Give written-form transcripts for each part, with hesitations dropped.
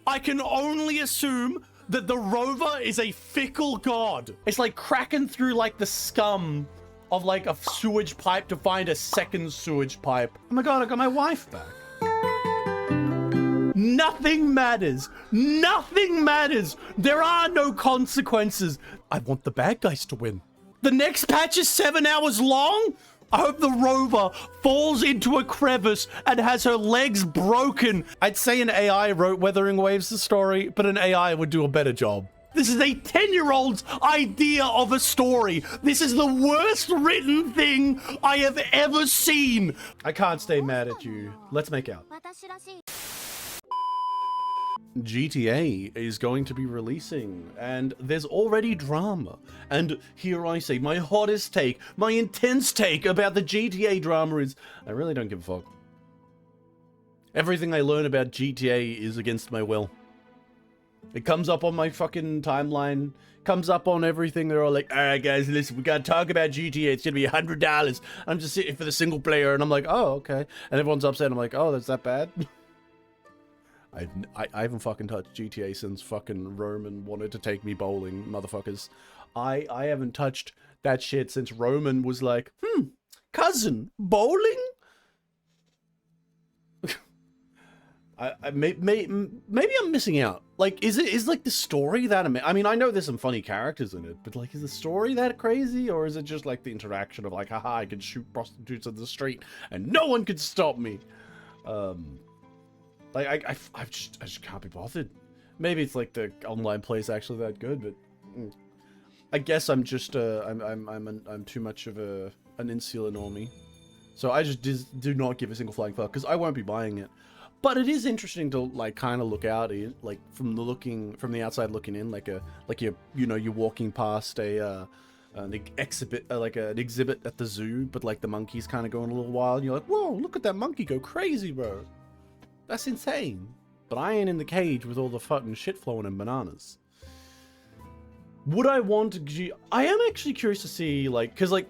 I can only assume that the rover is a fickle god. It's like cracking through like the scum of like a sewage pipe to find a second sewage pipe. Oh my god, I got my wife back. Nothing matters. Nothing matters. There are no consequences. I want the bad guys to win. The next patch is 7 hours long. I hope the rover falls into a crevice and has her legs broken. I'd say an AI wrote Wuthering Waves the story, but an AI would do a better job. This is a 10-year-old's idea of a story. This is the worst written thing I have ever seen. I can't stay mad at you. Let's make out. GTA is going to be releasing, and there's already drama. And here I say, my hottest take, my intense take about the GTA drama is, I really don't give a fuck. Everything I learn about GTA is against my will. It comes up on my fucking timeline, comes up on everything. They're all like, all right, guys, listen, we gotta talk about GTA. It's gonna be $100. I'm just sitting for the single player, and I'm like, oh, okay. And everyone's upset. I'm like, oh, that's that bad? I haven't fucking touched GTA since fucking Roman wanted to take me bowling, motherfuckers. I haven't touched that shit since Roman was like, cousin, bowling? Maybe I'm missing out. Like, is like the story that I mean, I know there's some funny characters in it, but like, is the story that crazy, or is it just like the interaction of like, haha, I can shoot prostitutes in the street and no one can stop me? Like, I just can't be bothered. Maybe it's like the online play is actually that good, but I guess I'm just I'm too much of an insular normie, so I just do not give a single flying fuck because I won't be buying it. But it is interesting to like kind of look out at, like from the outside looking in, like you're walking past an exhibit at the zoo, but like the monkey's kind of going a little wild, and you're like, whoa, look at that monkey go crazy, bro. That's insane. But I ain't in the cage with all the fucking shit flowing in bananas. Would I want I am actually curious to see, like, because like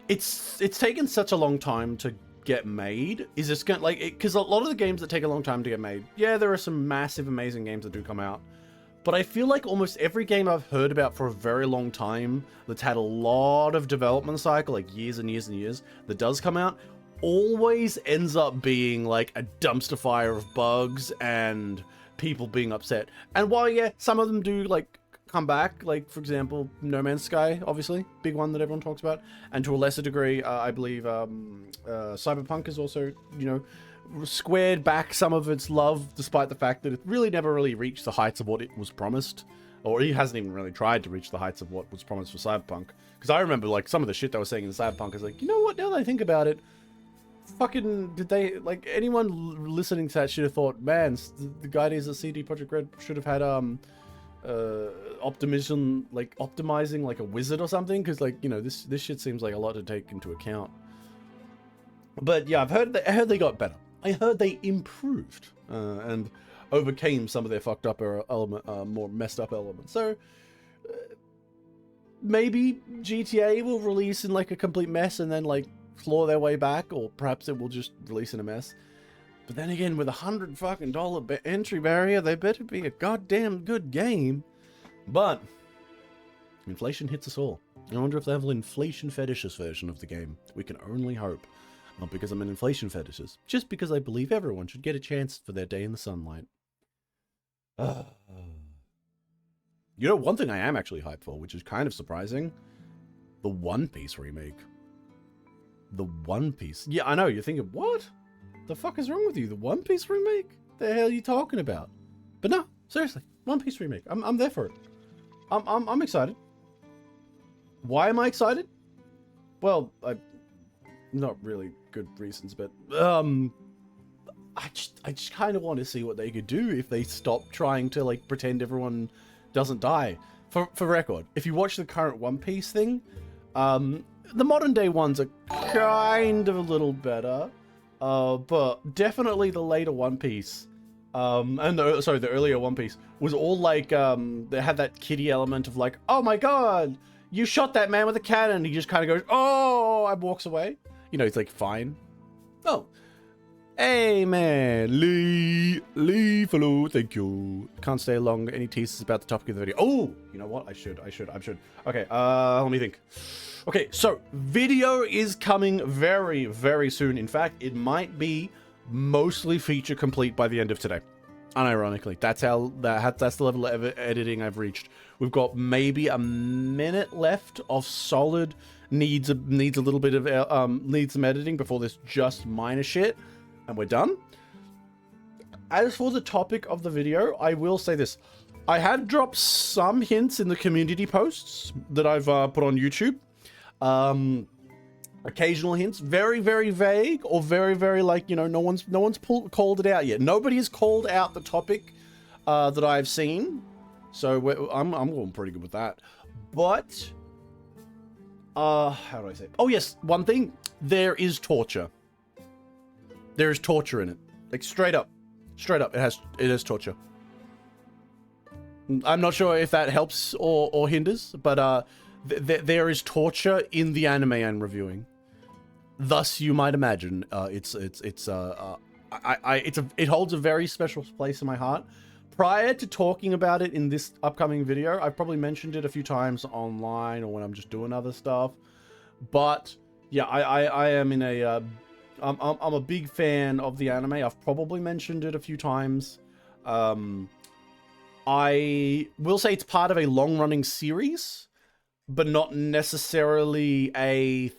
it's taken such a long time to get made. Is this gonna, like, because a lot of the games that take a long time to get made, yeah, there are some massive amazing games that do come out, but I feel like almost every game I've heard about for a very long time that's had a lot of development cycle, like years and years and years, that does come out, always ends up being like a dumpster fire of bugs and people being upset. And while, yeah, some of them do like come back, like for example, No Man's Sky, obviously, big one that everyone talks about, and to a lesser degree, I believe Cyberpunk is also, you know, squared back some of its love, despite the fact that it really never really reached the heights of what it was promised, or he hasn't even really tried to reach the heights of what was promised for Cyberpunk. Because I remember like some of the shit they were saying in Cyberpunk is like, you know what, now that I think about it, fucking, did they, like, anyone listening to that should have thought, man, the guys at CD Projekt Red should have had optimizing like a wizard or something, because like, you know, this shit seems like a lot to take into account. But yeah, I heard they got better. I heard they improved and overcame some of their fucked up more messed up elements. So maybe GTA will release in like a complete mess and then like claw their way back, or perhaps it will just release in a mess. But then again, with $100 fucking entry barrier, they better be a goddamn good game. But inflation hits us all. I wonder if they have an inflation fetishist version of the game. We can only hope. Not because I'm an inflation fetishist, just because I believe everyone should get a chance for their day in the sunlight. You know, one thing I am actually hyped for, which is kind of surprising, the One Piece remake. The One Piece. Yeah, I know, you're thinking, what? The fuck is wrong with you? The One Piece remake? The hell are you talking about? But no, seriously, One Piece remake. I'm there for it. I'm excited. Why am I excited? Well, not really good reasons, but I just kind of want to see what they could do if they stop trying to like pretend everyone doesn't die. For record, if you watch the current One Piece thing, the modern day ones are kind of a little better, but definitely the later One Piece, the earlier One Piece was all like, they had that kiddie element of like, oh my god, you shot that man with a cannon. He just kind of goes, oh, and walks away. You know, it's like, fine. Oh, Hey man, Lee, follow, thank you. Can't stay long. Any teases about the topic of the video? Oh, you know what? I should. Okay, let me think. Okay, so video is coming very, very soon. In fact, it might be mostly feature complete by the end of today. Unironically, that's the level of editing I've reached. We've got maybe a minute left of solid. Needs a little bit of needs some editing before this just minor shit, and we're done. As for the topic of the video, I will say this: I have dropped some hints in the community posts that I've put on YouTube. Occasional hints, very, very vague, or very, very like, you know, no one's called it out yet. Nobody has called out the topic that I've seen, so I'm going pretty good with that. But how do I say it? Oh yes, one thing, there is torture. There is torture in it, like straight up, it has torture. I'm not sure if that helps or hinders, but there is torture in the anime I'm reviewing. Thus, you might imagine, it holds a very special place in my heart. Prior to talking about it in this upcoming video, I've probably mentioned it a few times online or when I'm just doing other stuff. But yeah, I am in a, I'm a big fan of the anime. I've probably mentioned it a few times. I will say it's part of a long-running series, but not necessarily a.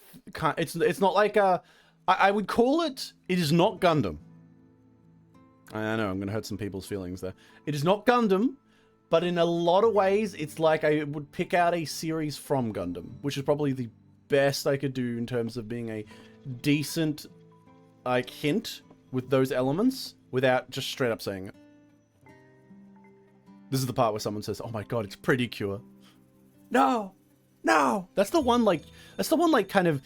It's not like a. I would call it. It is not Gundam. I know I'm gonna hurt some people's feelings there. It is not Gundam, but in a lot of ways, it's like I would pick out a series from Gundam, which is probably the best I could do in terms of being a decent, like, hint with those elements without just straight up saying it. This is the part where someone says, "Oh my god, it's Pretty Cure." No. That's the one like kind of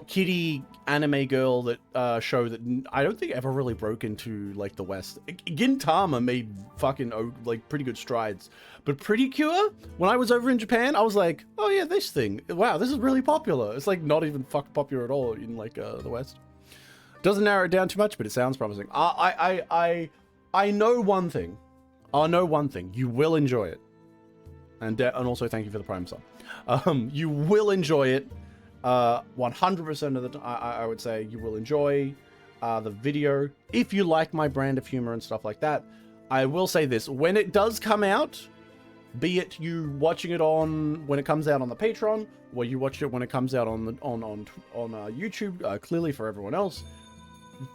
kitty anime girl that show that I don't think ever really broke into like the West. Gintama made fucking like pretty good strides, but Pretty Cure, when I was over in Japan, I was like, oh yeah, this thing, wow, this is really popular. It's like not even fucking popular at all in like the West. Doesn't narrow it down too much, but it sounds promising. I know one thing. I know one thing. You will enjoy it, and also thank you for the Prime sub. You will enjoy it. 100% of the time, I would say you will enjoy the video if you like my brand of humor and stuff like that. I will say this: when it does come out, be it you watching it when it comes out on the Patreon, or you watch it when it comes out on YouTube, clearly for everyone else,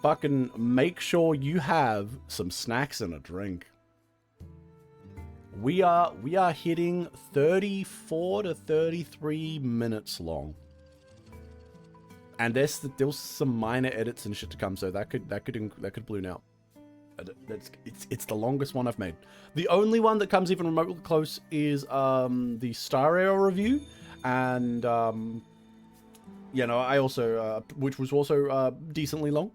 fucking make sure you have some snacks and a drink. We are hitting 34 to 33 minutes long, and there's still some minor edits and shit to come, so that could balloon out. It's the longest one I've made. The only one that comes even remotely close is the Star Rail review, and you know, I also which was also decently long.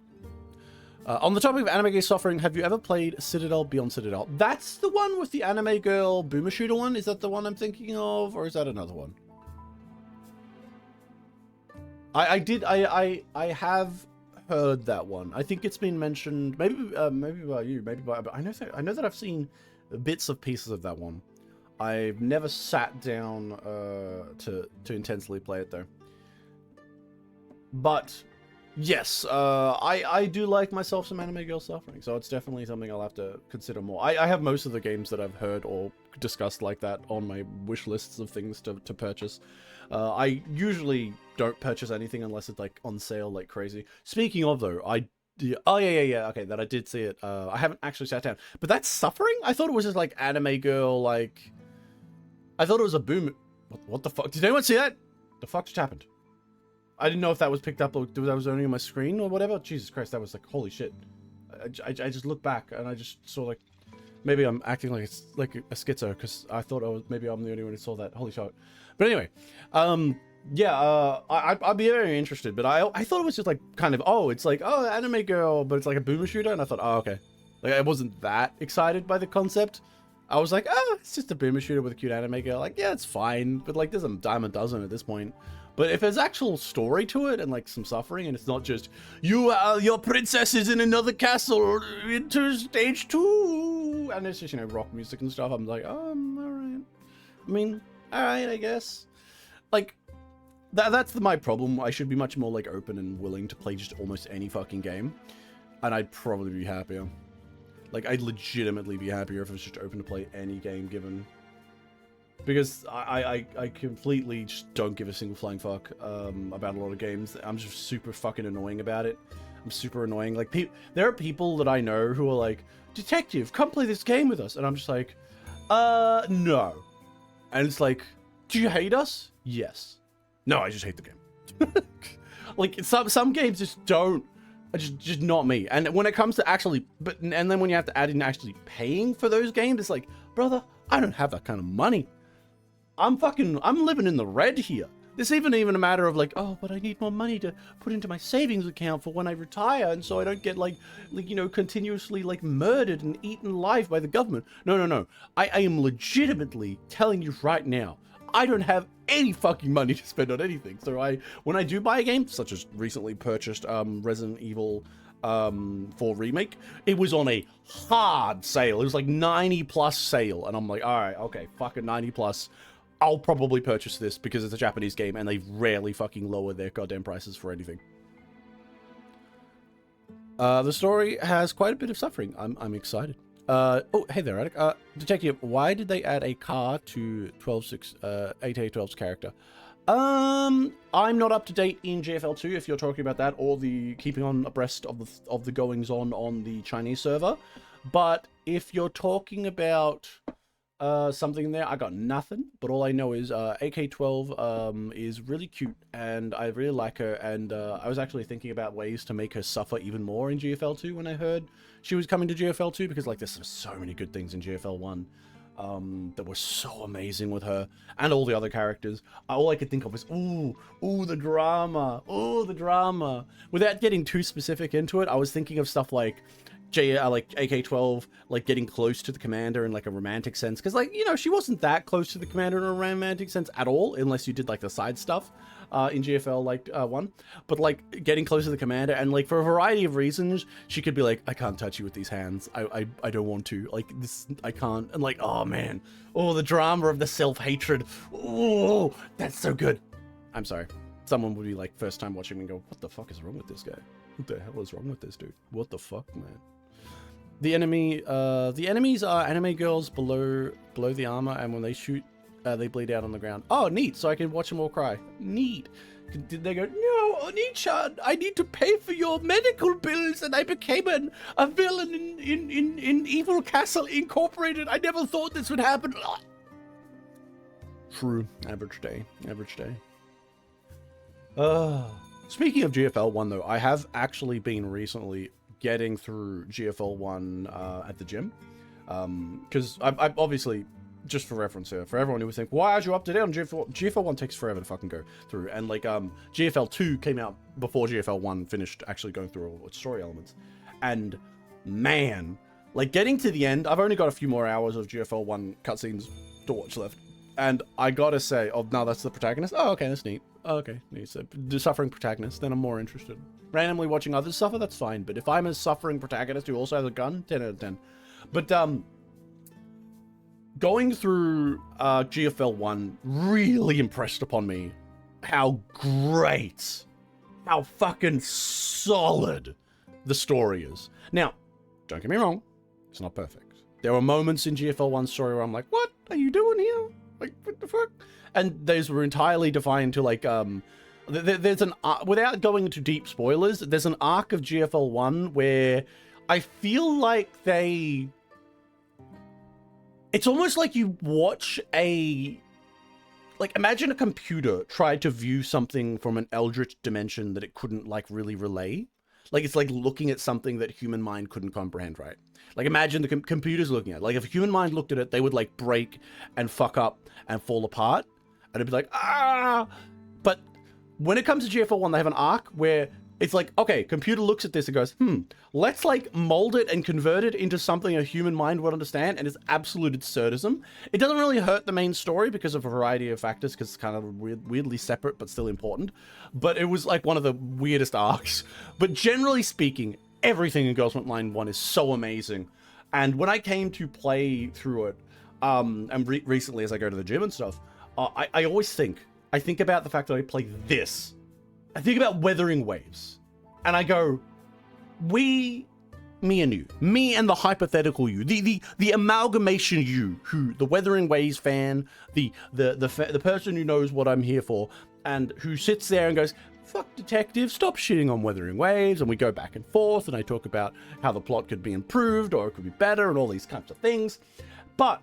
On the topic of anime gay suffering, have you ever played Citadel Beyond Citadel? That's the one with the anime girl boomer shooter one? Is that the one I'm thinking of, or is that another one? I have heard that one. I think it's been mentioned, maybe by you, maybe by, but I know that I've seen bits of pieces of that one. I've never sat down to intensely play it though. But yes, I do like myself some anime girl suffering, so it's definitely something I'll have to consider more. I have most of the games that I've heard or discussed like that on my wish lists of things to purchase. I usually don't purchase anything unless it's like on sale like crazy. Speaking of though, oh yeah, okay, that I did see it. I haven't actually sat down, but that's suffering? I thought it was just like anime girl, like I thought it was a boom. What the fuck? Did anyone see that? The fuck just happened? I didn't know if that was picked up or that was only on my screen or whatever. Jesus Christ, that was like, holy shit. I just looked back and I just saw like, maybe I'm acting like it's like a schizo because I thought maybe I'm the only one who saw that. Holy shit. But anyway, yeah, I'd be very interested, but I thought it was just like kind of, oh, it's like, oh, anime girl, but it's like a boomer shooter. And I thought, oh, okay. Like I wasn't that excited by the concept. I was like, oh, it's just a boomer shooter with a cute anime girl. Like, yeah, it's fine. But like, there's a dime a dozen at this point. But if there's actual story to it and like some suffering, and it's not just your princess is in another castle into stage 2, and it's just, you know, rock music and stuff, I'm like, oh, all right. I mean, all right, I guess. Like, that's my problem. I should be much more like open and willing to play just almost any fucking game, and I'd probably be happier. Like, I'd legitimately be happier if it was just open to play any game given. Because I completely just don't give a single flying fuck about a lot of games. I'm just super fucking annoying about it. I'm super annoying. Like, there are people that I know who are like, detective, come play this game with us. And I'm just like, no. And it's like, do you hate us? Yes. No, I just hate the game. Like, some games just don't. Just not me. And when it comes to actually, and then when you have to add in actually paying for those games, it's like, brother, I don't have that kind of money. I'm living in the red here. This isn't even a matter of like, oh, but I need more money to put into my savings account for when I retire, and so I don't get like you know, continuously like murdered and eaten alive by the government. No. I am legitimately telling you right now, I don't have any fucking money to spend on anything. So when I do buy a game, such as recently purchased Resident Evil 4 Remake, it was on a hard sale. It was like 90+ sale, and I'm like, all right, okay, fucking 90+. I'll probably purchase this because it's a Japanese game and they rarely fucking lower their goddamn prices for anything. The story has quite a bit of suffering. I'm excited. Oh, hey there, Attic. Detective, why did they add a car to 8A12's character? I'm not up to date in GFL 2 if you're talking about that, or the keeping on abreast of the goings on the Chinese server. But if you're talking about something there, I got nothing. But all I know is AK-12 is really cute, and I really like her. And I was actually thinking about ways to make her suffer even more in GFL 2 when I heard she was coming to GFL 2, because like there's so many good things in GFL 1 that were so amazing with her and all the other characters. All I could think of was ooh the drama. Without getting too specific into it, I was thinking of stuff like like AK-12, like getting close to the commander in like a romantic sense, because like, you know, she wasn't that close to the commander in a romantic sense at all, unless you did like the side stuff in GFL like 1. But like getting close to the commander, and like for a variety of reasons, she could be like, I can't touch you with these hands, I don't want to, like this, I can't. And like, oh man, the drama of the self-hatred, oh, that's so good. I'm sorry, someone would be like first time watching me and go, what the fuck is wrong with this guy? What the hell is wrong with this dude? What the fuck, man? The enemies are anime girls below the armor, and when they shoot, they bleed out on the ground. Oh, neat! So I can watch them all cry. Neat. Did they go, no, Oni-chan, I need to pay for your medical bills, and I became a villain in Evil Castle Incorporated. I never thought this would happen. True. Average day. Speaking of GFL 1, though, I have actually been recently getting through GFL 1 at the gym. Because I obviously, just for reference here, for everyone who would think, why are you up to date on GFL 1 takes forever to fucking go through. And like, GFL 2 came out before GFL 1 finished actually going through all its story elements. And man, like getting to the end, I've only got a few more hours of GFL 1 cutscenes to watch left. And I gotta say, oh, no, that's the protagonist? Oh, okay, that's neat. Oh, okay, neat. So, the suffering protagonist, then I'm more interested. Randomly watching others suffer, that's fine. But if I'm a suffering protagonist who also has a gun, 10 out of 10. But, going through GFL 1 really impressed upon me how great, how fucking solid the story is. Now, don't get me wrong, it's not perfect. There were moments in GFL 1's story where I'm like, what are you doing here? Like, what the fuck? And those were entirely defined to like, there's an, without going into deep spoilers, there's an arc of GFL 1 where I feel like it's almost like you watch like imagine a computer tried to view something from an eldritch dimension that it couldn't like really relay. Like it's like looking at something that human mind couldn't comprehend, right? Like imagine the computer's looking at it. Like if a human mind looked at it, they would like break and fuck up and fall apart. And it'd be like, ah! But when it comes to GFL 1, they have an arc where It's like, okay, computer looks at this and goes, let's like mold it and convert it into something a human mind would understand, and it's absolute absurdism. It doesn't really hurt the main story because of a variety of factors, because it's kind of weirdly separate but still important. But it was like one of the weirdest arcs. But generally speaking, everything in Girls Frontline 1 is so amazing. And when I came to play through it, and recently as I go to the gym and stuff, I always think about the fact that I play this. I think about Wuthering Waves, and I go, me and you, me and the hypothetical you, the amalgamation you, who the Wuthering Waves fan, the person who knows what I'm here for, and who sits there and goes, fuck detective, stop shitting on Wuthering Waves, and we go back and forth, and I talk about how the plot could be improved or it could be better and all these kinds of things. But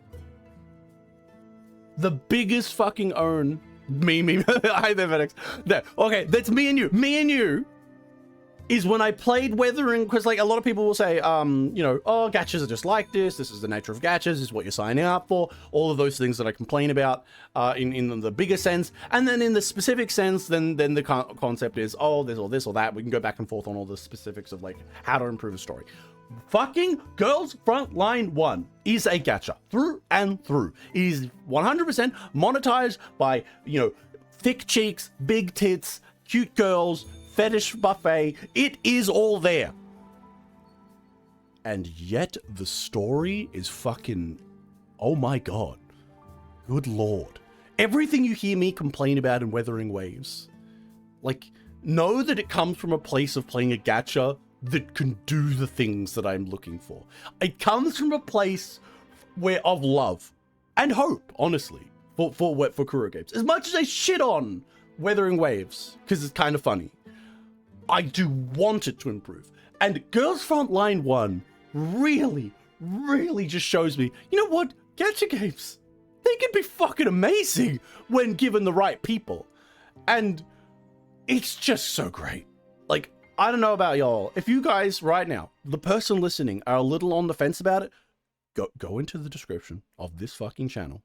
the biggest fucking own hi there, Venex. No, okay, that's me and you. Me and you is when I played Wuthering, because like a lot of people will say, you know, oh, gachas are just like this. This is the nature of gachas. This is what you're signing up for. All of those things that I complain about in the bigger sense. And then in the specific sense, then the concept is, oh, there's all this or that. We can go back and forth on all the specifics of like how to improve a story. Fucking Girls Frontline 1 is a gacha through and through. It is 100% monetized by, you know, thick cheeks, big tits, cute girls, fetish buffet. It is all there. And yet the story is fucking, oh my god. Good lord. Everything you hear me complain about in Wuthering Waves, like, know that it comes from a place of playing a gacha that can do the things that I'm looking for. It comes from a place of love and hope, honestly, for Kuro Games. As much as I shit on Wuthering Waves, because it's kind of funny, I do want it to improve. And Girls Frontline 1 really, really just shows me, you know what? Gacha games, they can be fucking amazing when given the right people. And it's just so great. Like, I don't know about y'all. If you guys right now, the person listening, are a little on the fence about it, go into the description of this fucking channel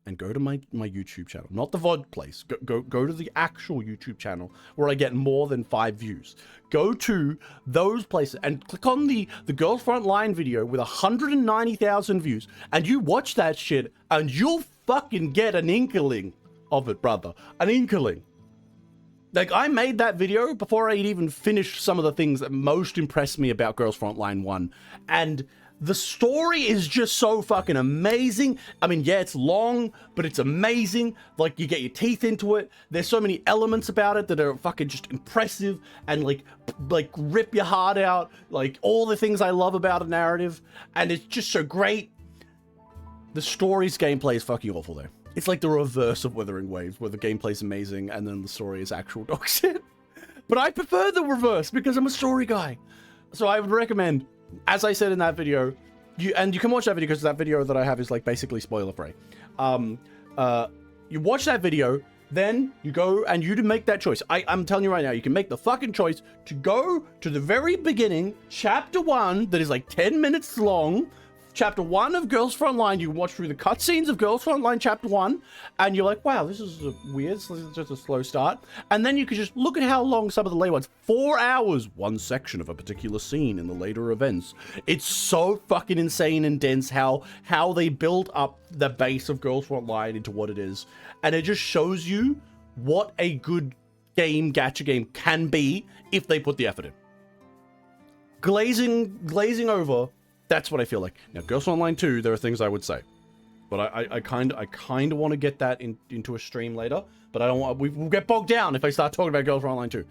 and go to my YouTube channel, not the VOD place. Go to the actual YouTube channel where I get more than 5 views. Go to those places and click on the Girls Frontline video with 190,000 views, and you watch that shit, and you'll fucking get an inkling of it, brother. An inkling. Like, I made that video before I'd even finished some of the things that most impressed me about Girls Frontline 1. And the story is just so fucking amazing. I mean, yeah, it's long, but it's amazing. Like, you get your teeth into it. There's so many elements about it that are fucking just impressive and like rip your heart out. Like, all the things I love about a narrative. And it's just so great. The story's gameplay is fucking awful though. It's like the reverse of Wuthering Waves, where the gameplay's amazing and then the story is actual dog shit. But I prefer the reverse because I'm a story guy. So I would recommend, as I said in that video, you can watch that video because that video that I have is like basically spoiler free. You watch that video, then you go and you make that choice. I'm telling you right now, you can make the fucking choice to go to the very beginning, chapter 1, that is like 10 minutes long. Chapter 1 of Girls Frontline, you can watch through the cutscenes of Girls Frontline Chapter 1, and you're like, wow, this is weird, this is just a slow start. And then you can just look at how long some of the later ones, 4 hours, one section of a particular scene in the later events. It's so fucking insane and dense how they build up the base of Girls Frontline into what it is. And it just shows you what a good gacha game can be if they put the effort in. Glazing over, that's what I feel like. Now, Girls Online 2, there are things I would say, but I kind of want to get that into a stream later. But I don't want. We'll get bogged down if I start talking about Girls Online 2.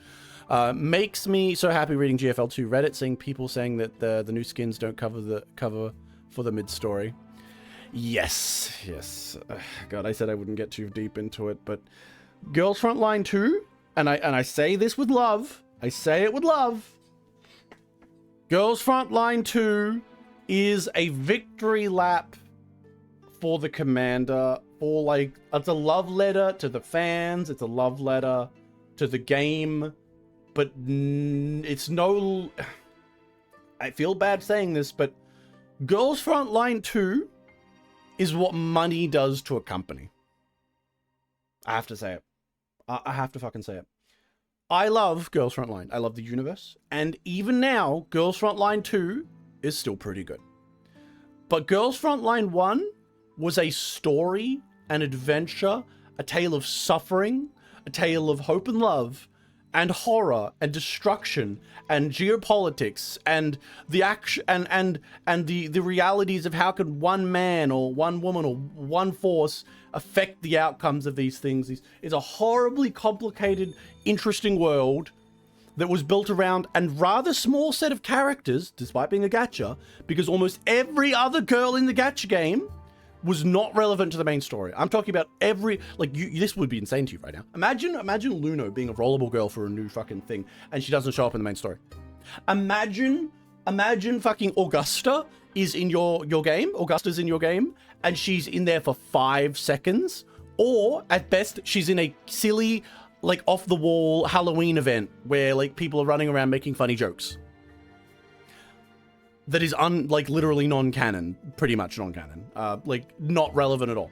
Makes me so happy reading GFL2 Reddit, seeing people saying that the new skins don't cover for the mid story. Yes. God, I said I wouldn't get too deep into it, but Girls Frontline 2, and I say this with love. I say it with love. Girls Frontline 2 is a victory lap for the commander, or like, it's a love letter to the fans, it's a love letter to the game, but it's no, I feel bad saying this, but Girls Frontline 2 is what money does to a company. I have to say it. I have to fucking say it. I love Girls Frontline. I love the universe. And even now, Girls Frontline 2 is still pretty good. But Girls Frontline 1 was a story, an adventure, a tale of suffering, a tale of hope and love, and horror and destruction and geopolitics and the action and the realities of how could one man or one woman or one force affect the outcomes of these things. It's a horribly complicated, interesting world that was built around a rather small set of characters, despite being a gacha, because almost every other girl in the gacha game was not relevant to the main story. I'm talking about every, like, this would be insane to you right now. Imagine Luno being a rollable girl for a new fucking thing, and she doesn't show up in the main story. Imagine fucking Augusta is in your game, Augusta's in your game, and she's in there for 5 seconds, or at best, she's in a silly, like, off-the-wall Halloween event where, like, people are running around making funny jokes. That is literally non-canon, pretty much non-canon, like not relevant at all.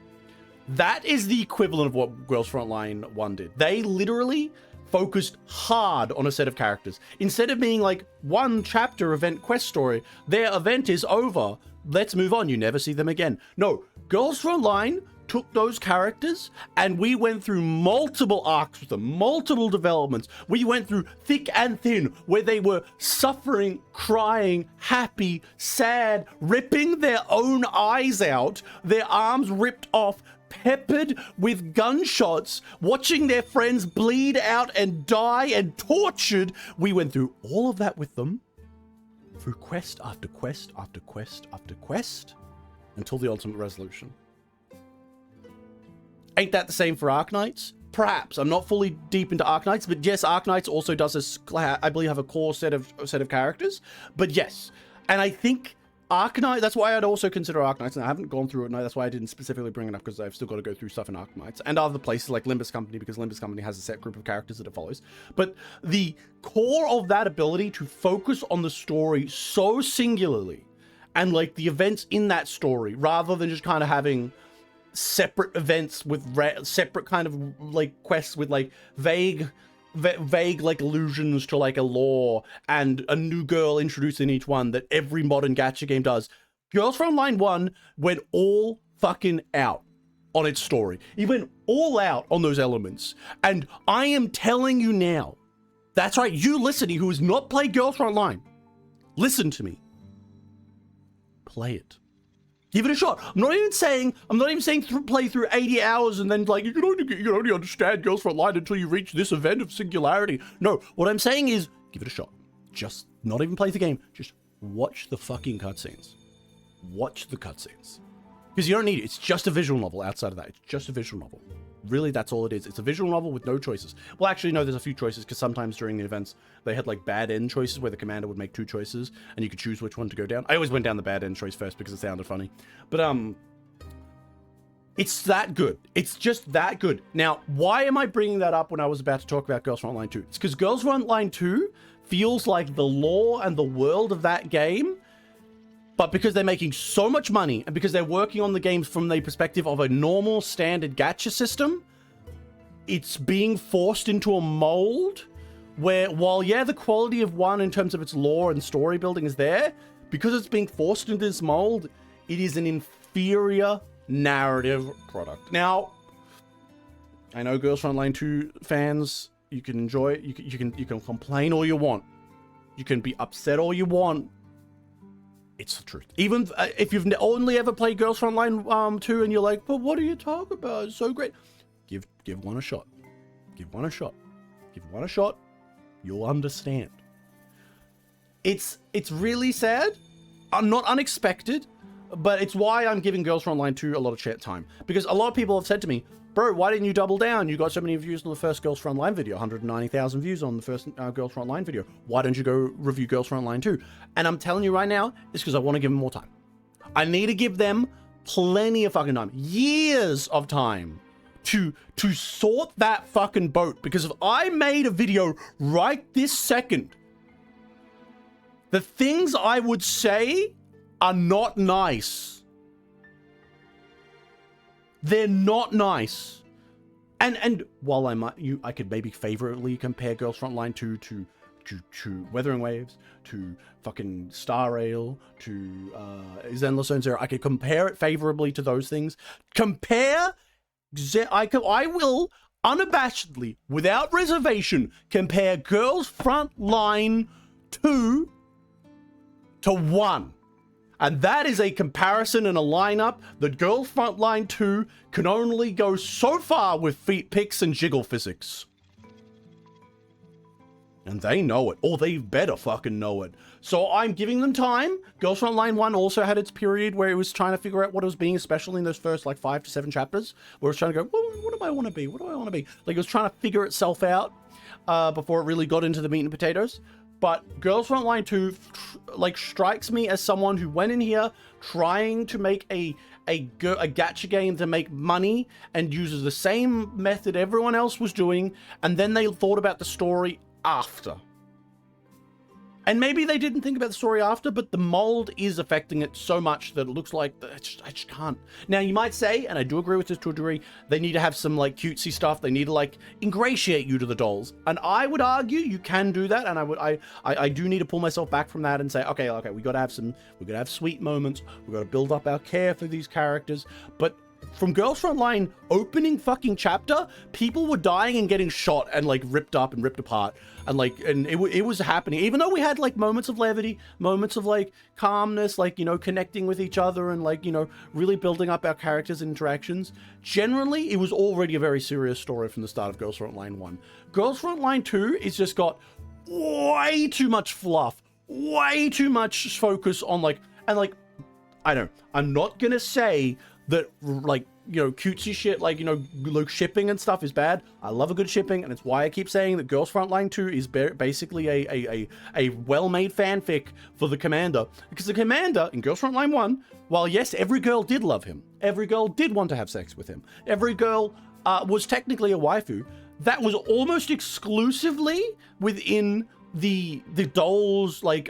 That is the equivalent of what Girls Frontline 1 did. They literally focused hard on a set of characters. Instead of being like one chapter event quest story, their event is over, let's move on, you never see them again. No, Girls Frontline took those characters and we went through multiple arcs with them, multiple developments. We went through thick and thin where they were suffering, crying, happy, sad, ripping their own eyes out, their arms ripped off, peppered with gunshots, watching their friends bleed out and die and tortured. We went through all of that with them through quest after quest after quest after quest until the ultimate resolution. Ain't that the same for Arknights? Perhaps. I'm not fully deep into Arknights, but yes, Arknights also does I believe have a core set of characters. But yes, and I think Arknight, that's why I'd also consider Arknights, and I haven't gone through it, and that's why I didn't specifically bring it up, because I've still got to go through stuff in Arknights and other places like Limbus Company, because Limbus Company has a set group of characters that it follows. But the core of that ability to focus on the story so singularly, and like the events in that story, rather than just kind of having separate events with separate kind of like quests with like vague like allusions to like a lore and a new girl introduced in each one that every modern gacha game does. Girls Frontline 1 went all fucking out on its story. It went all out on those elements. And I am telling you now, that's right, you listening who has not played Girls Frontline, listen to me. Play it. Give it a shot. I'm not even saying play through 80 hours and then like you can only understand Girls Frontline until you reach this event of singularity. No, what I'm saying is give it a shot. Just not even play the game. Just watch the fucking cutscenes. Watch the cutscenes. Because you don't need it. It's just a visual novel outside of that. It's just a visual novel. Really, that's all it is. It's a visual novel with no choices. Well, actually, no, there's a few choices, because sometimes during the events, they had like bad end choices where the commander would make 2 choices and you could choose which one to go down. I always went down the bad end choice first because it sounded funny. But, it's that good. It's just that good. Now, why am I bringing that up when I was about to talk about Girls Frontline 2? It's because Girls Frontline 2 feels like the lore and the world of that game, but because they're making so much money and because they're working on the games from the perspective of a normal standard gacha system, it's being forced into a mold where, while yeah, the quality of 1 in terms of its lore and story building is there, because it's being forced into this mold, it is an inferior narrative product. Now, I know Girls Frontline 2 fans, you can enjoy it, you can complain all you want, you can be upset all you want. It's the truth. Even if you've only ever played Girls Frontline 2 and you're like, but what are you talking about? It's so great. Give 1 a shot. Give 1 a shot. Give 1 a shot. You'll understand. It's really sad. Not unexpected, but it's why I'm giving Girls Frontline 2 a lot of chat time. Because a lot of people have said to me, bro, why didn't you double down? You got so many views on the first Girls Frontline video, 190,000 views on the first Girls Frontline video. Why don't you go review Girls Frontline 2? And I'm telling you right now, it's because I want to give them more time. I need to give them plenty of fucking time. Years of time to sort that fucking boat. Because if I made a video right this second, the things I would say are not nice. They're not nice. And while I could maybe favorably compare Girls Frontline 2 to Wuthering Waves, to fucking Star Rail, to Zenless Zone Zero, I could compare it favorably to those things. I will unabashedly, without reservation, compare Girls Frontline 2 to 1. And that is a comparison and a lineup that Girls Frontline 2 can only go so far with feet picks and jiggle physics. And they know it, or they better fucking know it. So I'm giving them time. Girls Frontline 1 also had its period where it was trying to figure out what it was being, especially in those first like 5 to 7 chapters, where it was trying to go, what do I want to be? What do I want to be? Like it was trying to figure itself out before it really got into the meat and potatoes. But Girls Frontline 2 like strikes me as someone who went in here trying to make a gacha game to make money and uses the same method everyone else was doing, and then they thought about the story after. And maybe they didn't think about the story after, but the mold is affecting it so much that it looks like I just can't. Now you might say, and I do agree with this to a degree, they need to have some like cutesy stuff. They need to like ingratiate you to the dolls. And I would argue you can do that. And I do need to pull myself back from that and say, okay, we gotta have sweet moments. We gotta build up our care for these characters. But from Girls Frontline opening fucking chapter, people were dying and getting shot and like ripped up and ripped apart, and it was happening. Even though we had like moments of levity, moments of like calmness, like, you know, connecting with each other and like, you know, really building up our characters and interactions. Generally, it was already a very serious story from the start of Girls Frontline 1. Girls Frontline 2 is just got way too much fluff, way too much focus on like, and like, I don't know, I'm not gonna say that like, you know, cutesy shit like, you know, like shipping and stuff is bad. I love a good shipping, and it's why I keep saying that Girls Frontline 2 is basically a well-made fanfic for the commander, because the commander in Girls Frontline 1, while yes, every girl did love him, every girl did want to have sex with him, every girl was technically a waifu, that was almost exclusively within the dolls like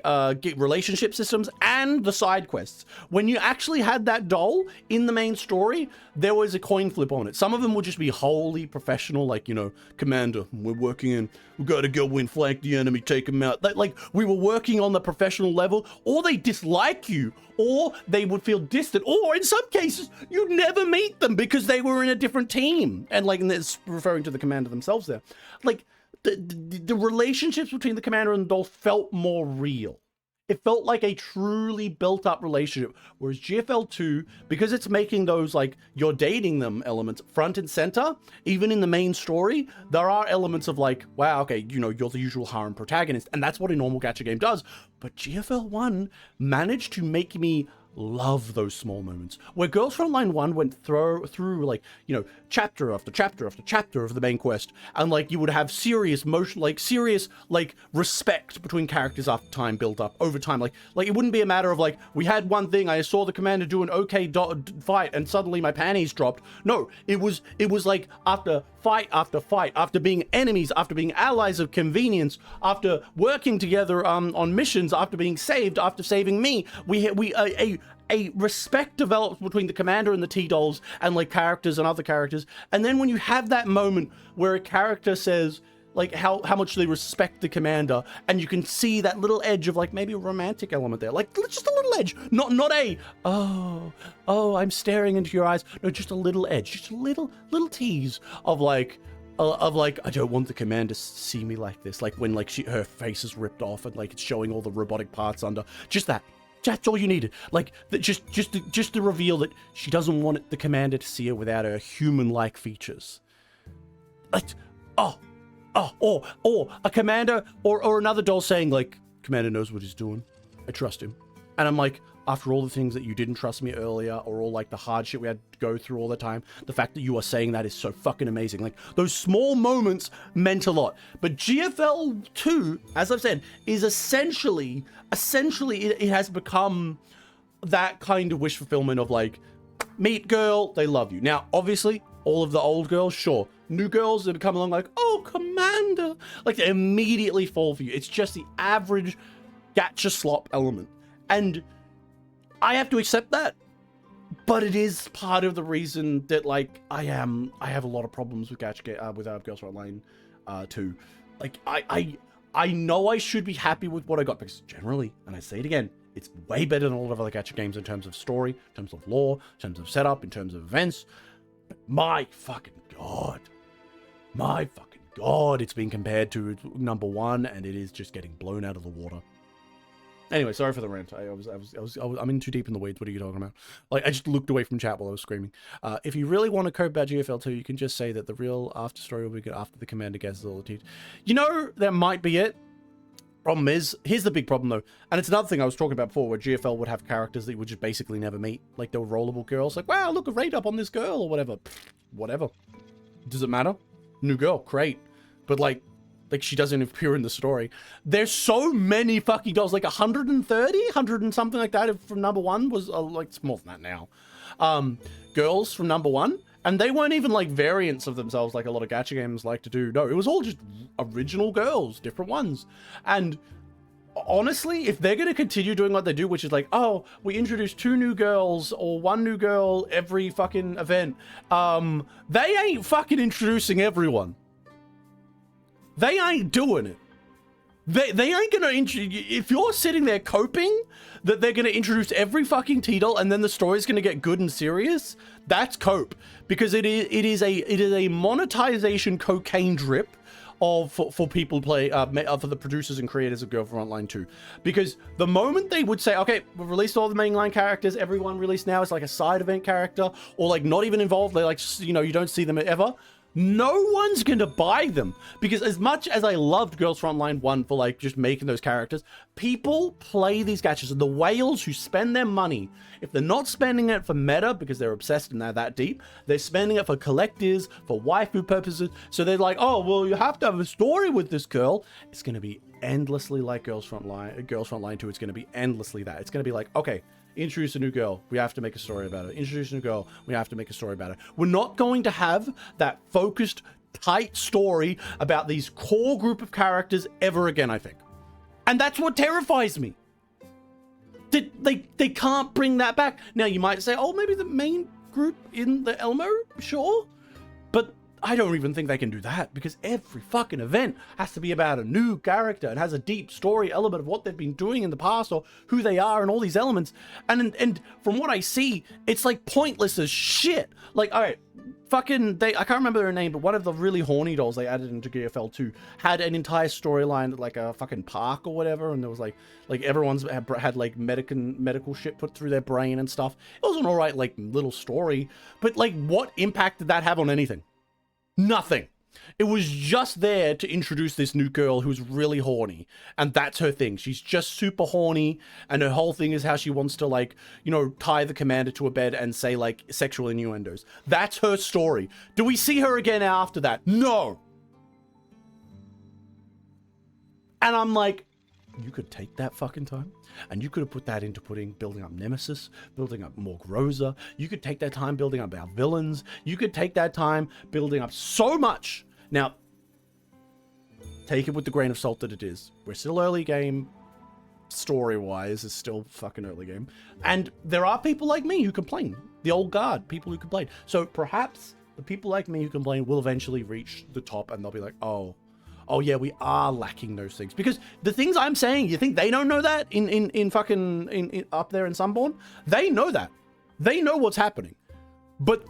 relationship systems and the side quests. When you actually had that doll in the main story, there was a coin flip on it. Some of them would just be wholly professional, like, you know, Commander, we're working in, we gotta go in, flank the enemy, take them out. Like we were working on the professional level, or they dislike you, or they would feel distant, or in some cases you'd never meet them because they were in a different team. And like, and it's referring to the Commander themselves there. Like, the relationships between the commander and the doll felt more real. It felt like a truly built up relationship. Whereas GFL 2, because it's making those like you're dating them elements front and center, even in the main story, there are elements of like, wow, okay, you know, you're the usual harem protagonist. And that's what a normal gacha game does. But GFL 1 managed to make me love those small moments where Girls Frontline 1 went through like, you know, chapter after chapter after chapter of the main quest, and like you would have serious motion, like serious like respect between characters after time built up over time. Like it wouldn't be a matter of like, we had one thing, I saw the commander do an okay fight and suddenly my panties dropped. No, it was like after fight after fight, after being enemies, after being allies of convenience, after working together on missions, after being saved, after saving me, a respect develops between the commander and the T-dolls and like characters and other characters. And then when you have that moment where a character says like how much they respect the commander, and you can see that little edge of like maybe a romantic element there, like just a little edge, not a oh I'm staring into your eyes, no, just a little edge, just a little tease of like I don't want the commander to see me like this, like when like her face is ripped off and like it's showing all the robotic parts under, just that. That's all you needed. Like, just to reveal that she doesn't want the commander to see her without her human-like features. Like, or a commander or another doll saying like, Commander knows what he's doing. I trust him. And I'm like, after all the things that you didn't trust me earlier, or all like the hard shit we had to go through all the time, the fact that you are saying that is so fucking amazing. Like, those small moments meant a lot. But GFL 2, as I've said, is essentially it has become that kind of wish fulfillment of like, meet girl, they love you. Now, obviously, all of the old girls, sure. New girls that come along like, oh, Commander, like they immediately fall for you. It's just the average gacha slop element. And I have to accept that. But it is part of the reason that, like, I have a lot of problems with with Girls Online 2. Like, I know I should be happy with what I got, because generally, and I say it again, it's way better than a lot of other gacha games in terms of story, in terms of lore, in terms of setup, in terms of events. But my fucking god, it's being compared to number 1, and it is just getting blown out of the water. Anyway, sorry for the rant. I'm in too deep in the weeds. What are you talking about? Like, I just looked away from chat while I was screaming. If you really want to cope about GFL 2, you can just say that the real after story will be good after the commander guesses all the teeth. You know, that might be it. Problem is, here's the big problem though, and it's another thing I was talking about before, where GFL would have characters that you would just basically never meet. Like, they were rollable girls. Like, wow, look, a raid up on this girl or whatever. Whatever. Does it matter? New girl, great. But like she doesn't appear in the story. There's so many fucking dolls, like 130, 100 and something like that from number 1 was like, it's more than that now. Girls from number 1, and they weren't even like variants of themselves like a lot of gacha games like to do. No, it was all just original girls, different ones. And honestly, if they're going to continue doing what they do, which is like, oh, we introduce 2 new girls or 1 new girl every fucking event, they ain't fucking introducing everyone. They ain't doing it. They ain't gonna if you're sitting there coping that they're gonna introduce every fucking T-doll and then the story's gonna get good and serious, that's cope. Because it is a monetization cocaine drip for people play for the producers and creators of Girl from Online 2. Because the moment they would say, okay, we've released all the mainline characters, everyone released now is like a side event character, or like not even involved, they like, you know, you don't see them ever. No one's gonna buy them, because as much as I loved Girls Frontline 1 for like just making those characters, people play these gachas, and the whales who spend their money, if they're not spending it for meta because they're obsessed and they're that deep, they're spending it for collectors, for waifu purposes. So they're like, oh well, you have to have a story with this girl. It's gonna be endlessly like Girls Frontline 2. It's gonna be endlessly that. It's gonna be like, okay, introduce a new girl, we have to make a story about it. Introduce a new girl, we have to make a story about it. We're not going to have that focused, tight story about these core group of characters ever again, I think. And that's what terrifies me. They can't bring that back. Now, you might say, oh, maybe the main group in the Elmo? Sure. But I don't even think they can do that, because every fucking event has to be about a new character and has a deep story element of what they've been doing in the past or who they are and all these elements. And from what I see, it's like pointless as shit. Like, all right, fucking, I can't remember their name, but one of the really horny dolls they added into GFL 2 had an entire storyline, like a fucking park or whatever, and there was like everyone's had like medical shit put through their brain and stuff. It was an alright like little story, but like what impact did that have on anything? Nothing. It was just there to introduce this new girl who's really horny, and that's her thing. She's just super horny, and her whole thing is how she wants to, like, you know, tie the commander to a bed and say like sexual innuendos. That's her story. Do we see her again after that? No. And I'm like, you could take that fucking time and you could have put that into building up Nemesis, building up Morg Rosa. You could take that time building up our villains. You could take that time building up so much. Now, take it with the grain of salt that it is. We're still early game. Story-wise, it's still fucking early game. And there are people like me who complain. The old guard, people who complain. So perhaps the people like me who complain will eventually reach the top and they'll be like, oh yeah, we are lacking those things. Because the things I'm saying, you think they don't know that in fucking up there in Sunborn? They know that. They know what's happening. But,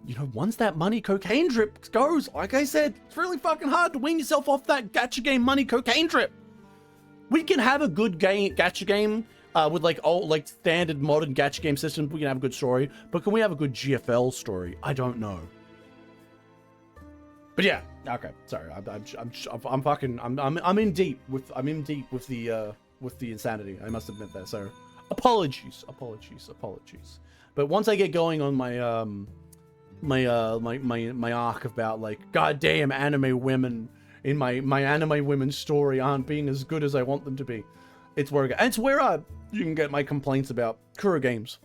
you know, once that money cocaine drip goes, like I said, it's really fucking hard to wean yourself off that gacha game money cocaine drip. We can have a good gacha game with like old, like standard modern gacha game systems. We can have a good story, but can we have a good GFL story? I don't know. But yeah, okay. Sorry, I'm in deep with the insanity. I must admit that. So apologies. But once I get going on my my arc about like goddamn anime women in my anime women story aren't being as good as I want them to be, it's where you can get my complaints about Kuro Games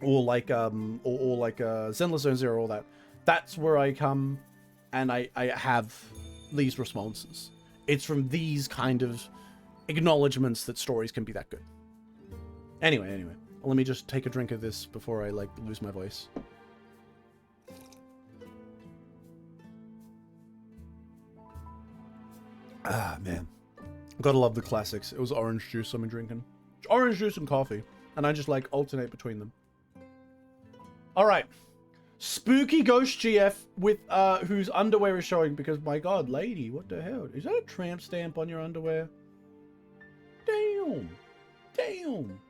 or like Zenless Zone Zero, all that. That's where I come. And I have these responses. It's from these kind of acknowledgements that stories can be that good. Anyway. Let me just take a drink of this before I, like, lose my voice. Ah, man. Gotta love the classics. It was orange juice I've been drinking. Orange juice and coffee. And I just, like, alternate between them. Alright. Spooky Ghost GF with, whose underwear is showing because, my god, lady, what the hell? Is that a tramp stamp on your underwear? Damn. Damn.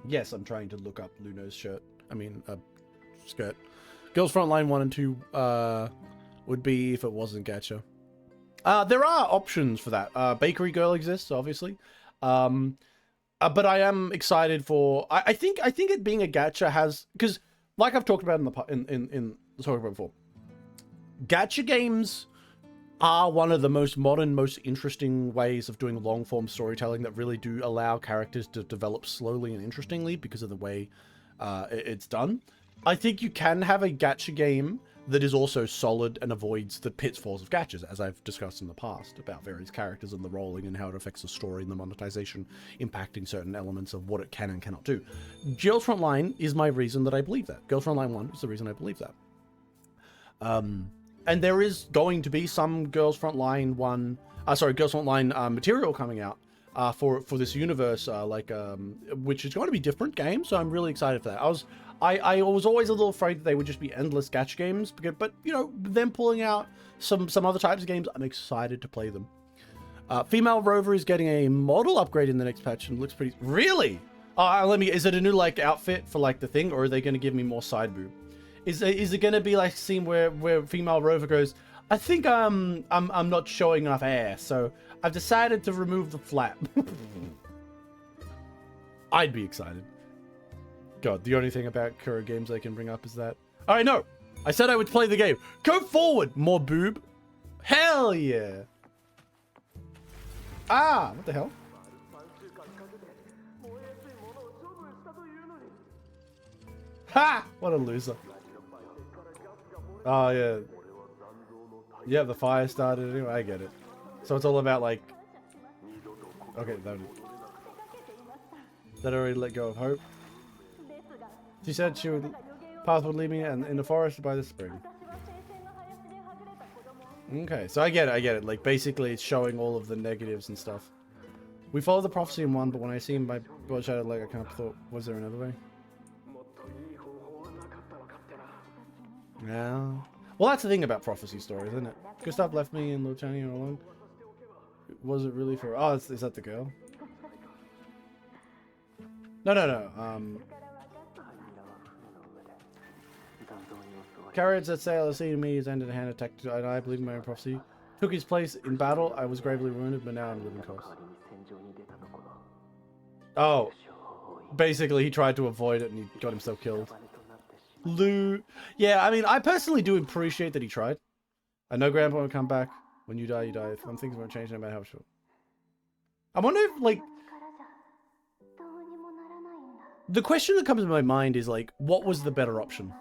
Yes, I'm trying to look up Luno's shirt. I mean, skirt. Girls Frontline 1 and 2, would be if it wasn't gacha. There are options for that. Bakery Girl exists, obviously. But I am excited for... I think it being a gacha has... Because, like I've talked about in the talked about before, gacha games are one of the most modern, most interesting ways of doing long-form storytelling that really do allow characters to develop slowly and interestingly because of the way it's done. I think you can have a gacha game that is also solid and avoids the pitfalls of gachas, as I've discussed in the past about various characters and the rolling and how it affects the story and the monetization, impacting certain elements of what it can and cannot do. Girls Frontline is my reason that I believe that. Girls Frontline 1 is the reason I believe that. And there is going to be some Girls Frontline material coming out for this universe, which is going to be different games. So I'm really excited for that. I was always a little afraid that they would just be endless gacha games, but you know, them pulling out some other types of games, I'm excited to play them. Female Rover is getting a model upgrade in the next patch and looks pretty. Really? Is it a new like outfit for like the thing, or are they going to give me more side boob? Is it going to be like a scene where Female Rover goes, I think I'm not showing enough ass, so I've decided to remove the flap. I'd be excited. God, the only thing about Kuro Games I can bring up is that... Alright, no! I said I would play the game. Go forward, more boob! Hell yeah! Ah, what the hell? Ha! What a loser. Oh, yeah. Yeah, the fire started anyway. I get it. So it's all about, like... Okay, that already let go of hope. She said she would... Path would lead me in the forest by the spring. Okay, so I get it. Like, basically, it's showing all of the negatives and stuff. We followed the prophecy in one, but when I see my bloodshot, like, I kind of thought, was there another way? Yeah. Well, that's the thing about prophecy stories, isn't it? Gustav left me and Luciani alone. Was it really for... Oh, is that the girl? No. Carrots that sail the sea to me is ended a hand attack, and I believe in my own prophecy. Took his place in battle. I was gravely wounded, but now I'm living close. Oh. Basically, he tried to avoid it and he got himself killed. Lou. Yeah, I mean, I personally do appreciate that he tried. I know Grandpa will come back. When you die, you die. Some things won't change no matter how short. I wonder if, like... The question that comes to my mind is, like, what was the better option?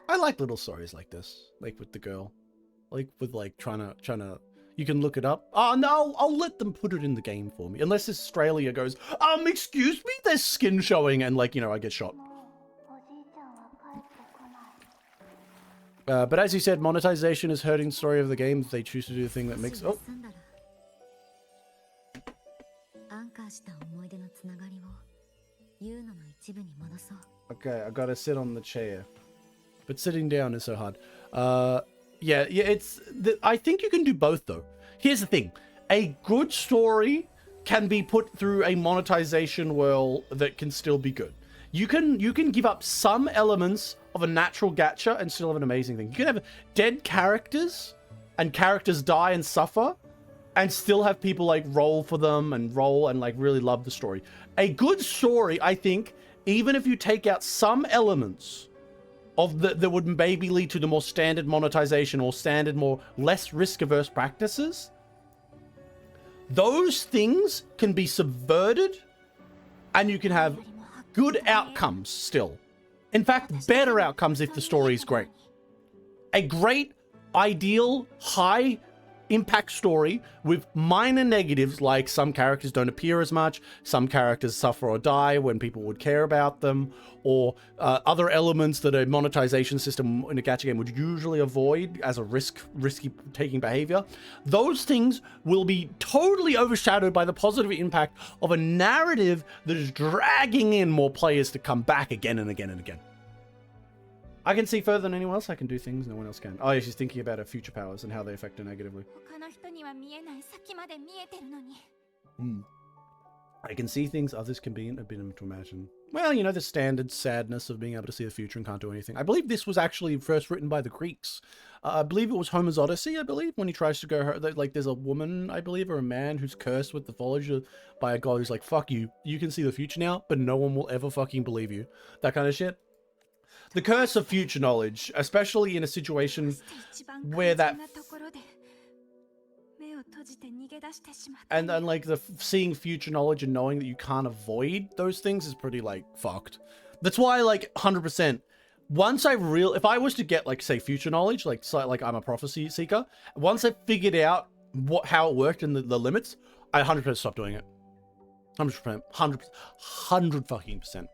I like little stories like this. Like, with the girl. Like, with, like, trying to... You can look it up. Oh, no, I'll let them put it in the game for me. Unless Australia goes, excuse me, there's skin showing, and, like, you know, I get shot. But as you said, monetization is hurting the story of the game. They choose to do the thing that makes... Oh. Okay, I gotta sit on the chair. But sitting down is so hard. Yeah, it's... I think you can do both, though. Here's the thing. A good story can be put through a monetization world that can still be good. You can give up some elements of a natural gacha and still have an amazing thing. You can have dead characters, and characters die and suffer, and still have people, like, roll for them and like, really love the story. A good story, I think, even if you take out some elements of that would maybe lead to the more standard monetization or standard, less risk-averse practices, those things can be subverted and you can have good outcomes still. In fact, better outcomes if the story is great. A great, ideal, high impact story with minor negatives, like some characters don't appear as much, some characters suffer or die when people would care about them, or other elements that a monetization system in a gacha game would usually avoid as a risky taking behavior. Those things will be totally overshadowed by the positive impact of a narrative that is dragging in more players to come back again and again and again. I can see further than anyone else. I can do things no one else can. Oh yeah, she's thinking about her future powers and how they affect her negatively. I can see things others can be a bit to imagine. Well, you know, the standard sadness of being able to see the future and can't do anything. I believe this was actually first written by the Greeks. I believe it was Homer's Odyssey, I believe, when he tries to go, like, there's a woman, I believe, or a man who's cursed with the knowledge by a god who's like, fuck you, you can see the future now, but no one will ever fucking believe you. That kind of shit. The curse of future knowledge, especially in a situation where that... And then, like, the seeing future knowledge and knowing that you can't avoid those things is pretty, like, fucked. That's why, like, 100%, once if I was to get, like, say, future knowledge, like I'm a prophecy seeker, once I figured out how it worked and the limits, I 100% stopped doing it. 100%. 100 fucking percent.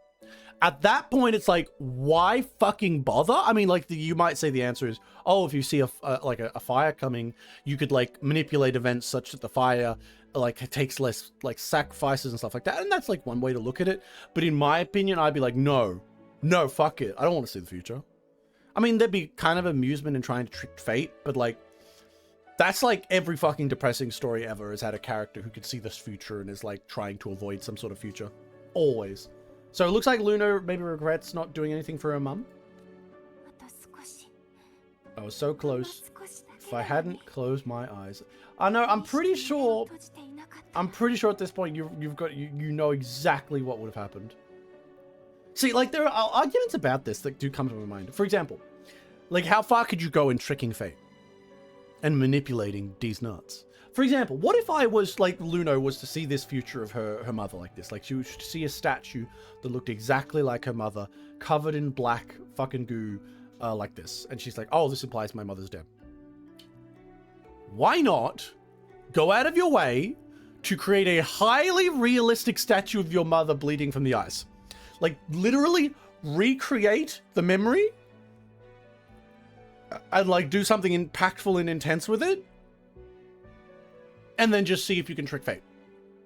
At that point, it's like, why fucking bother? I mean, like, you might say the answer is, oh, if you see a fire coming, you could, like, manipulate events such that the fire, like, takes less, like, sacrifices and stuff like that. And that's, like, one way to look at it. But in my opinion, I'd be like, no, fuck it. I don't want to see the future. I mean, there'd be kind of amusement in trying to trick fate, but, like, that's, like, every fucking depressing story ever has had a character who could see this future and is, like, trying to avoid some sort of future. Always. So it looks like Luno maybe regrets not doing anything for her mum. I was so close. If I hadn't closed my eyes. I know, I'm pretty sure at this point you know exactly what would have happened. See, like, there are arguments about this that do come to my mind. For example, like, how far could you go in tricking fate and manipulating these nuts? For example, what if I was, like, Luno was to see this future of her mother like this? Like, she would see a statue that looked exactly like her mother, covered in black fucking goo, like this. And she's like, oh, this implies my mother's dead. Why not go out of your way to create a highly realistic statue of your mother bleeding from the eyes? Like, literally recreate the memory and, like, do something impactful and intense with it? And then just see if you can trick fate.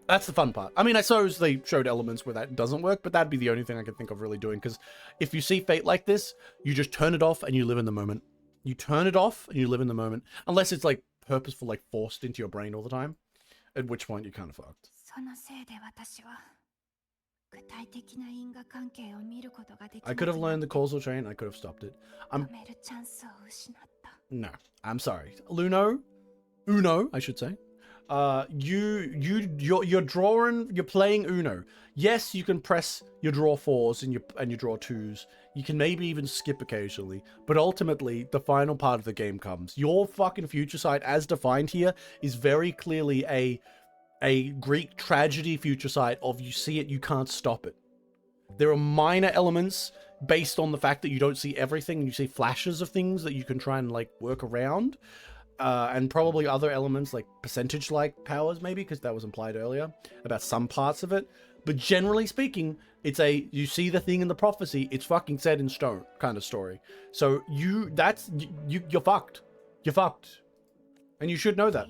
That's the fun part. I mean, I suppose they showed elements where that doesn't work, but that'd be the only thing I could think of really doing. Because if you see fate like this, you just turn it off and you live in the moment. You turn it off and you live in the moment. Unless it's, like, purposeful, like, forced into your brain all the time. At which point you're kind of fucked. I could have learned the causal chain. I could have stopped it. No, I'm sorry. Uno, I should say. You're drawing, you're playing Uno. Yes, you can press your draw 4s and your draw 2s. You can maybe even skip occasionally, but ultimately the final part of the game comes. Your fucking future sight, as defined here, is very clearly a Greek tragedy future sight of you see it, you can't stop it. There are minor elements based on the fact that you don't see everything and you see flashes of things that you can try and, like, work around. And probably other elements like percentage-like powers, maybe, because that was implied earlier about some parts of it. But generally speaking, it's you see the thing in the prophecy, it's fucking set in stone kind of story. So you're fucked. You're fucked. And you should know that.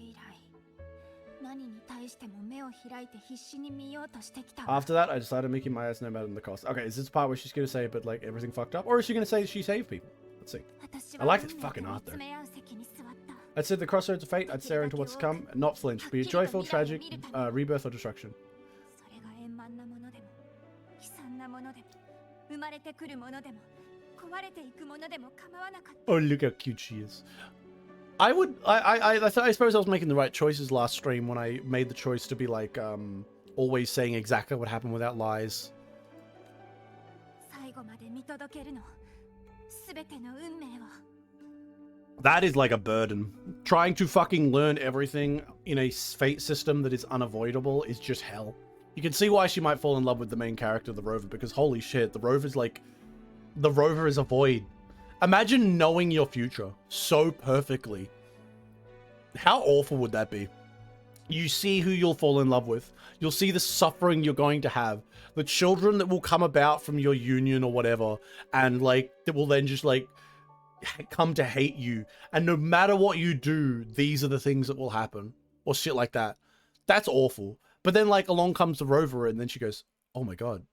After that, I decided making my eyes no matter the cost. Okay, is this the part where she's going to say, but, like, everything fucked up? Or is she going to say she saved people? Let's see. I like this fucking art, though. I'd say the crossroads of fate, I'd stare into what's to come, and not flinch. Be it joyful, tragic, rebirth, or destruction. Oh, look how cute she is. I suppose I was making the right choices last stream when I made the choice to be, like, always saying exactly what happened without lies. That is like a burden. Trying to fucking learn everything in a fate system that is unavoidable is just hell. You can see why she might fall in love with the main character, the rover, because holy shit, the rover is a void. Imagine knowing your future so perfectly How awful would that be? You see who you'll fall in love with. You'll see the suffering you're going to have. The children that will come about from your union or whatever. And, like, that will then just, like, come to hate you. And no matter what you do, these are the things that will happen. Or shit like that. That's awful. But then, like, along comes the rover and then she goes, oh my god.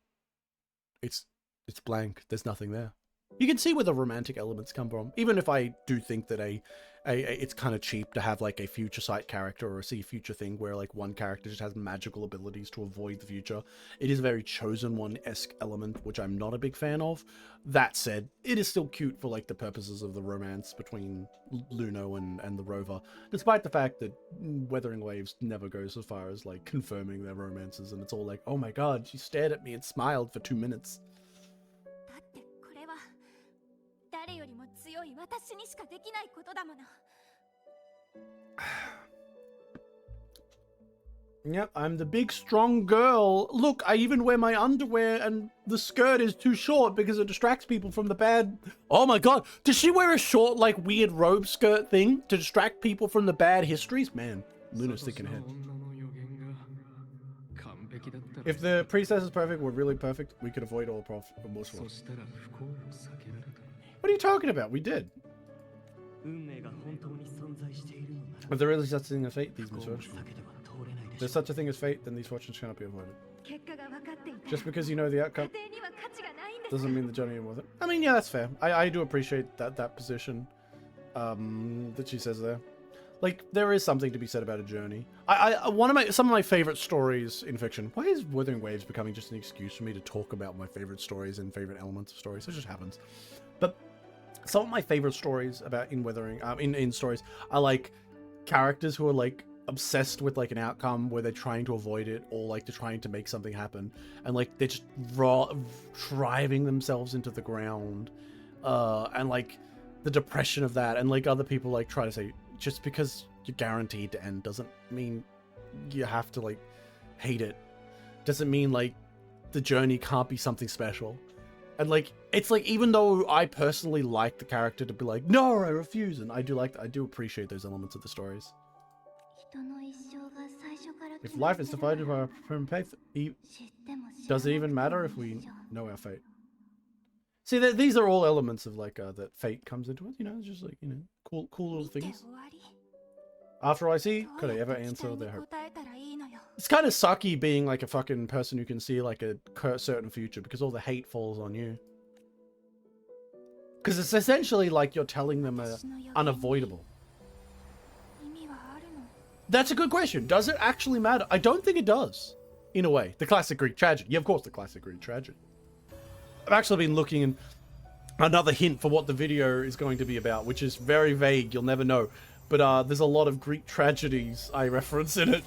It's blank. There's nothing there. You can see where the romantic elements come from. Even if I do think that it's kind of cheap to have like a future sight character or a see future thing where like one character just has magical abilities to avoid the future. It is a very chosen one-esque element, which I'm not a big fan of. That said, it is still cute for like the purposes of the romance between Luno and the rover, despite the fact that Wuthering Waves never goes as far as like confirming their romances, and it's all like, oh my god, she stared at me and smiled for 2 minutes. Yep, I'm the big strong girl. Look, I even wear my underwear and the skirt is too short because it distracts people from the bad. Oh my god, does she wear a short like weird robe skirt thing to distract people from the bad histories? Man, Luna's thinking ahead. If the priestess is perfect, we're really perfect, we could avoid all most of us. What are you talking about? We did. If there is such a thing as fate, these misfortunes. If there's such a thing as fate, then these fortunes cannot be avoided. Just because you know the outcome doesn't mean the journey is worth it. I mean, yeah, that's fair. I do appreciate that position that she says there. Like, there is something to be said about a journey. Some of my favorite stories in fiction. Why is Wuthering Waves becoming just an excuse for me to talk about my favorite stories and favorite elements of stories? It just happens. But some of my favorite stories about in stories are like characters who are like obsessed with like an outcome where they're trying to avoid it, or like they're trying to make something happen, and like they're just driving themselves into the ground, and like the depression of that, and like other people like try to say, just because you're guaranteed to end doesn't mean you have to like hate it, doesn't mean like the journey can't be something special. And like, it's like, even though I personally like the character to be like, no, I refuse, and I do appreciate those elements of the stories. If life is divided by our faith, does it even matter if we know our fate? See, these are all elements of like that fate comes into it. You know, it's just like, you know, cool little things. After I see, could I ever answer their hope? It's kind of sucky being like a fucking person who can see like a certain future because all the hate falls on you. Because it's essentially like you're telling them unavoidable. That's a good question. Does it actually matter? I don't think it does. In a way. The classic Greek tragedy. Yeah, of course, the classic Greek tragedy. I've actually been looking in another hint for what the video is going to be about, which is very vague. You'll never know. But there's a lot of Greek tragedies I reference in it.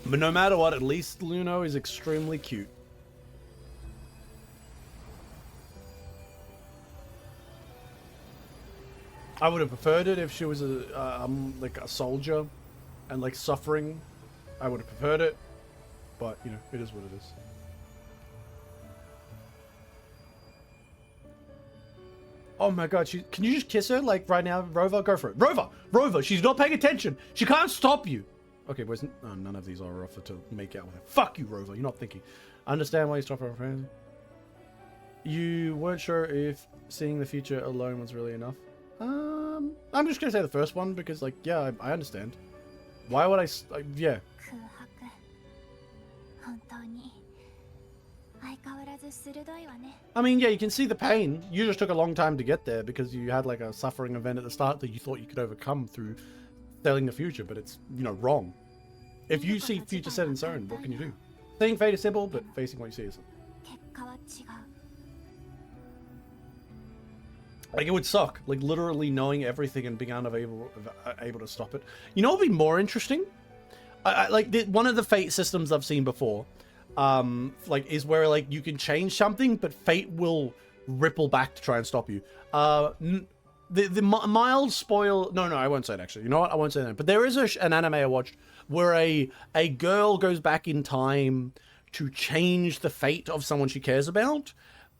But no matter what, at least Luno is extremely cute. I would have preferred it if she was like a soldier and like suffering. I would have preferred it, but you know, it is what it is. Oh my god, can you just kiss her like right now? Rover, go for it. Rover, she's not paying attention. She can't stop you. Okay, boys, none of these are offered to make out with her. Fuck you, Rover, you're not thinking. I understand why you stopped her friends. You weren't sure if seeing the future alone was really enough. I'm just gonna say the first one because, like, yeah, I understand. Why would yeah. I mean, yeah, you can see the pain. You just took a long time to get there because you had like a suffering event at the start that you thought you could overcome through telling the future, but it's, you know, wrong. If you see future set in stone, what can you do? Seeing fate is simple, but facing what you see is... Like, it would suck. Like, literally knowing everything and being able to stop it. You know what would be more interesting? One of the fate systems I've seen before, like, is where, like, you can change something, but fate will ripple back to try and stop you. The mild spoil... No, I won't say it, actually. You know what? I won't say that. But there is an anime I watched where a girl goes back in time to change the fate of someone she cares about,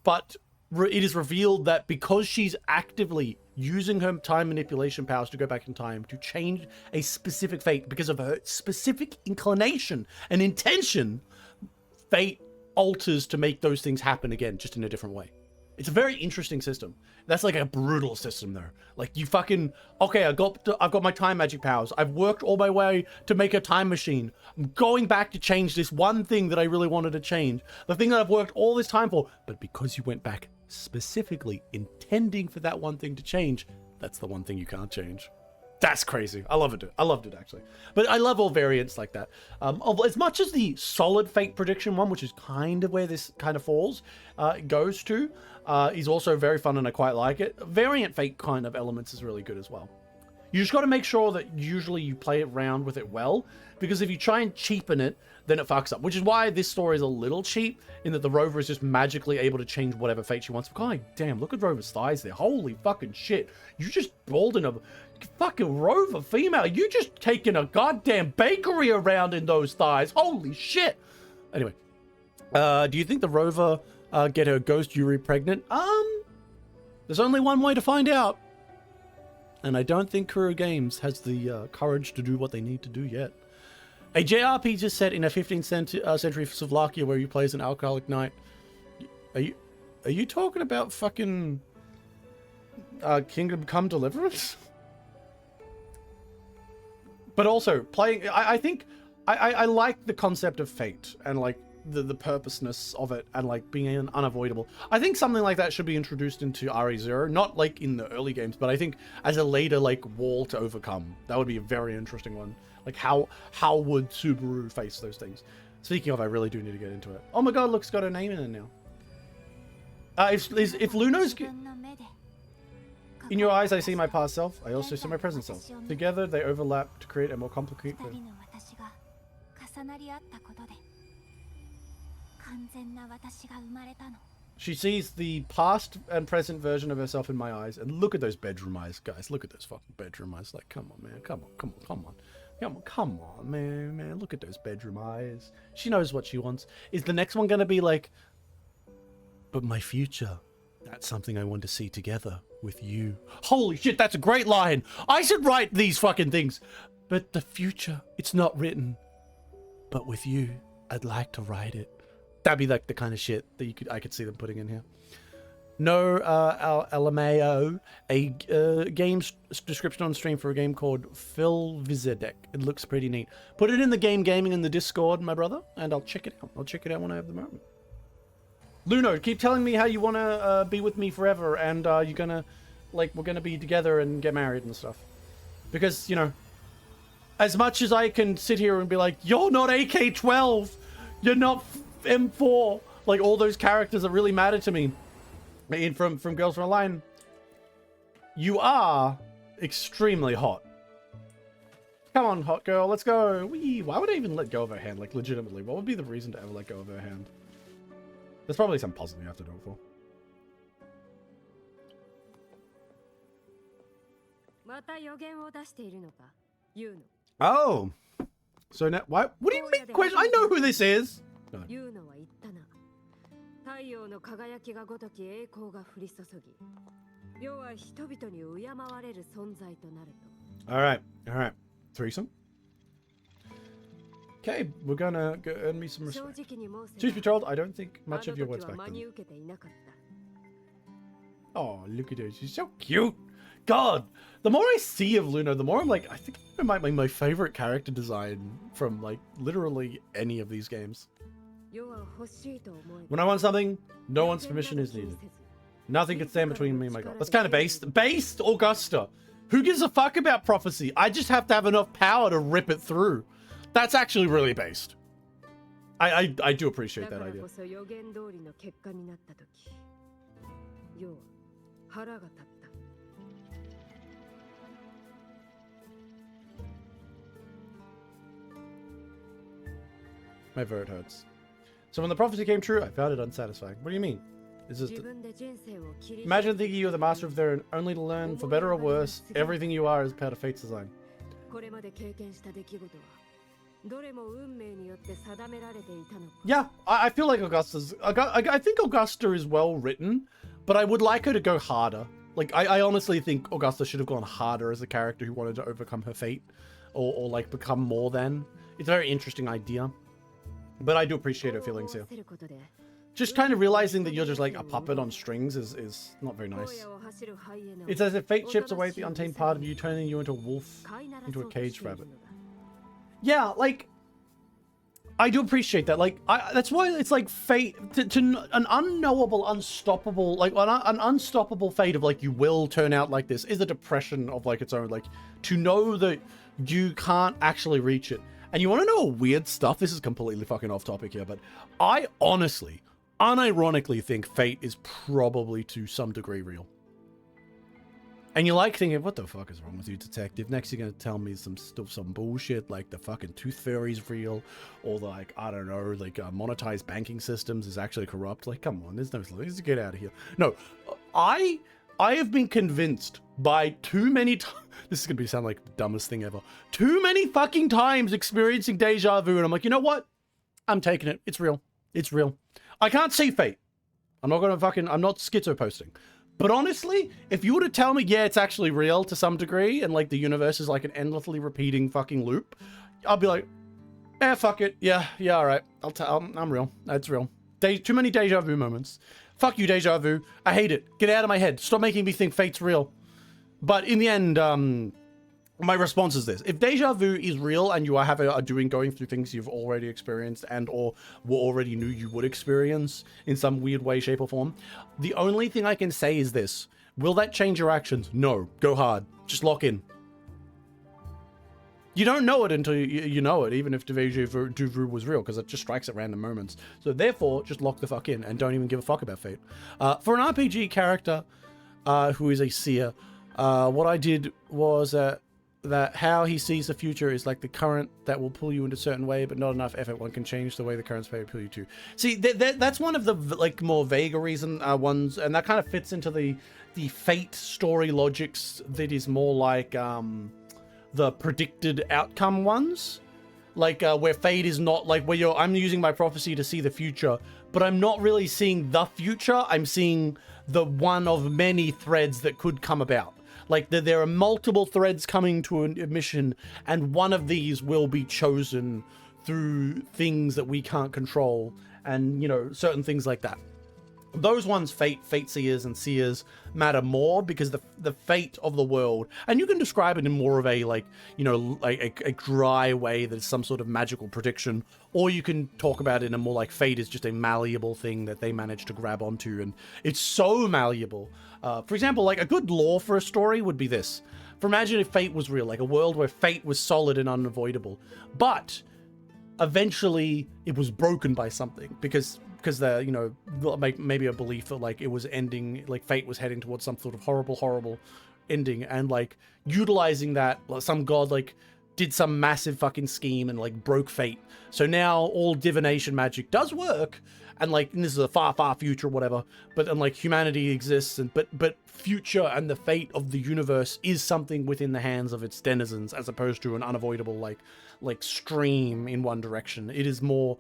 but it is revealed that because she's actively using her time manipulation powers to go back in time to change a specific fate because of her specific inclination and intention, fate alters to make those things happen again, just in a different way. It's a very interesting system. That's like a brutal system though. Like you fucking, okay, I've got my time magic powers. I've worked all my way to make a time machine. I'm going back to change this one thing that I really wanted to change. The thing that I've worked all this time for. But because you went back specifically intending for that one thing to change, that's the one thing you can't change. That's crazy. I love it. I loved it actually. But I love all variants like that. As much as the solid fate prediction one, which is kind of where this kind of falls, goes to, is also very fun and I quite like it. Variant fate kind of elements is really good as well. You just got to make sure that usually you play it around with it well, because if you try and cheapen it, then it fucks up. Which is why this story is a little cheap, in that the Rover is just magically able to change whatever fate she wants. God damn, look at Rover's thighs there. Holy fucking shit. You just balled in a fucking Rover female. You just taking a goddamn bakery around in those thighs. Holy shit. Anyway, do you think the Rover get her ghost Yuri pregnant? There's only one way to find out. And I don't think Kuro Games has the courage to do what they need to do yet. A JRPG set in a 15th century Slovakia where you play as an alcoholic knight. Are you talking about fucking Kingdom Come Deliverance? But also playing, I think I like the concept of fate and like the purposeness of it and like being unavoidable. I think something like that should be introduced into RE0, not like in the early games, but I think as a later like wall to overcome. That would be a very interesting one. Like how would Subaru face those things? Speaking of, I really do need to get into it. Oh my god, look, it's got her name in it now. If Luno's in your eyes, I see my past self. I also see my present self. Together, they overlap to create a more complicated. She sees the past and present version of herself in my eyes, and look at those bedroom eyes, guys. Look at those fucking bedroom eyes. Like, come on, man. Come on, man. Look at those bedroom eyes. She knows what she wants. Is the next one gonna be like, but my future, that's something I want to see together with you. Holy shit, that's a great line. I should write these fucking things. But the future, it's not written. But with you, I'd like to write it. That'd be like the kind of shit that I could see them putting in here. No LMAO, a game's description on stream for a game called Phil Vizedek. It looks pretty neat. Put it in the game gaming in the Discord, my brother, and I'll check it out. I'll check it out when I have the moment. Luno, keep telling me how you want to be with me forever, and you're gonna, like, we're gonna be together and get married and stuff. Because, you know, as much as I can sit here and be like, you're not AK-12, you're not M4, like all those characters that really matter to me from Girls from a Line, you are extremely hot. Come on, hot girl, let's go. Why would I even let go of her hand? Like, legitimately, what would be the reason to ever let go of her hand? There's probably some puzzle you have to do it for. Oh, so now what do you mean? Question? I know who this is. No. All right. Threesome. Okay, we're gonna go earn me some respect. Truth be told, I don't think much of your words back then. Oh, look at her. She's so cute. God, the more I see of Luno, the more I'm like, I think it might be my favorite character design from like literally any of these games. When I want something, no one's permission is needed. Nothing can stand between me and my goal. That's kind of based. Based, Augusta. Who gives a fuck about prophecy? I just have to have enough power to rip it through. That's actually really based. I do appreciate that idea. My vert hurts. So when the prophecy came true, I found it unsatisfying. What do you mean? Is this imagine thinking you're the master of their only to learn, for better or worse, everything you are is part of fate's design. Yeah, I feel like I think Augusta is well written, but I would like her to go harder. Like, I honestly think Augusta should have gone harder as a character who wanted to overcome her fate, or like become more than. It's a very interesting idea, but I do appreciate her feelings here. Just kind of realizing that you're just like a puppet on strings is not very nice. It's as if fate chips away at the untamed part of you, turning you into a wolf, into a caged rabbit. Yeah, like, I do appreciate that. Like, that's why it's like fate, to an unknowable, unstoppable, like an unstoppable fate of like, you will turn out like this is a depression of like its own. Like, to know that you can't actually reach it. And you want to know weird stuff? This is completely fucking off topic here, but I honestly, unironically think fate is probably to some degree real. And you're like thinking, what the fuck is wrong with you, detective? Next you're gonna tell me some bullshit like the fucking tooth fairy's real, or like, I don't know, like monetized banking systems is actually corrupt. Like, come on, there's no solution. Get out of here. No, I have been convinced by too many times. This is gonna sound like the dumbest thing ever. Too many fucking times experiencing deja vu, and I'm like, you know what? I'm taking it. It's real. It's real. I can't see fate. I'm not schizo posting. But honestly, if you were to tell me, yeah, it's actually real to some degree, and like the universe is like an endlessly repeating fucking loop, I'll be like, eh, fuck it. Yeah, all right. I'm real. That's real. Too many deja vu moments. Fuck you, deja vu. I hate it. Get out of my head. Stop making me think fate's real. But in the end, my response is this: if deja vu is real and you are going through things you've already experienced and or already knew you would experience in some weird way, shape, or form, the only thing I can say is this: will that change your actions? No. Go hard. Just lock in. You don't know it until you know it, even if deja vu was real, because it just strikes at random moments. So therefore, just lock the fuck in and don't even give a fuck about fate. For an RPG character who is a seer, what I did was that how he sees the future is like the current that will pull you in a certain way, but not enough effort. One can change the way the currents may pull you to. See, that's one of the like more vague reason ones, and that kind of fits into the fate story logics that is more like the predicted outcome ones, like where fate is not like where I'm using my prophecy to see the future, but I'm not really seeing the future. I'm seeing the one of many threads that could come about. Like there are multiple threads coming to an mission, and one of these will be chosen through things that we can't control, and you know, certain things like that. Those ones, fate seers and seers, matter more because the fate of the world, and you can describe it in more of a like, you know, like a dry way that is some sort of magical prediction, or you can talk about it in a more like fate is just a malleable thing that they manage to grab onto, and it's so malleable. For example, like a good lore for a story would be this: for imagine if fate was real, like a world where fate was solid and unavoidable, but eventually it was broken by something because the, you know, maybe a belief that like it was ending, like fate was heading towards some sort of horrible ending, and like utilizing that, some god like did some massive fucking scheme and like broke fate. So now all divination magic does work, and like, and this is a far future or whatever, but and like humanity exists, and but future and the fate of the universe is something within the hands of its denizens, as opposed to an unavoidable like stream in one direction. It is more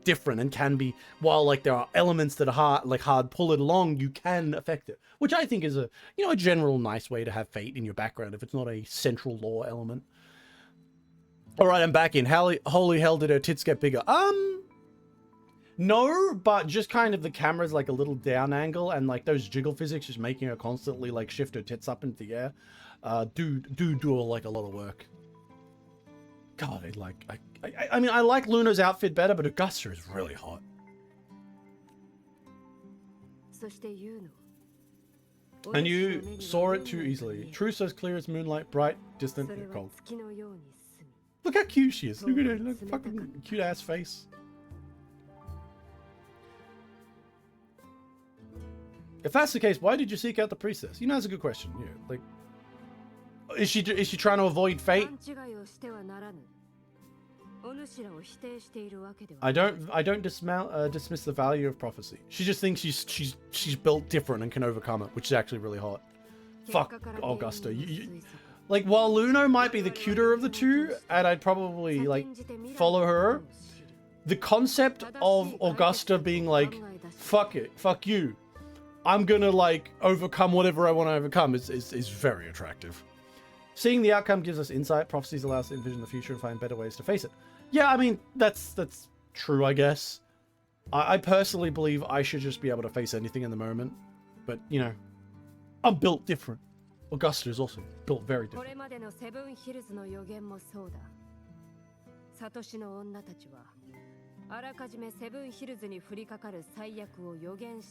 different, and can be, while like there are elements that are hard pull it along, you can affect it, which I think is a, you know, a general nice way to have fate in your background if it's not a central lore element. All right, I'm back in. Holy hell, did her tits get bigger? No, but just kind of the camera's like a little down angle, and like those jiggle physics just making her constantly like shift her tits up into the air do like a lot of work. God, I mean, I like Luno's outfit better, but Augusta is really hot. And you saw it too easily. Truth as clear as moonlight, bright, distant, and cold. Look how cute she is. Look at her, look, fucking cute ass face. If that's the case, why did you seek out the priestess? You know, that's a good question. Yeah, like, is she trying to avoid fate? I don't dismiss the value of prophecy. She just thinks she's built different and can overcome it, which is actually really hot. Fuck Augusta. Like, while Luno might be the cuter of the two, and I'd probably like follow her, the concept of Augusta being like, fuck it, fuck you, I'm gonna like overcome whatever I want to overcome is very attractive. Seeing the outcome gives us insight. Prophecies allow us to envision the future and find better ways to face it. Yeah, I mean, that's true, I guess. I personally believe I should just be able to face anything in the moment. But, you know, I'm built different. Augusta is also built very different.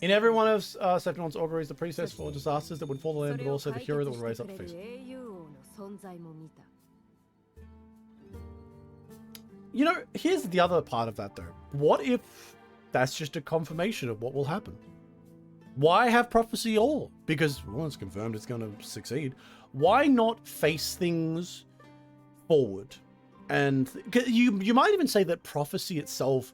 In every one of Sephiron's auguries, the priestess for disasters that would fall the land, but also the hero that would rise up to face it. You know, here's the other part of that, though. What if that's just a confirmation of what will happen? Why have prophecy all? Because, well, it's confirmed it's going to succeed. Why not face things forward? And you might even say that prophecy itself,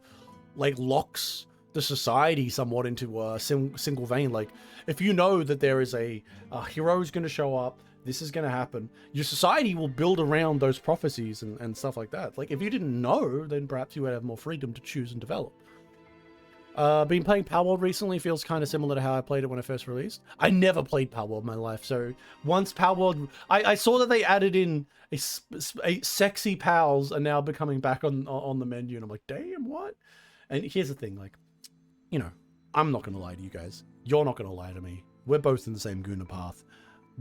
like, locks the society somewhat into a single vein. Like, if you know that there is a hero who's going to show up, this is going to happen, your society will build around those prophecies and stuff like that. Like, if you didn't know, then perhaps you would have more freedom to choose and develop. Been playing Palworld recently, feels kind of similar to how I played it when it first released. I never played Palworld in my life, so once Palworld, I saw that they added in a sexy pals are now becoming back on the menu, and I'm like, damn, what? And here's the thing, like, you know, I'm not gonna lie to you guys. You're not gonna lie to me. We're both in the same Guna path.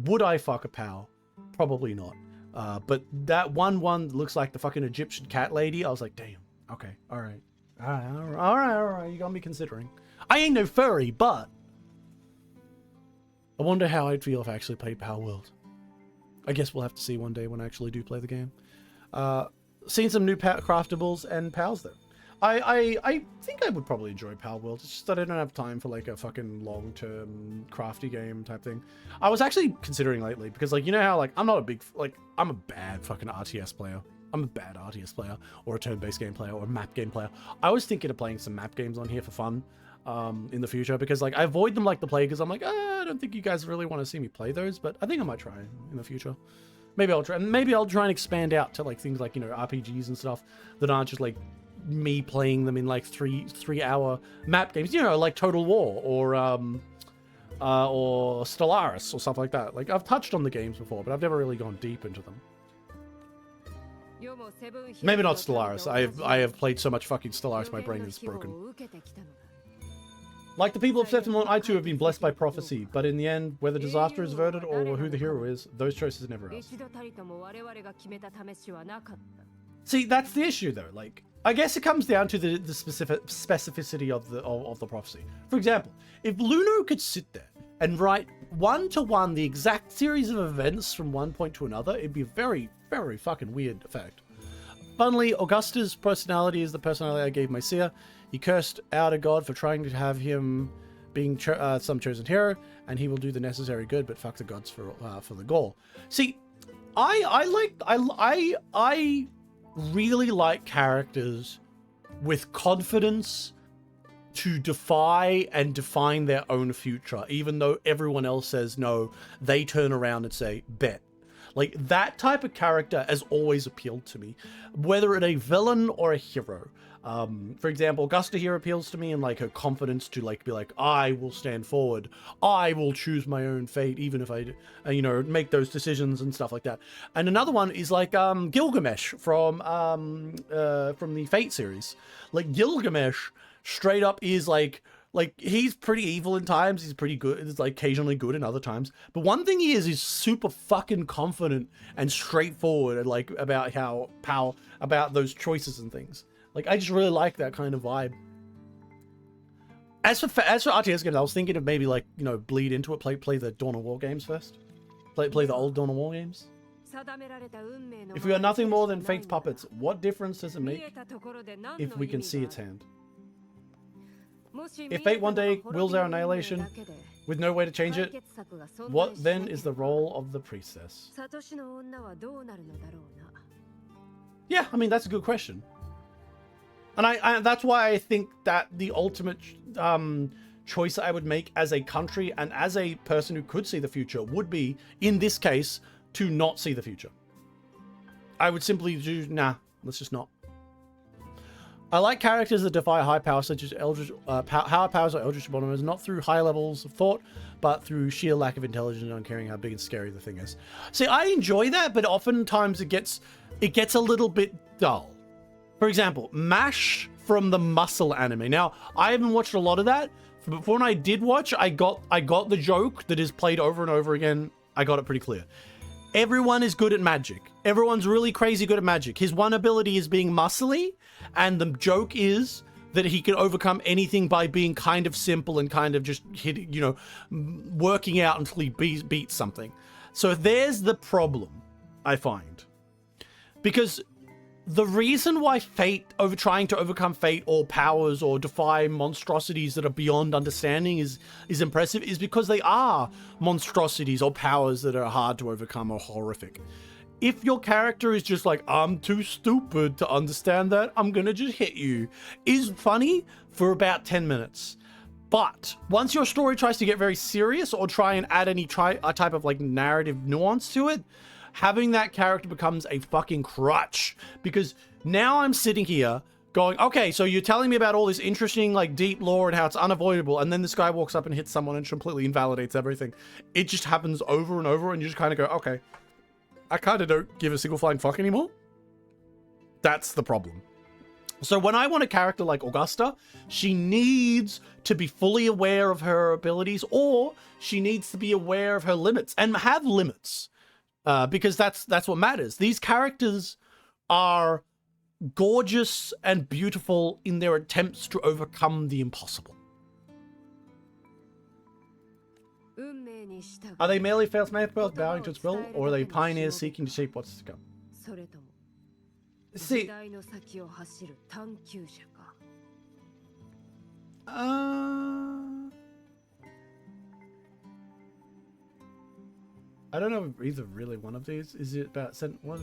Would I fuck a pal? Probably not. But that one looks like the fucking Egyptian cat lady. I was like, damn. Okay, all right. All right. You got me considering. I ain't no furry, but I wonder how I'd feel if I actually played Palworld. I guess we'll have to see one day when I actually do play the game. Seen some new craftables and pals though. I think I would probably enjoy Palworld. It's just that I don't have time for like a fucking long-term crafty game type thing. I was actually considering lately because, like, you know how, like, I'm not a big, like, I'm a bad fucking RTS player. I'm a bad RTS player or a turn-based game player or a map game player. I was thinking of playing some map games on here for fun in the future because, like, I avoid them like the plague because I'm like, I don't think you guys really want to see me play those, but I think I might try in the future. Maybe I'll try and expand out to like things like, you know, RPGs and stuff that aren't just like me playing them in like three hour map games, you know, like Total War or Stellaris or stuff like that. Like, I've touched on the games before, but I've never really gone deep into them. Maybe not Stellaris. I have played so much fucking Stellaris, my brain is broken. Like the people of Sephiron, I too have been blessed by prophecy, but in the end, whether disaster is averted or who the hero is, those choices never asked. See, that's the issue though. Like, I guess it comes down to the specificity of the prophecy. For example, if Luno could sit there and write one-to-one the exact series of events from one point to another, it'd be a very, very fucking weird effect. Funnily, Augusta's personality is the personality I gave my seer. He cursed out a god for trying to have him being some chosen hero, and he will do the necessary good, but fuck the gods for the goal. See, I really like characters with confidence to defy and define their own future, even though everyone else says no. They turn around and say, bet. Like, that type of character has always appealed to me, whether it's a villain or a hero. For example, Augusta here appeals to me in like her confidence to like be like, I will stand forward, I will choose my own fate, even if I, you know, make those decisions and stuff like that. And another one is like Gilgamesh from the Fate series. Like, Gilgamesh straight up is like he's pretty evil in times, he's pretty good, it's like occasionally good in other times, but one thing he is super fucking confident and straightforward and like about about those choices and things. Like, I just really like that kind of vibe. As for RTS games, I was thinking of maybe, like, you know, bleed into it, play the Dawn of War games first. Play the old Dawn of War games. If we are nothing more than Fate's puppets, what difference does it make if we can see its hand? If Fate one day wills our annihilation with no way to change it, what then is the role of the priestess? Yeah, I mean, that's a good question. And that's why I think that the ultimate choice I would make as a country and as a person who could see the future would be, in this case, to not see the future. I would simply do, nah, let's just not. I like characters that defy high power, such as eldritch, higher powers or eldritch monsters, not through high levels of thought, but through sheer lack of intelligence and uncaring how big and scary the thing is. See, I enjoy that, but oftentimes it gets a little bit dull. For example, MASH from the Muscle anime. Now, I haven't watched a lot of that, but when I did watch, I got the joke that is played over and over again. I got it pretty clear. Everyone is good at magic. Everyone's really crazy good at magic. His one ability is being muscly, and the joke is that he can overcome anything by being kind of simple and kind of just hitting, you know, working out until he beats something. So there's the problem, I find. Because the reason why trying to overcome fate or powers or defy monstrosities that are beyond understanding is impressive is because they are monstrosities or powers that are hard to overcome or horrific. If your character is just like, I'm too stupid to understand that, I'm gonna just hit you, is funny for about 10 minutes. But once your story tries to get very serious or try and add a type of like narrative nuance to it, having that character becomes a fucking crutch, because now I'm sitting here going, okay, so you're telling me about all this interesting, like, deep lore and how it's unavoidable, and then this guy walks up and hits someone and completely invalidates everything. It just happens over and over, and you just kind of go, okay, I kind of don't give a single flying fuck anymore. That's the problem. So when I want a character like Augusta, she needs to be fully aware of her abilities, or she needs to be aware of her limits, and have limits. Because that's what matters. These characters are gorgeous and beautiful in their attempts to overcome the impossible. Are they merely failed maths bowing to its will, or are they pioneers seeking to shape what's to come? See, I don't know either really one of these. Is it about one?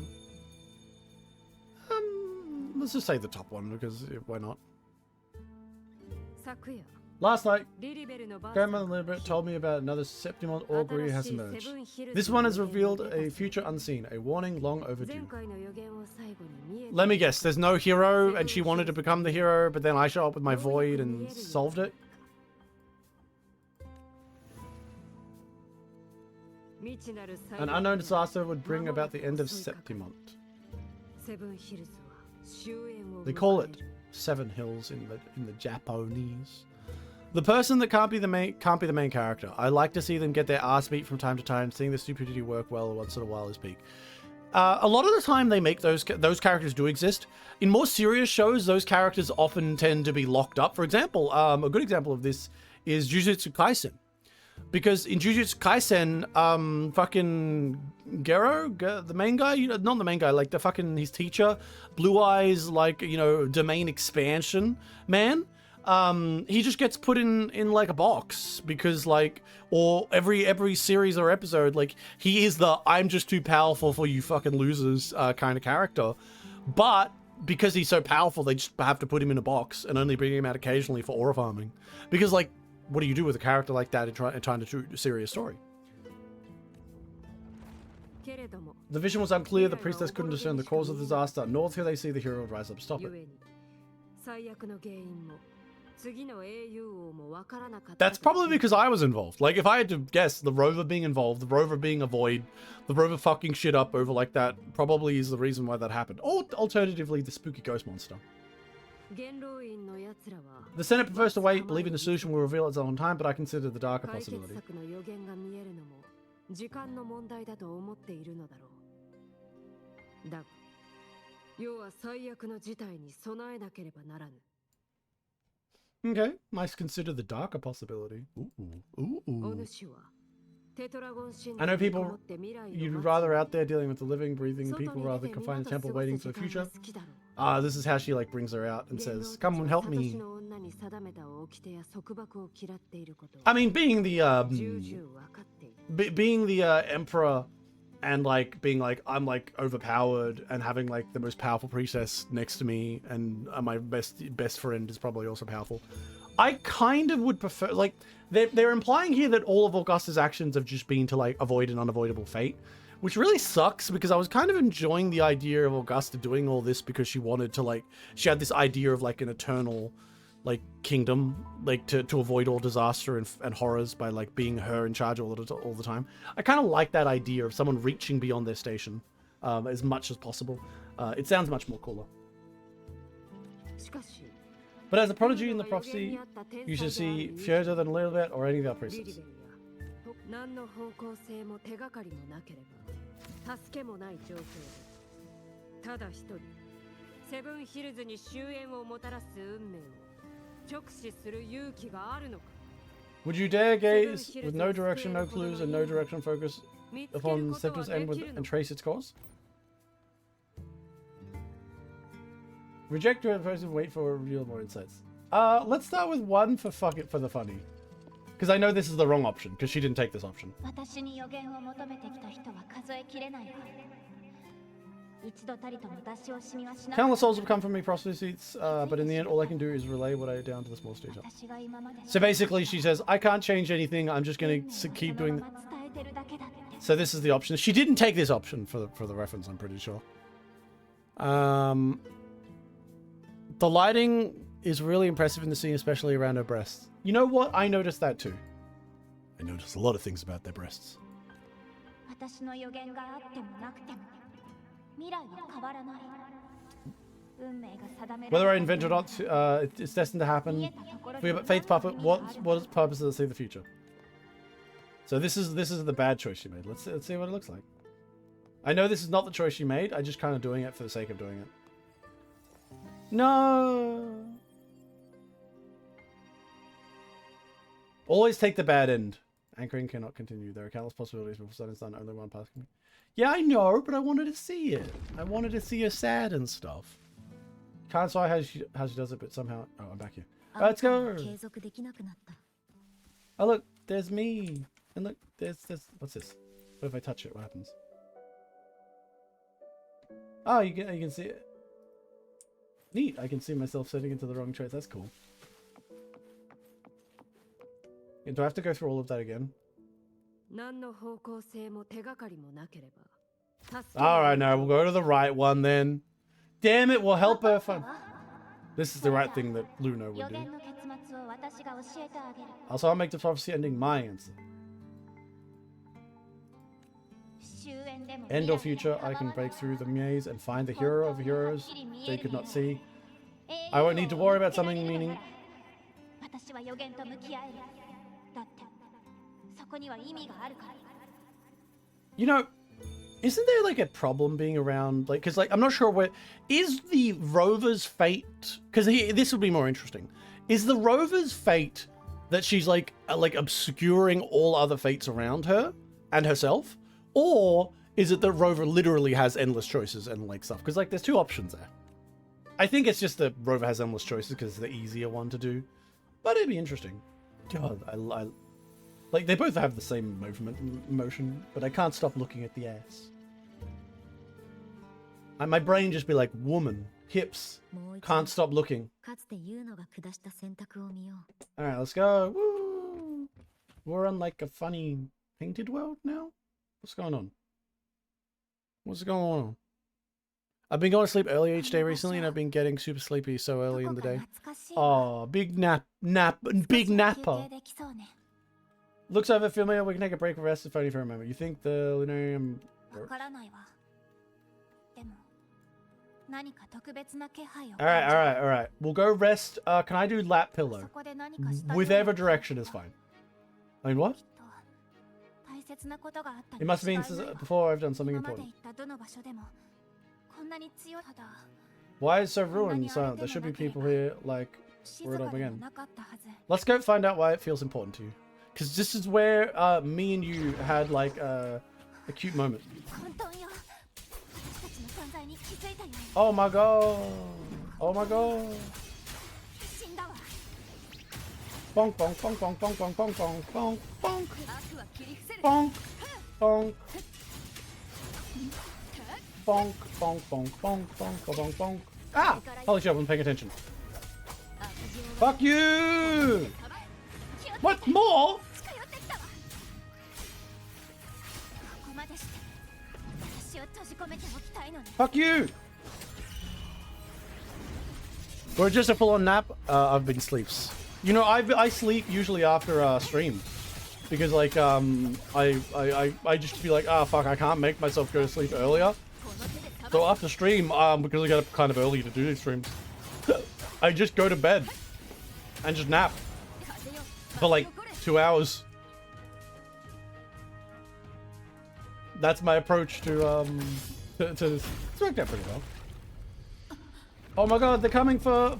Let's just say the top one, because why not? Last night, Grandmother Lambert told me about another Septimon augury has emerged. This one has revealed a future unseen, a warning long overdue. Let me guess, there's no hero, and she wanted to become the hero, but then I show up with my void and solved it? An unknown disaster would bring about the end of Septimont. They call it Seven Hills in the Japanese. The person that can't be the main character. I like to see them get their ass beat from time to time. Seeing the stupidity work well once in a while is peak. A lot of the time they make those characters do exist. In more serious shows, those characters often tend to be locked up. For example, a good example of this is Jujutsu Kaisen. Because in Jujutsu Kaisen, fucking Gero, the main guy, not the main guy, like his teacher, Blue Eyes, like, domain expansion man, he just gets put in like a box because or every series or episode, like, he is the I'm just too powerful for you fucking losers kind of character. But because he's so powerful, they just have to put him in a box and only bring him out occasionally for aura farming. Because, like, what do you do with a character like that in trying to do a serious story? The vision was unclear. The priestess couldn't discern the cause of the disaster, nor could they see the hero rise up to stop it. That's probably because I was involved. Like, if I had to guess, the rover being involved, the rover being a void, the rover fucking shit up over like that, probably is the reason why that happened. Or alternatively, the spooky ghost monster. The Senate prefers to wait, believing the solution will reveal its own time, but I consider the darker possibility. Okay, might consider the darker possibility. Ooh. I know people you'd rather out there dealing with the living, breathing people rather than confined in the temple waiting for the future. This is how she brings her out and says, "Come and help me." I mean, being the emperor and being I'm overpowered and having the most powerful priestess next to me and my best friend is probably also powerful. I kind of would prefer, they're implying here that all of Augusta's actions have just been to avoid an unavoidable fate, which really sucks because I was kind of enjoying the idea of Augusta doing all this because she wanted to, like, she had this idea of like an eternal, like, kingdom, like to avoid all disaster and horrors by like being her in charge all the time. I kind of like that idea of someone reaching beyond their station as much as possible. It sounds much more cooler. But as a prodigy in the prophecy, you should see further than a little bit or any of our priestesses. Would you dare gaze with no direction, no clues, and no direction focus upon Scepter's end and trace its course? Reject your advice and wait for reveal more insights. Let's start with one for the funny. Because I know this is the wrong option, because she didn't take this option. Countless souls have come from me prostitutes, but in the end all I can do is relay what I down to the small stage. So basically she says, I can't change anything, I'm just going to keep doing... So this is the option. She didn't take this option for the reference, I'm pretty sure. The lighting is really impressive in the scene, especially around her breasts. You know what? I noticed that too. I noticed a lot of things about their breasts. Whether I invent or not, it's destined to happen. For your faith puppet, what purpose does it see the future? So this is the bad choice she made. Let's see what it looks like. I know this is not the choice she made. I'm just kind of doing it for the sake of doing it. No. Always take the bad end. Anchoring cannot continue. There are countless possibilities before sun is done. Only one path can be. Yeah, I know, but I wanted to see it. I wanted to see her sad and stuff. Can't say how she does it, but somehow... Oh, I'm back here. Let's go. Oh, look, there's me. And look, there's... What's this? What if I touch it? What happens? Oh, you can see it. Neat. I can see myself setting into the wrong choice. That's cool. And do I have to go through all of that again? Alright, no, we'll go to the right one then. Damn it, we'll help her find... This is the right thing that Luno would do. Also, I'll make the prophecy ending my answer. End or future, I can break through the maze and find the hero of heroes they could not see. I won't need to worry about something meaning. You know, isn't there like a problem being around, like, because like I'm not sure where is the rover's fate, because this would be more interesting. Is the rover's fate that she's like obscuring all other fates around her and herself, or is it that Rover literally has endless choices and like stuff? Because like there's two options there. I think it's just that Rover has endless choices because it's the easier one to do, but it'd be interesting. God, I like they both have the same motion, but I can't stop looking at the ass. And my brain just be like, woman, hips, can't stop looking. Alright, let's go. Woo! We're on like a funny painted world now? What's going on? What's going on? I've been going to sleep early each day recently, and I've been getting super sleepy so early in the day. Oh, big big napper. Looks over familiar. We can take a break and rest if only for a moment. You think the lunarium works? Alright. We'll go rest. Can I do lap pillow? Whichever direction is fine. I mean, what? It must have been before I've done something important. Why is it so ruined and silent? There should be people here, like, we're it up again. Let's go find out why it feels important to you. Because this is where me and you had, like, a cute moment. Oh my god. Oh my god. Bonk, bonk, bonk, bonk, bonk, bonk, bonk, bonk, bonk, bonk. Bonk, bonk. Bonk, bonk, bonk, bonk, bonk, bonk, bonk. Ah! Holy shit, I wasn't paying attention. Fuck you! What more? Fuck you! Or just a full-on nap. I've been sleeps. You know, I sleep usually after stream, because like I just be like, ah, fuck, I can't make myself go to sleep earlier. So after stream, because I get up kind of early to do these streams, I just go to bed and just nap for like 2 hours. That's my approach to it's worked out pretty well. Oh my god, they're coming for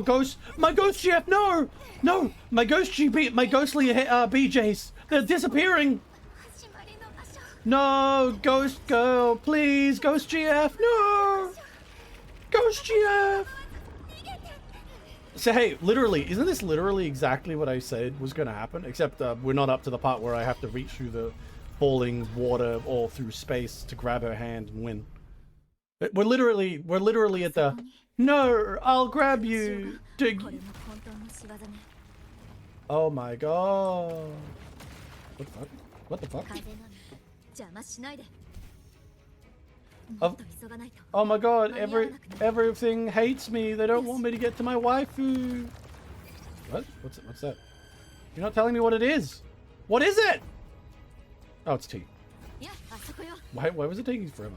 ghost. My ghost GF, no! No! My ghost GP, my ghostly BJs. They're disappearing. No, ghost girl, please, ghost GF, no! Ghost GF! So hey, literally, isn't this literally exactly what I said was gonna happen? Except we're not up to the part where I have to reach through the falling water or through space to grab her hand and win. We're literally at the no, I'll grab you. Oh my god. What the fuck? What the fuck? Oh my god, everything hates me. They don't want me to get to my waifu. What? What's that? You're not telling me what it is. What is it? Oh, it's tea. Why was it taking forever?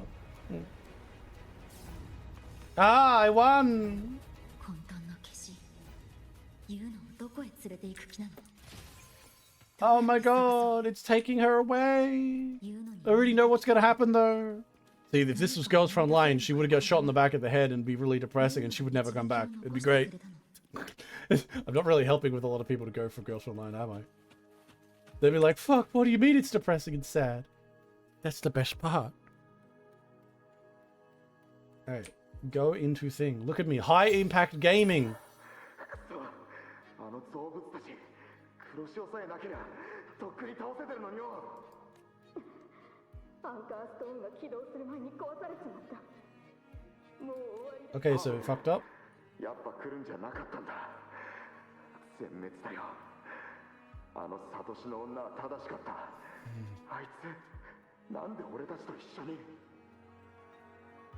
Ah, I won! Oh my god, it's taking her away! I already know what's gonna happen though. See, if this was Girls Frontline, she would have got shot in the back of the head and be really depressing and she would never come back. It'd be great. I'm not really helping with a lot of people to go for Girls Frontline, am I? They'd be like, fuck, what do you mean it's depressing and sad? That's the best part. Alright. Go into thing. Look at me. High impact gaming. Okay, so fucked up.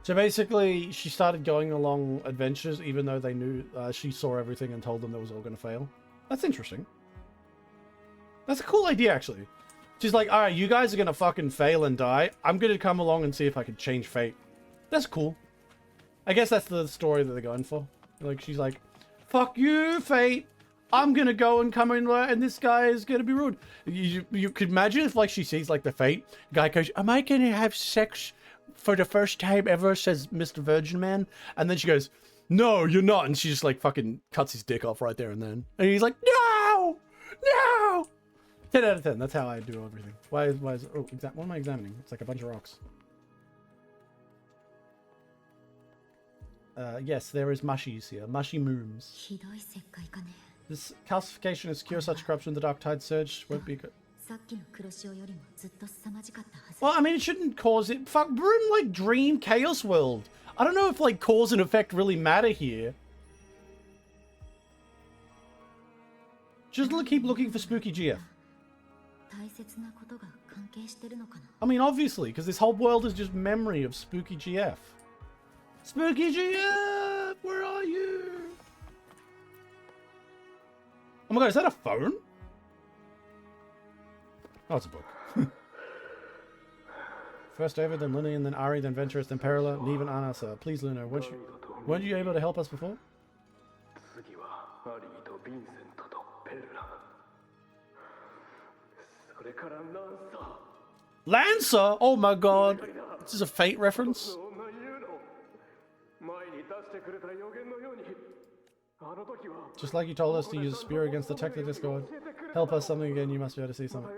So basically, she started going along adventures even though they knew she saw everything and told them that was all going to fail. That's interesting. That's a cool idea, actually. She's like, alright, you guys are going to fucking fail and die. I'm going to come along and see if I can change fate. That's cool. I guess that's the story that they're going for. Like, she's like, fuck you, fate. I'm going to go and come in there and this guy is going to be rude. You could imagine if, like, she sees, like, the fate. Guy goes, am I going to have sex for the first time ever, says Mr. Virgin Man. And then she goes, no, you're not. And she just like fucking cuts his dick off right there and then. And he's like, no, no. 10 out of 10. That's how I do everything. Why is, oh, what am I examining? It's like a bunch of rocks. Yes, there is mushies here. Mushy mooms. This calcification is cure such corruption. The dark tide surge won't be good. Well, I mean, it shouldn't cause it. Fuck, we're in like Dream Chaos World. I don't know if like cause and effect really matter here. Just keep looking for spooky GF. I mean, obviously, because this whole world is just memory of spooky GF. Spooky GF, where are you? Oh my god, is that a phone? Oh, it's a book. First David, then Linian, then Ari, then Venturous, then Perila, and even Anasa. Please, Luno, weren't you able to help us before? Lancer? Oh my god. This is a Fate reference? Just like you told us to use a spear against the tech of Discord. Help us something again, you must be able to see something.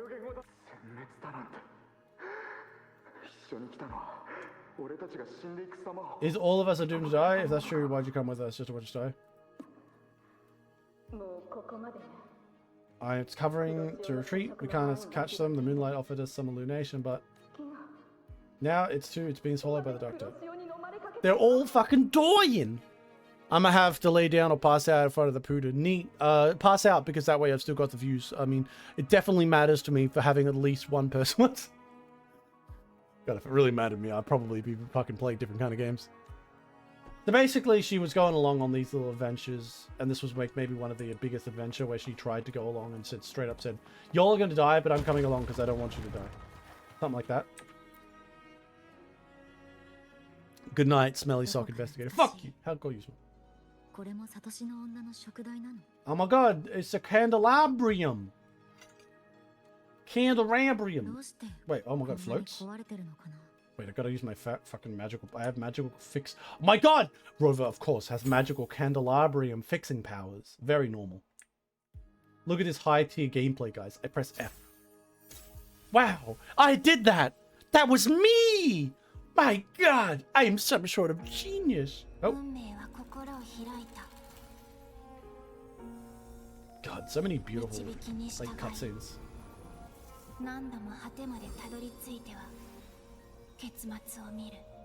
Is all of us are doomed to die? If that's true, why'd you come with us? Just to watch us die? It's covering to retreat. We can't catch them. The moonlight offered us some illumination, but now it's being swallowed by the doctor. They're all fucking dying. I'm gonna have to lay down or pass out in front of the Puda. Neat. Pass out because that way I've still got the views. I mean, it definitely matters to me for having at least one person. God, if it really mattered me, I'd probably be fucking playing different kind of games. So basically, she was going along on these little adventures, and this was like maybe one of the biggest adventure where she tried to go along and said straight up said, "Y'all are gonna die, but I'm coming along because I don't want you to die." Something like that. Good night, smelly sock investigator. Fuck you. How go you? Oh my god, it's a candelabrum. Candelabrum. Wait, oh my god, floats? Wait, I gotta use my fucking magical... I have magical fix... Oh my god! Rover, of course, has magical candelabrum fixing powers. Very normal. Look at this high-tier gameplay, guys. I press F. Wow! I did that! That was me! My god! I am some sort of genius! Oh. God, so many beautiful, like, cutscenes.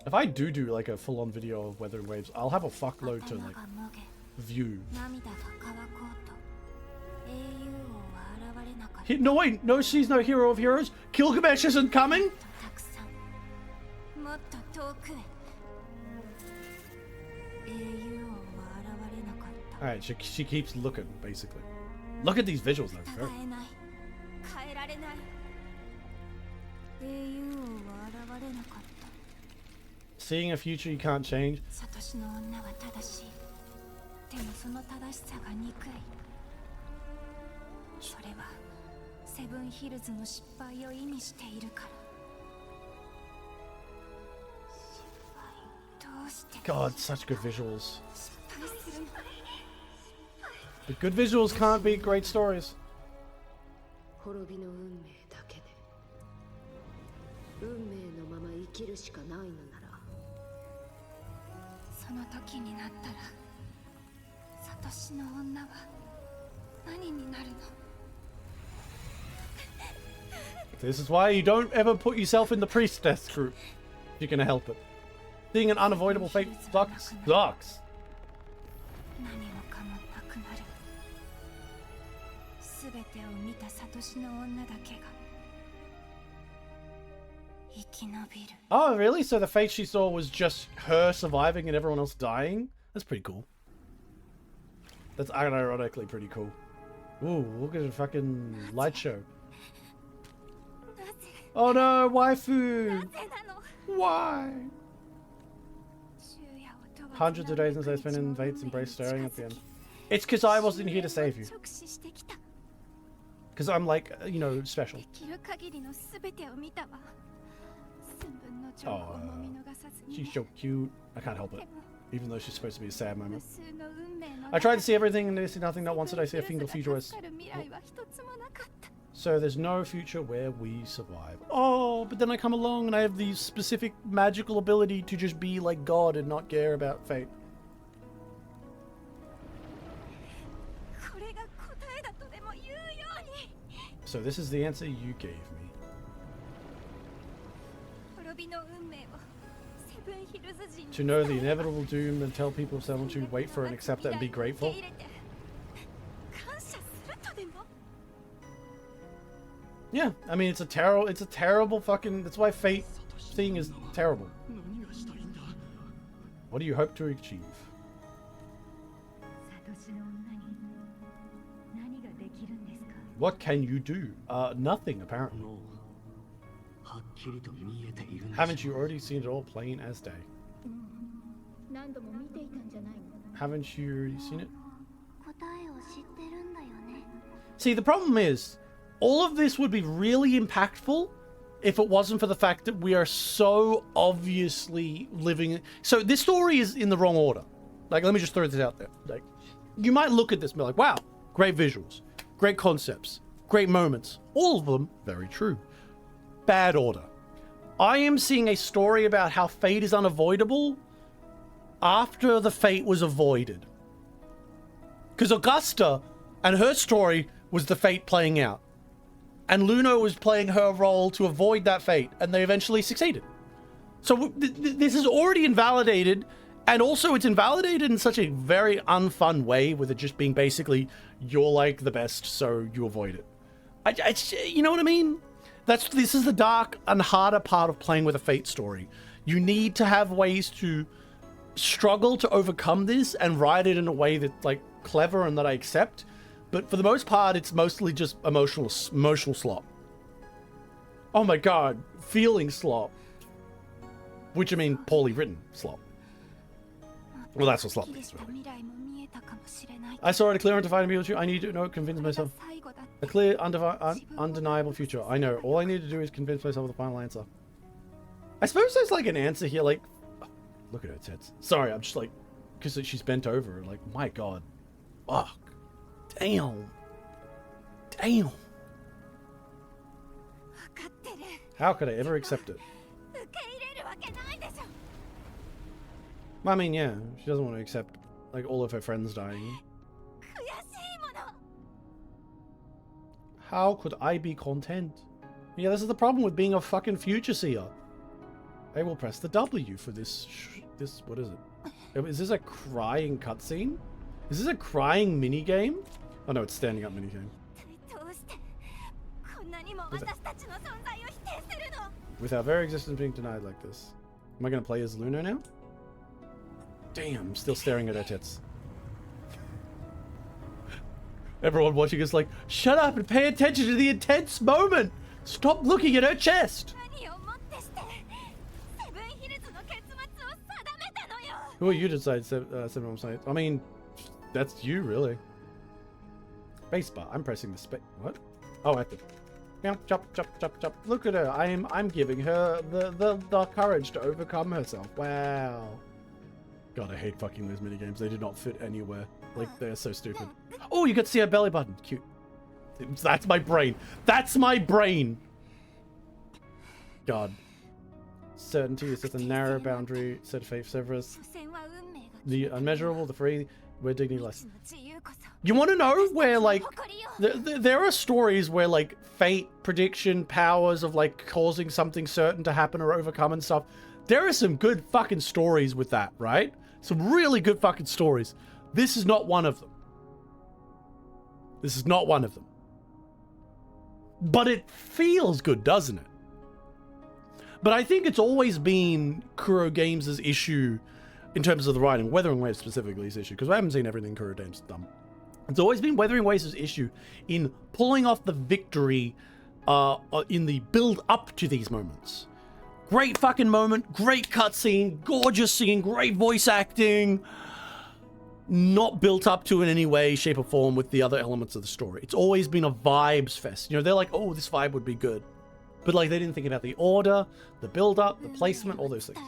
If I do like a full-on video of Wuthering Waves, I'll have a fuckload to like view. No wait, no, she's no hero of heroes. Gilgamesh isn't coming. All right, she keeps looking basically. Look at these visuals though. Seeing a future you can't change. God, such good visuals. But good visuals can't beat great stories. This is why you don't ever put yourself in the priestess group. If you're gonna help it. Being an unavoidable fate sucks. Oh, really? So the fate she saw was just her surviving and everyone else dying? That's pretty cool. That's ironically pretty cool. Ooh, look at the fucking light show. Oh no, waifu! Why? Hundreds of days since I spent in Fate's embrace staring at the end. It's because I wasn't here to save you. Because I'm like, you know, special. Oh, she's so cute. I can't help it. Even though she's supposed to be a sad moment. I tried to see everything and I see nothing. Not once did I see a single future. So there's no future where we survive. Oh, but then I come along and I have the specific magical ability to just be like God and not care about fate. So this is the answer you gave me. To know the inevitable doom and tell people someone to wait for and accept it and be grateful. Yeah, I mean it's a terrible fucking, that's why fate thing is terrible. What do you hope to achieve? What can you do? Nothing apparently. Haven't you already seen it all plain as day? Haven't you already seen it? See, the problem is, all of this would be really impactful if it wasn't for the fact that we are so obviously living... So this story is in the wrong order. Like, let me just throw this out there. Like, you might look at this and be like, wow, great visuals, great concepts, great moments. All of them very true. Bad order. I am seeing a story about how fate is unavoidable after the fate was avoided. Because Augusta and her story was the fate playing out. And Luno was playing her role to avoid that fate, and they eventually succeeded. So this is already invalidated, and also it's invalidated in such a very unfun way, with it just being basically, you're like the best, so you avoid it. You know what I mean? This is the dark and harder part of playing with a Fate story. You need to have ways to struggle to overcome this and write it in a way that's like clever and that I accept. But for the most part, it's mostly just emotional slop. Oh my god, feeling slop. Which I mean, poorly written slop. Well, that's what slop means, really. I saw it a clear and defined future. I need to know, convince myself. A clear, undeniable future. I know. All I need to do is convince myself of the final answer. I suppose there's like an answer here, like... Look at her tits. Sorry, I'm just like... Because she's bent over. Like, my god. Fuck. Damn. Damn. How could I ever accept it? I mean, yeah. She doesn't want to accept, like, all of her friends dying. How could I be content? Yeah, this is the problem with being a fucking future seer. I will press the W for this. What is it? Is this a crying cutscene? Is this a crying minigame? Oh no, it's standing up minigame. With our very existence being denied like this. Am I gonna play as Luno now? Damn, I'm still staring at her tits. Everyone watching is like, shut up and pay attention to the intense moment! Stop looking at her chest! Who are you to decide, Seven Side? I mean, that's you, really. Spacebar. I'm pressing the space. What? Oh, I have to. Chop, chop, chop, chop. Look at her. I'm giving her the courage to overcome herself. Wow. God, I hate fucking those minigames. They do not fit anywhere. Like, they're so stupid. Oh, you get to see her belly button. Cute. That's my brain. That's my brain. God. Certainty is just a narrow boundary set of fate severs. The unmeasurable, the free, where dignity lies. You want to know where, like, there are stories where, like, fate, prediction, powers of, like, causing something certain to happen or overcome and stuff. There are some good fucking stories with that, right? Some really good fucking stories. This is not one of them. This is not one of them. But it feels good, doesn't it? But I think it's always been Kuro Games' issue in terms of the writing. Wuthering Waves specifically is issue, because I haven't seen everything Kuro Games done. It's always been Wuthering Waves' issue in pulling off the victory in the build up to these moments. Great fucking moment, great cutscene, gorgeous singing, great voice acting. Not built up to in any way, shape, or form with the other elements of the story. It's always been a vibes fest. You know, they're like, oh, this vibe would be good. But, like, they didn't think about the order, the build-up, the placement, all those things.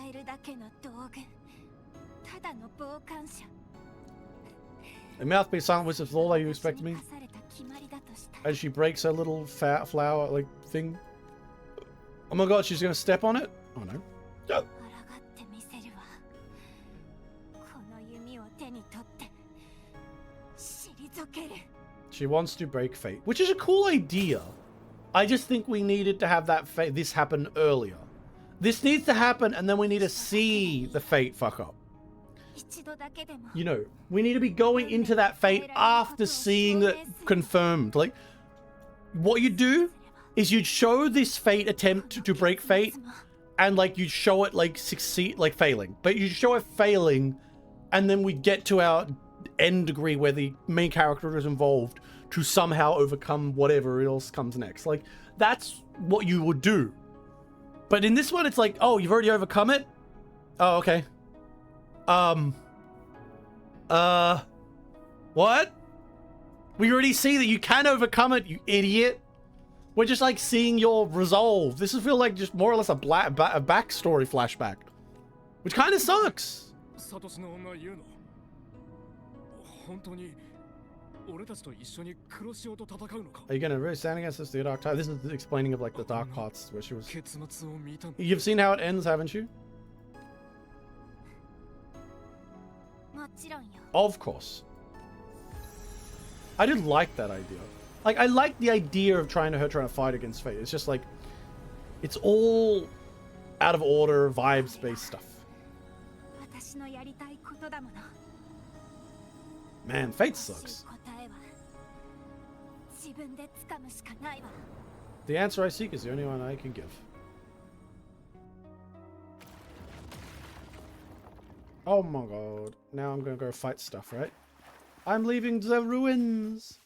A mouthpiece silent whisper is all that you expect me. As she breaks her little fat flower, like, thing. Oh my god, she's gonna step on it? Oh no. Oh. She wants to break fate, which is a cool idea. I just think we needed to have that this happen earlier. This needs to happen, and then we need to see the fate fuck up. You know, we need to be going into that fate after seeing it confirmed. Like, what you do is you'd show this fate attempt to break fate, and like you'd show it like succeed, like failing. But you show it failing, and then we get to our end degree where the main character is involved to somehow overcome whatever else comes next. Like, that's what you would do. But in this one, it's like, oh, you've already overcome it? Oh, okay. What? We already see that you can overcome it, you idiot. We're just like seeing your resolve. This will feel like just more or less a backstory flashback, which kind of sucks. Are you gonna really stand against this the dark tide? This is the explaining of like the dark hearts where she was. You've seen how it ends, haven't you? Of course. I didn't like that idea. Like, I like the idea of trying to fight against fate. It's just like, it's all out of order, vibes-based stuff. Man, fate sucks. The answer I seek is the only one I can give. Oh my god. Now I'm gonna go fight stuff, right? I'm leaving the ruins.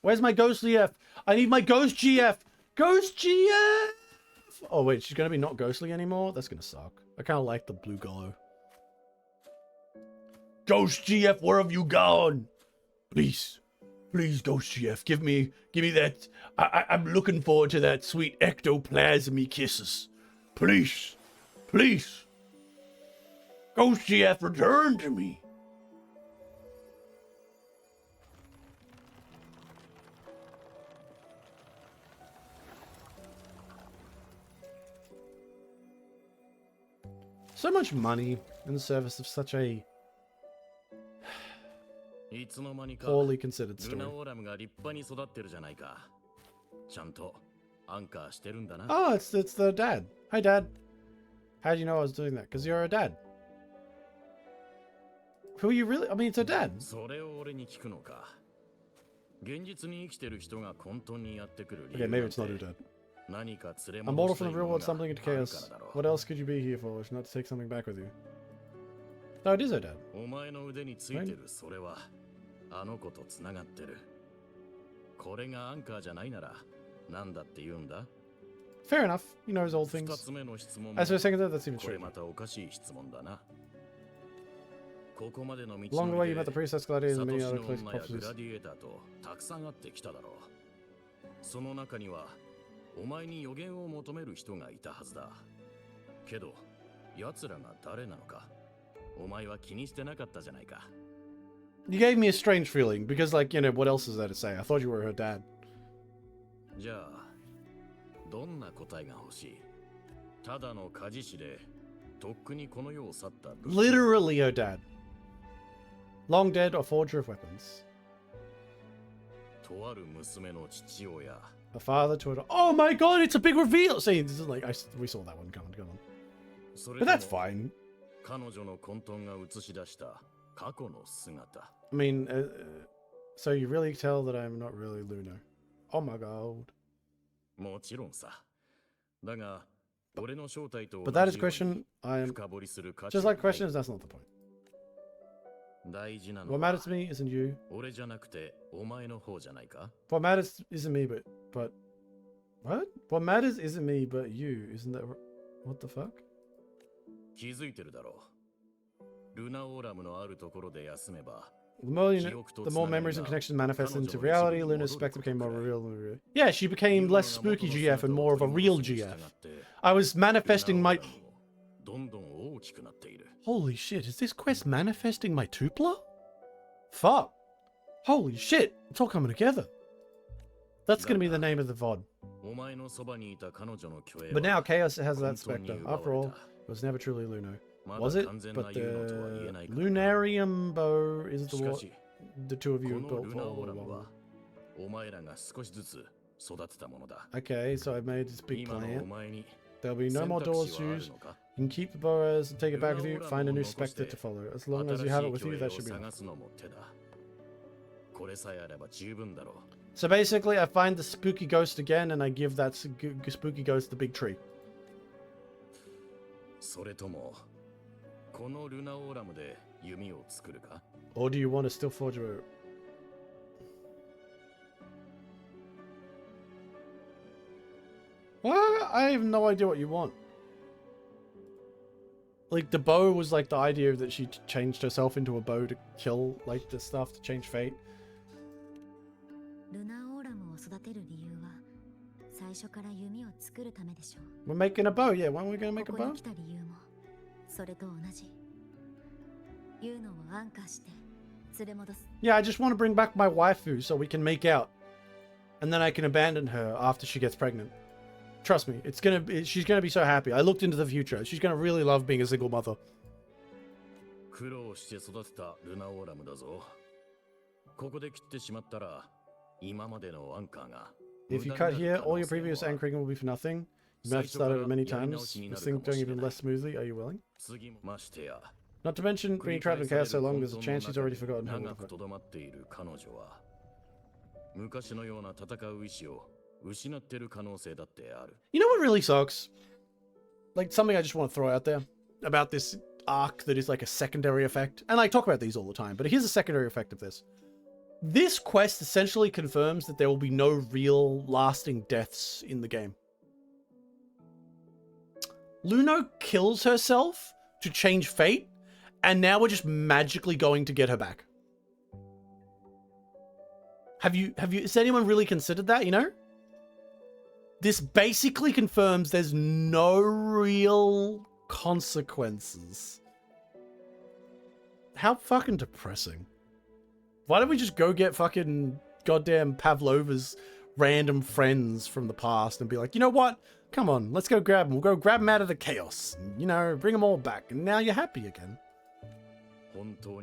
Where's my ghost GF? I need my ghost GF! Ghost GF! Oh wait, she's gonna be not ghostly anymore? That's gonna suck. I kinda like the blue glow. Ghost GF, where have you gone? Please. Please, Ghost GF, give me that. I'm looking forward to that sweet ectoplasmy kisses. Please. Please. Ghost GF, return to me. So much money in the service of such a poorly considered story. Oh, it's the dad. Hi, Dad. How do you know I was doing that? Because you're a dad. Who are you really? I mean, it's a dad. Okay, maybe it's not a dad. A mortal from the real world stumbling into chaos. What else could you be here for if not to take something back with you? No, it is her dad. Right? Fair enough. He knows all things. As for a second, that seems true. Along the way, you met the priestess gladiators and many other close prophecies. You gave me a strange feeling because, like, you know, what else is there to say? I thought you were her dad. Literally her dad. Long dead or forger of weapons. A father to a... Oh my god, it's a big reveal! See, this is like... we saw that one coming, come on. But that's fine. I mean, so you really tell that I'm not really Luno. Oh my god. But that is question. I am... Just like questions, that's not the point. What matters to me isn't you. What matters isn't me, but... What? What matters isn't me, but you. Isn't that... What the fuck? The more memories and connections manifested into reality, Luna's spectre became more real. Yeah, she became less spooky GF and more of a real GF. I was manifesting my... Holy shit, is this quest manifesting my Tupla? Fuck. Holy shit, it's all coming together. That's gonna be the name of the VOD. But now Chaos has that spectre. After all, it was never truly Luno. Was it? But the Lunarium bow is the two of you have built for all along. Okay, so I made this big plan. There'll be no more doors to use. You can keep the bow as and take it back with you. Find a new spectre to follow. As long as you have it with you, that should be enough. So basically, I find the spooky ghost again, and I give that spooky ghost the big tree. Or do you want to still forge a... Well, I have no idea what you want. Like, the bow was like the idea that she changed herself into a bow to kill, like, the stuff, to change fate. We're making a bow, yeah. When are we going to make a bow? Yeah, I just want to bring back my waifu so we can make out. And then I can abandon her after she gets pregnant. Trust me, she's gonna be so happy. I looked into the future. She's gonna really love being a single mother. If you cut here, all your previous anchoring will be for nothing. You might have to start over many times. This thing going even less smoothly. Are you willing? Not to mention, being trapped in chaos so long, there's a chance she's already forgotten her. You know what really sucks? Like, something I just want to throw out there about this arc that is like a secondary effect. And I talk about these all the time, but here's a secondary effect of this. This quest essentially confirms that there will be no real lasting deaths in the game. Luno kills herself to change fate, and now we're just magically going to get her back. Has anyone really considered that, you know? This basically confirms there's no real consequences. How fucking depressing. Why don't we just go get fucking goddamn Pavlova's random friends from the past and be like, you know what? Come on, let's go grab them. We'll go grab them out of the chaos. And, you know, bring them all back. And now you're happy again.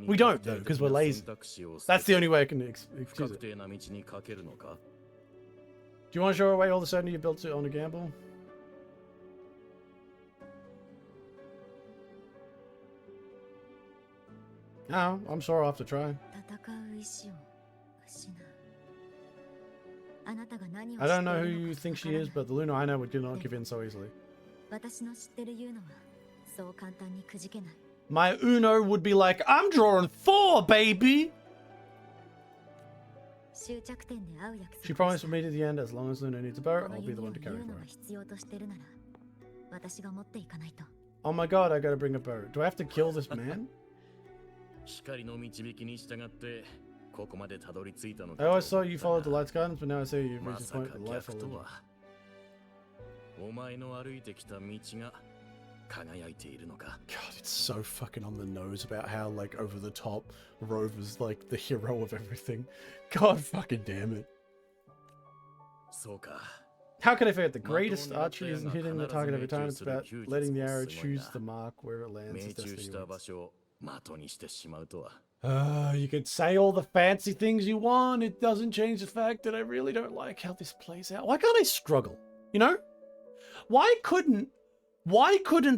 We don't, though, because we're lazy. That's the only way I can excuse it. Do you want to show away all the certainty you built on a gamble? No, I'm sure I'll have to try. I don't know who you think she is, but the Luno I know would not give in so easily. My Uno would be like, I'm drawing 4, baby! She promised to meet at the end. As long as Luno needs a boat, I'll be the one to carry for her. Oh my god, I gotta bring a boat. Do I have to kill this man? I always thought you followed the light's guidance, but now I see you've reached this point with the light followed. God, it's so fucking on the nose about how, like, over the top Rover's, like, the hero of everything. God fucking damn it. How can I forget? The greatest archery isn't hitting the target every time. It's about letting the arrow choose the mark where it lands. You could say all the fancy things you want. It doesn't change the fact that I really don't like how this plays out. Why can't I struggle? You know? Why couldn't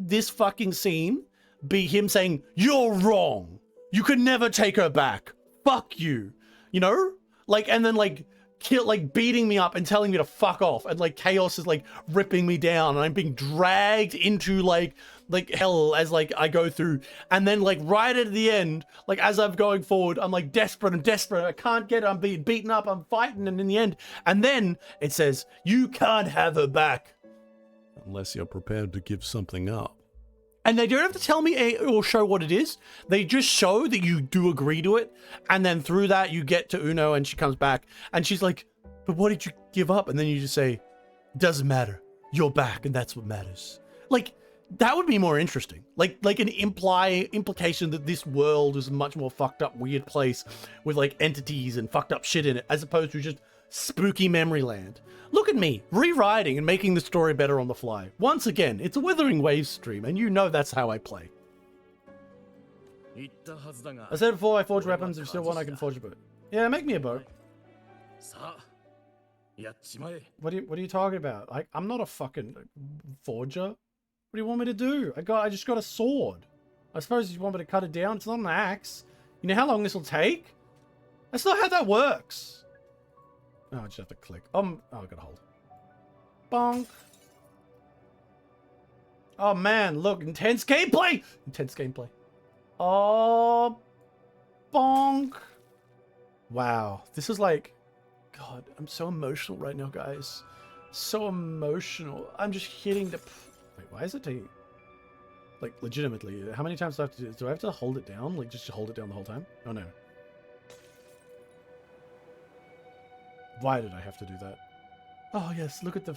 this fucking scene be him saying, you're wrong. You could never take her back. Fuck you. You know? Like, and then like, beating me up and telling me to fuck off. And like chaos is like ripping me down and I'm being dragged into like hell as like I go through. And then like right at the end, like as I'm going forward, I'm like desperate. I can't get it. I'm being beaten up. I'm fighting. And in the end, and then it says, you can't have her back unless you're prepared to give something up. And they don't have to tell me or show what it is. They just show that you do agree to it. And then through that, you get to Uno and she comes back and she's like, but what did you give up? And then you just say, it doesn't matter. You're back and that's what matters. Like, that would be more interesting. Like an implication that this world is a much more fucked up, weird place with like entities and fucked up shit in it, as opposed to just spooky memory land. Look at me, rewriting and making the story better on the fly. Once again, it's a Wuthering Waves stream, and you know that's how I play. I said before, I forge weapons. If you still want, I can forge a boat. Yeah, make me a boat. What are you talking about? I'm not a fucking forger. What do you want me to do? I just got a sword. I suppose you want me to cut it down. It's not an axe. You know how long this will take? That's not how that works. Oh, I just have to click. Oh, I gotta hold. Bonk. Oh man, look, intense gameplay! Intense gameplay. Oh, bonk. Wow, this is like, God, I'm so emotional right now, guys. So emotional. I'm just hitting the... Wait, why is it taking... Like, legitimately, how many times do I have to do? Do I have to hold it down? Like, just hold it down the whole time? Oh, no. Why did I have to do that? Oh yes, look at the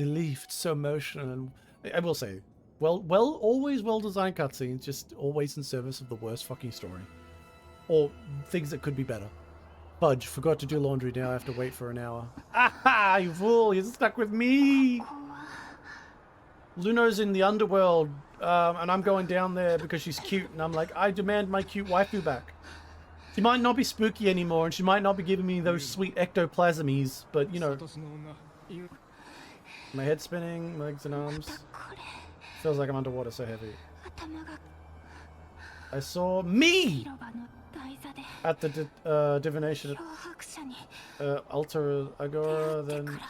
leaf. It's so emotional, and I will say, always well-designed cutscenes, just always in service of the worst fucking story, or things that could be better. Budge, forgot to do laundry. Now I have to wait for an hour. Aha! You fool! You're stuck with me. Luno's in the underworld, and I'm going down there because she's cute, and I'm like, I demand my cute waifu back. She might not be spooky anymore, and she might not be giving me those sweet ectoplasmies, but, you know. My head's spinning, legs and arms. Feels like I'm underwater, so heavy. I saw me! at the divination altar agora, then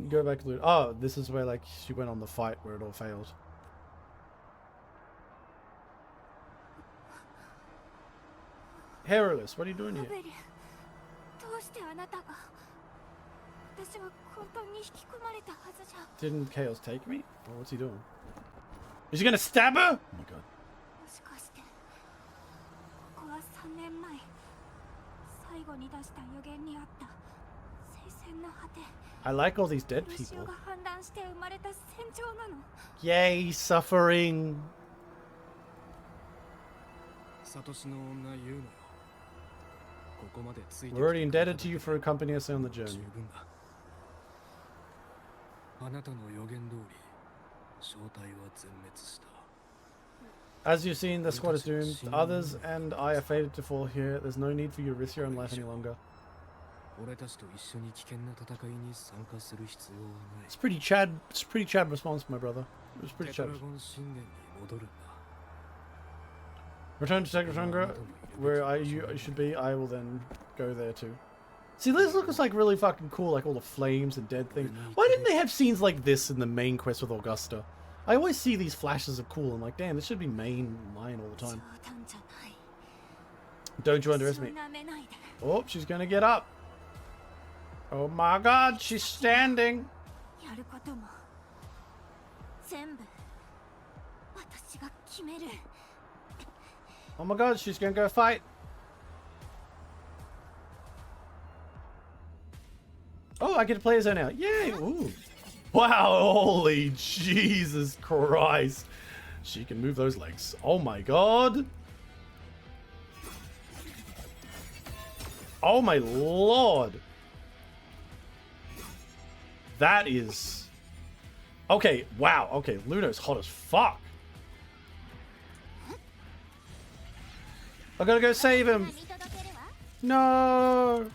go back to Luno. Oh, this is where like she went on the fight where it all failed. Hairless, what are you doing here? Didn't Chaos take me? Or what's he doing? Is he gonna stab her? Oh my god. I like all these dead people. Yay, suffering. We're already indebted to you for accompanying us on the journey. As you've seen, the squad is doomed. Others and I are fated to fall here. There's no need for you to risk your own life any longer. It's pretty Chad response, my brother. It was pretty Chad. Return to Tetragonga, where you should be. I will then go there too. See, this looks like really fucking cool, like all the flames and dead things. Why didn't they have scenes like this in the main quest with Augusta? I always see these flashes of cool. I'm like, damn, this should be main line all the time. Don't you underestimate. Oh, she's gonna get up. Oh my god, she's standing. Oh my god, she's gonna go fight. Oh, I get to play as her now. Yay! Ooh. Wow, holy Jesus Christ. She can move those legs. Oh my god. Oh my lord. That is... Okay, wow. Okay, Luno's hot as fuck. I gotta go save him. No.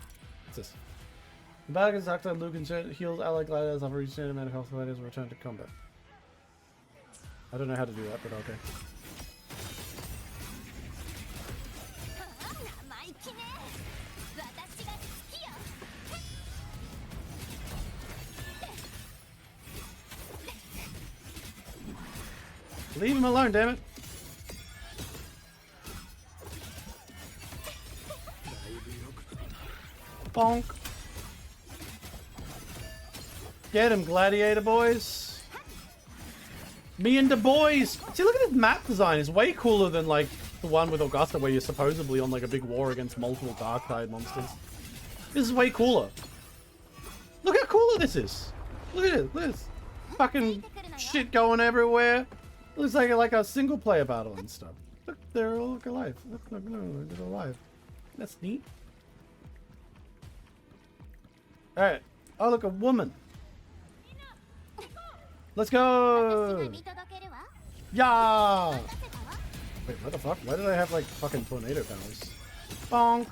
What's this? The battle against Octa, Luke and heals allied gladiators have reached an amount of health gladiators and return to combat. I don't know how to do that, but okay. Leave him alone, damn it. Bonk. Get him, gladiator boys. Me and the boys. See, look at this map design. It's way cooler than like the one with Augusta where you're supposedly on like a big war against multiple dark tide monsters. This is way cooler. Look how cooler this is. Look at it. Look at this. Fucking shit going everywhere. Looks like a single player battle and stuff. Look, they're all alive. Look, no, they're alive. That's neat. Alright. Oh, look, a woman. Let's go! Yeah! Wait, what the fuck? Why did I have like fucking tornado powers? Bonk!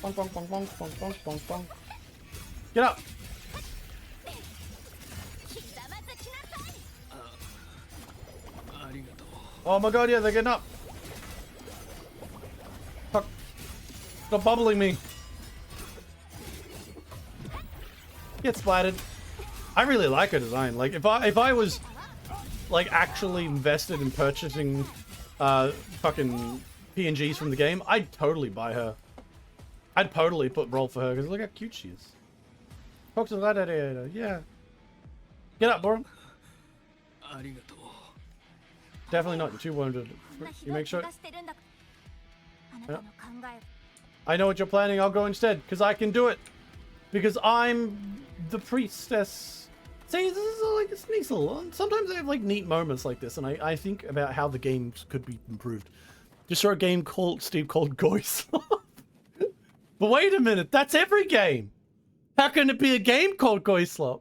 Bonk, bonk, bonk, bonk, bonk, bonk, bonk, bonk. Get up! Oh my god, yeah, they're getting up! Fuck. Stop bubbling me! Get splatted. I really like her design. Like, if I was, like, actually invested in purchasing, fucking PNGs from the game, I'd totally buy her. I'd totally roll for her, because look how cute she is. Talk to the gladiator, yeah. Get up, bro. Definitely not, you're too wounded. You make sure... Yeah. I know what you're planning, I'll go instead, because I can do it. Because I'm the priestess. See, this is like, it's nice little. Sometimes I have like neat moments like this, and I think about how the game could be improved. Just saw a game called Goislop. But wait a minute, that's every game. How can it be a game called Goislop?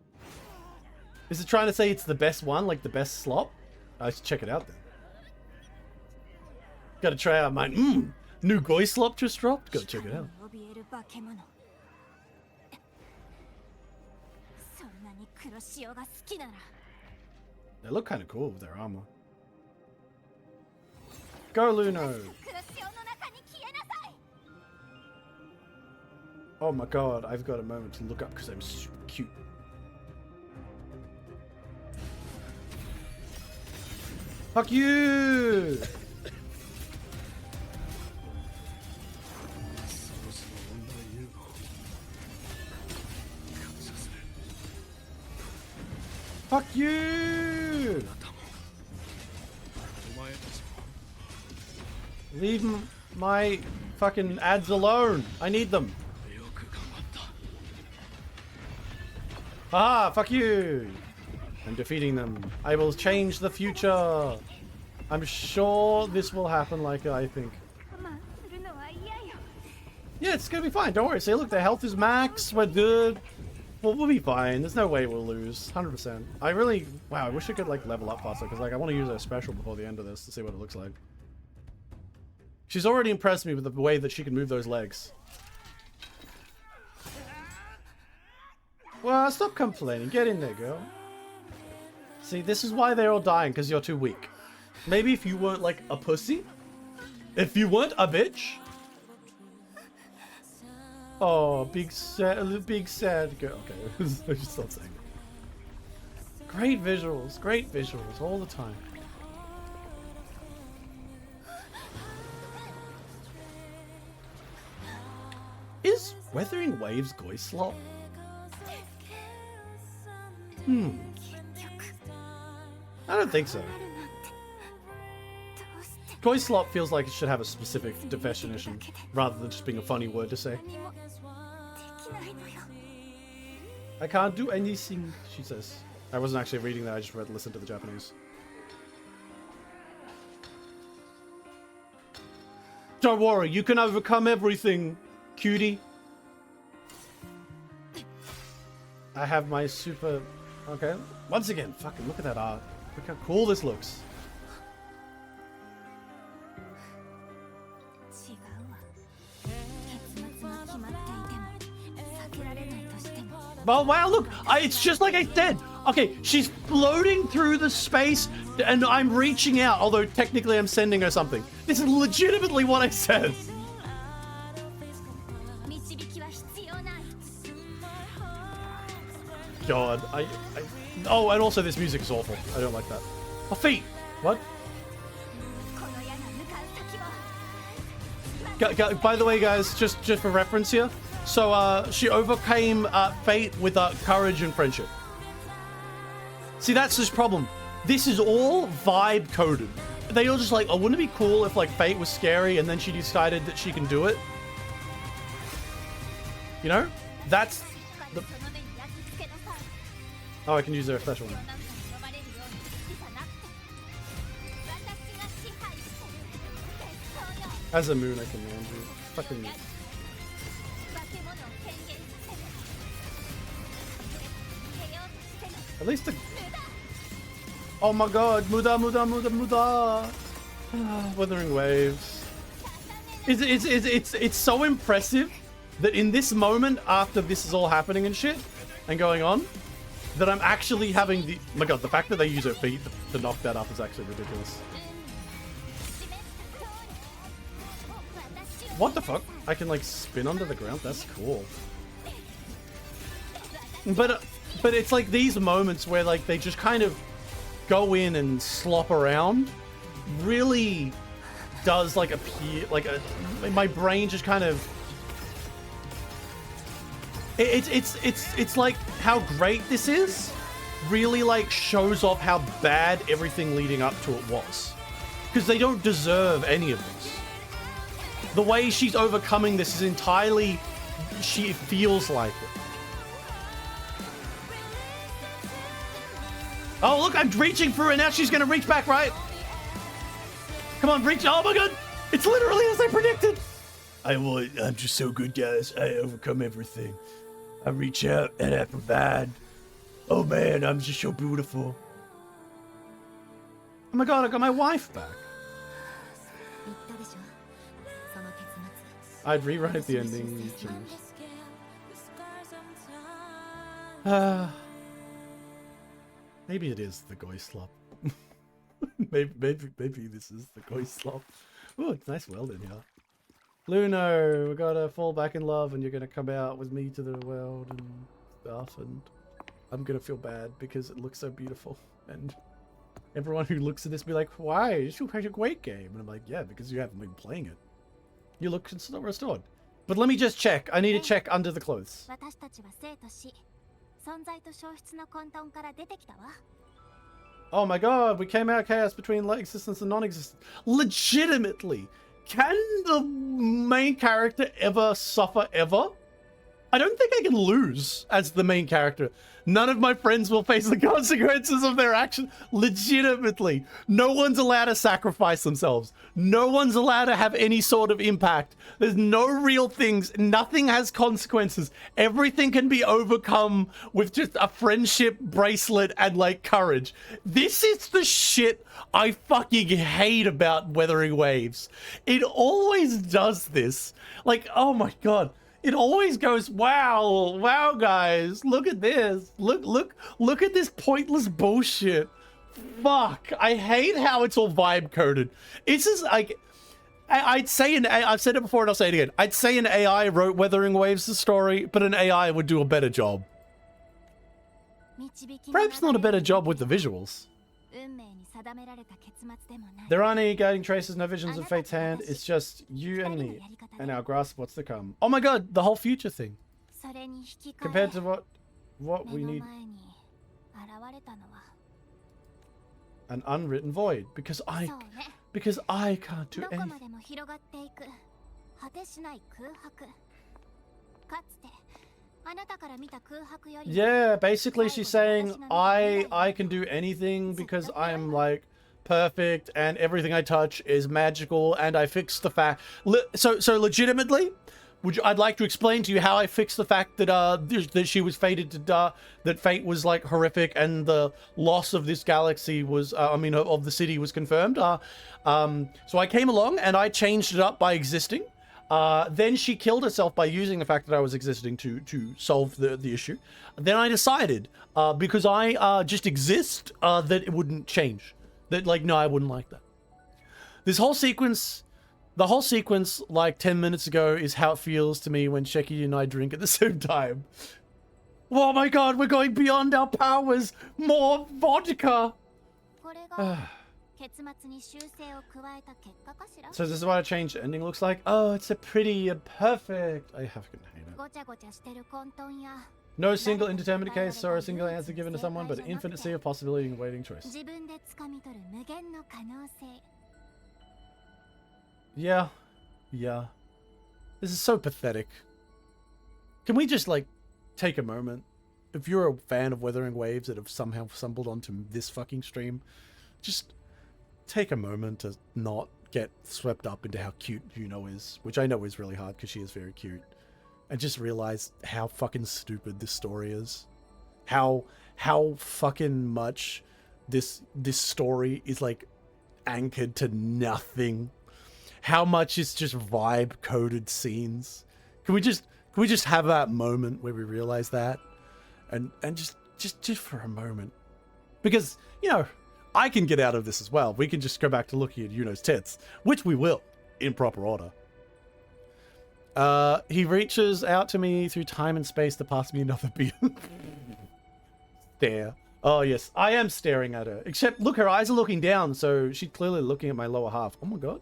Is it trying to say it's the best one, like the best slop? I should check it out then. Gotta try out mine. New Goislop just dropped. Gotta check it out. They look kind of cool with their armor. Go, Luno! Oh my god, I've got a moment to look up because I'm super cute. Fuck you! Fuck you! Leave my fucking ads alone. I need them. Ah, fuck you! I'm defeating them. I will change the future. I'm sure this will happen like I think. Yeah, it's gonna be fine. Don't worry. See, look, their health is max. We're good. We'll be fine. There's no way we'll lose. 100%. I really... Wow, I wish I could, like, level up faster, because, like, I want to use her special before the end of this to see what it looks like. She's already impressed me with the way that she can move those legs. Well, stop complaining. Get in there, girl. See, this is why they're all dying, because you're too weak. Maybe if you weren't, like, a pussy? If you weren't a bitch? Oh, big sad girl. Okay, I just stopped saying it. Great visuals all the time. Is Wuthering Waves Goislop? I don't think so. Goislop feels like it should have a specific definition, rather than just being a funny word to say. I can't do anything, she says. I wasn't actually reading that, I just listened to the Japanese. Don't worry, you can overcome everything, cutie. I have my super... Okay, once again, fucking look at that art. Look how cool this looks. Oh wow, look! It's just like I said! Okay, she's floating through the space and I'm reaching out, although technically I'm sending her something. This is legitimately what I said! God, oh, and also this music is awful. I don't like that. Oh, feet! What? By the way, guys, just for reference here, so she overcame fate with courage and friendship. See, that's this problem. This is all vibe coded. They all just like, oh, wouldn't it be cool if like fate was scary and then she decided that she can do it? You know? That's the... Oh, I can use their special one. As a moon, I can land you. Fucking... At least the... Oh my god, muda. Wuthering Waves. It's so impressive that in this moment, after this is all happening and shit, and going on, that I'm actually having the... Oh my god, the fact that they use her feet to knock that up is actually ridiculous. What the fuck? I can like spin under the ground? That's cool. But it's like these moments where like they just kind of go in and slop around really does like appear like my brain just kind of it's like how great this is really like shows off how bad everything leading up to it was, because they don't deserve any of this. The way she's overcoming this is entirely she feels like it. Oh look, I'm reaching through and now she's gonna reach back, right? Come on, reach. Oh my god, it's literally as I predicted. I'm just so good, guys. I overcome everything. I reach out and I provide. Oh man, I'm just so beautiful. Oh my god, I got my wife back. I'd rewrite the ending. Maybe it is the Goislop. maybe this is the ghost slop. Oh, it's nice world in here. Luno, we gotta fall back in love and you're gonna come out with me to the world and stuff, and I'm gonna feel bad because it looks so beautiful, and everyone who looks at this be like, why? It's a great game. And I'm like, yeah, because you haven't been playing it. You look restored. But let me just check. I need to check under the clothes. Oh my god, we came out chaos between existence and non-existence. Legitimately, can the main character ever suffer ever? I don't think I can lose as the main character. None of my friends will face the consequences of their action. Legitimately. No one's allowed to sacrifice themselves. No one's allowed to have any sort of impact. There's no real things. Nothing has consequences. Everything can be overcome with just a friendship bracelet and like courage. This is the shit I fucking hate about Wuthering Waves. It always does this. Like, oh my god. It always goes, wow, guys, look at this. Look at this pointless bullshit. Fuck, I hate how it's all vibe coded. It's just like, I've said it before and I'll say it again. I'd say an AI wrote Wuthering Waves' story, but an AI would do a better job. Perhaps not a better job with the visuals. There aren't any guiding traces, no visions of fate's hand. It's just you and me, and our grasp of what's to come. Oh my god, the whole future thing. Compared to what we need. An unwritten void, because I can't do anything. Yeah, basically she's saying I can do anything because I'm like perfect and everything I touch is magical, and I fixed the fact. So legitimately, I'd like to explain to you how I fixed the fact that that she was fated to die, that fate was like horrific, and the loss of this galaxy was of the city was confirmed. So I came along and I changed it up by existing. Then she killed herself by using the fact that I was existing to solve the issue. Then I decided, because I just exist, that it wouldn't change. That, like, no, I wouldn't like that. This whole sequence, the whole sequence, like 10 minutes ago, is how it feels to me when Sheki and I drink at the same time. Oh my god, we're going beyond our powers! More vodka! So this is what a changed ending looks like? Oh, it's a pretty and perfect. I fucking hate it. No single indeterminate case or a single answer given to someone, but an infinite sea of possibility and waiting choice. Yeah. This is so pathetic. Can we just, like, take a moment? If you're a fan of Wuthering Waves that have somehow stumbled onto this fucking stream, just take a moment to not get swept up into how cute Yuno is, which I know is really hard because she is very cute, and just realize how fucking stupid this story is. How fucking much this story is like anchored to nothing. How much it's just vibe coded scenes. Can we just have that moment where we realize that, and just for a moment, because you know, I can get out of this as well. We can just go back to looking at Yuno's tits, which we will, in proper order. He reaches out to me through time and space to pass me another beer. Stare. Oh, yes. I am staring at her. Except, look, her eyes are looking down, so she's clearly looking at my lower half. Oh my god.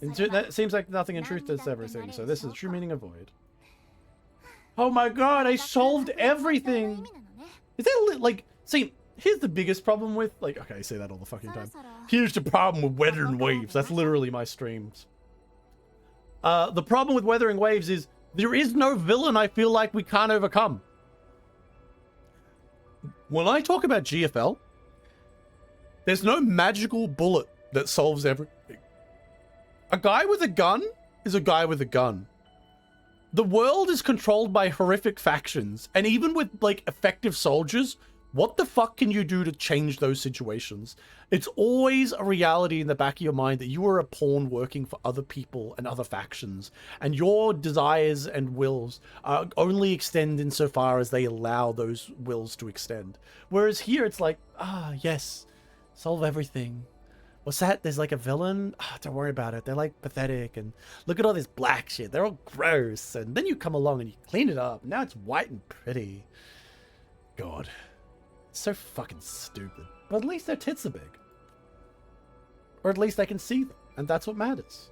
That seems like nothing in truth is everything, so this is the true meaning of void. Oh my god, I solved everything! Is that, like, see, here's the biggest problem with, like, okay, I say that all the fucking time. Here's the problem with Wuthering Waves. That's literally my streams. The problem with Wuthering Waves is there is no villain I feel like we can't overcome. When I talk about GFL, there's no magical bullet that solves everything. A guy with a gun is a guy with a gun. The world is controlled by horrific factions, and even with, like, effective soldiers, what the fuck can you do to change those situations? It's always a reality in the back of your mind that you are a pawn working for other people and other factions, and your desires and wills only extend insofar as they allow those wills to extend. Whereas here it's like, yes, Solve everything. What's that? There's like a villain? Oh, don't worry about it. They're like pathetic and look at all this black shit. They're all gross. And then you come along and you clean it up. Now it's white and pretty. God. It's so fucking stupid. But at least their tits are big. Or at least I can see them. And that's what matters.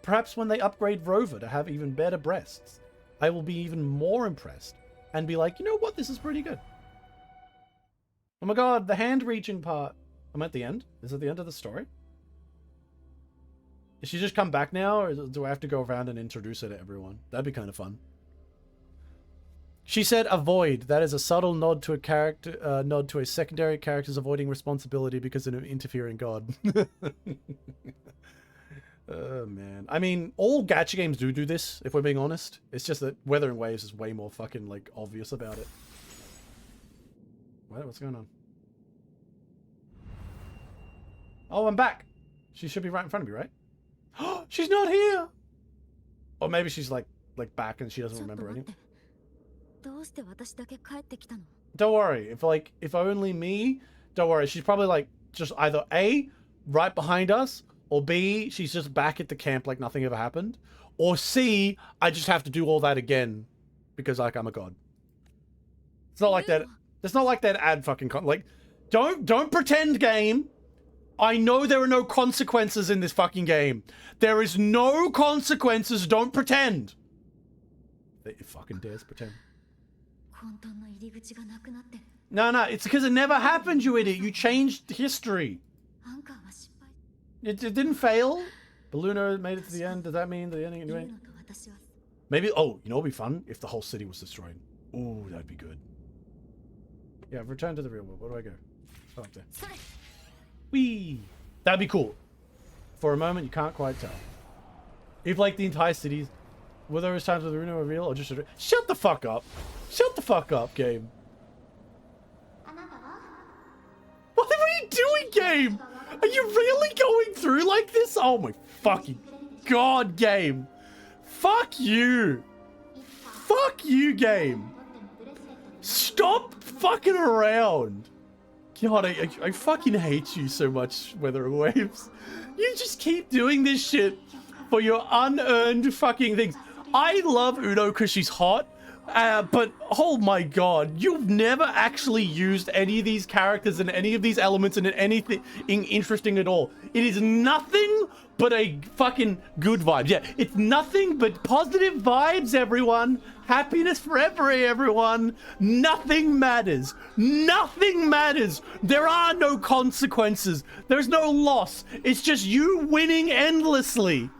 Perhaps when they upgrade Rover to have even better breasts, I will be even more impressed. And be like, you know what? This is pretty good. Oh my god, the hand reaching part. I'm at the end. Is it the end of the story? Is she just come back now, or do I have to go around and introduce her to everyone? That'd be kind of fun. She said avoid. That is a subtle nod to a character, nod to a secondary character's avoiding responsibility because of an interfering god. Oh man. I mean, all gacha games do this, if we're being honest. It's just that Wuthering Waves is way more fucking, like, obvious about it. What? What's going on? Oh, I'm back. She should be right in front of me, right? Oh, she's not here. Or maybe she's like back and she doesn't remember anything. Don't worry. If only me, don't worry. She's probably like just either A, right behind us, or B, she's just back at the camp like nothing ever happened, or C, I just have to do all that again because like I'm a god. It's not like that. It's not like that ad fucking like, don't pretend, game. I know there are no consequences in this fucking game. There is no consequences. Don't pretend. It fucking dares pretend. No, it's because it never happened, you idiot. You changed history. It didn't fail. Luno made it to the end. Does that mean the ending anyway? Maybe, oh, you know what would be fun? If the whole city was destroyed. Ooh, that'd be good. Yeah, return to the real world. Where do I go? Oh, up there. Whee! That'd be cool. For a moment, you can't quite tell. If, like, the entire cities... Were those times with Luno are real or just... Shut the fuck up! Shut the fuck up, game! What are you doing, game? Are you really going through like this? Oh my fucking god, game! Fuck you! Fuck you, game! Stop fucking around! God, I fucking hate you so much, Wuthering Waves. You just keep doing this shit for your unearned fucking things. I love Uno because she's hot, but oh my god, you've never actually used any of these characters and any of these elements in anything interesting at all. It is nothing but a fucking good vibe. Yeah, it's nothing but positive vibes, everyone. Happiness forever, everyone. Nothing matters. Nothing matters. There are no consequences. There's no loss. It's just you winning endlessly.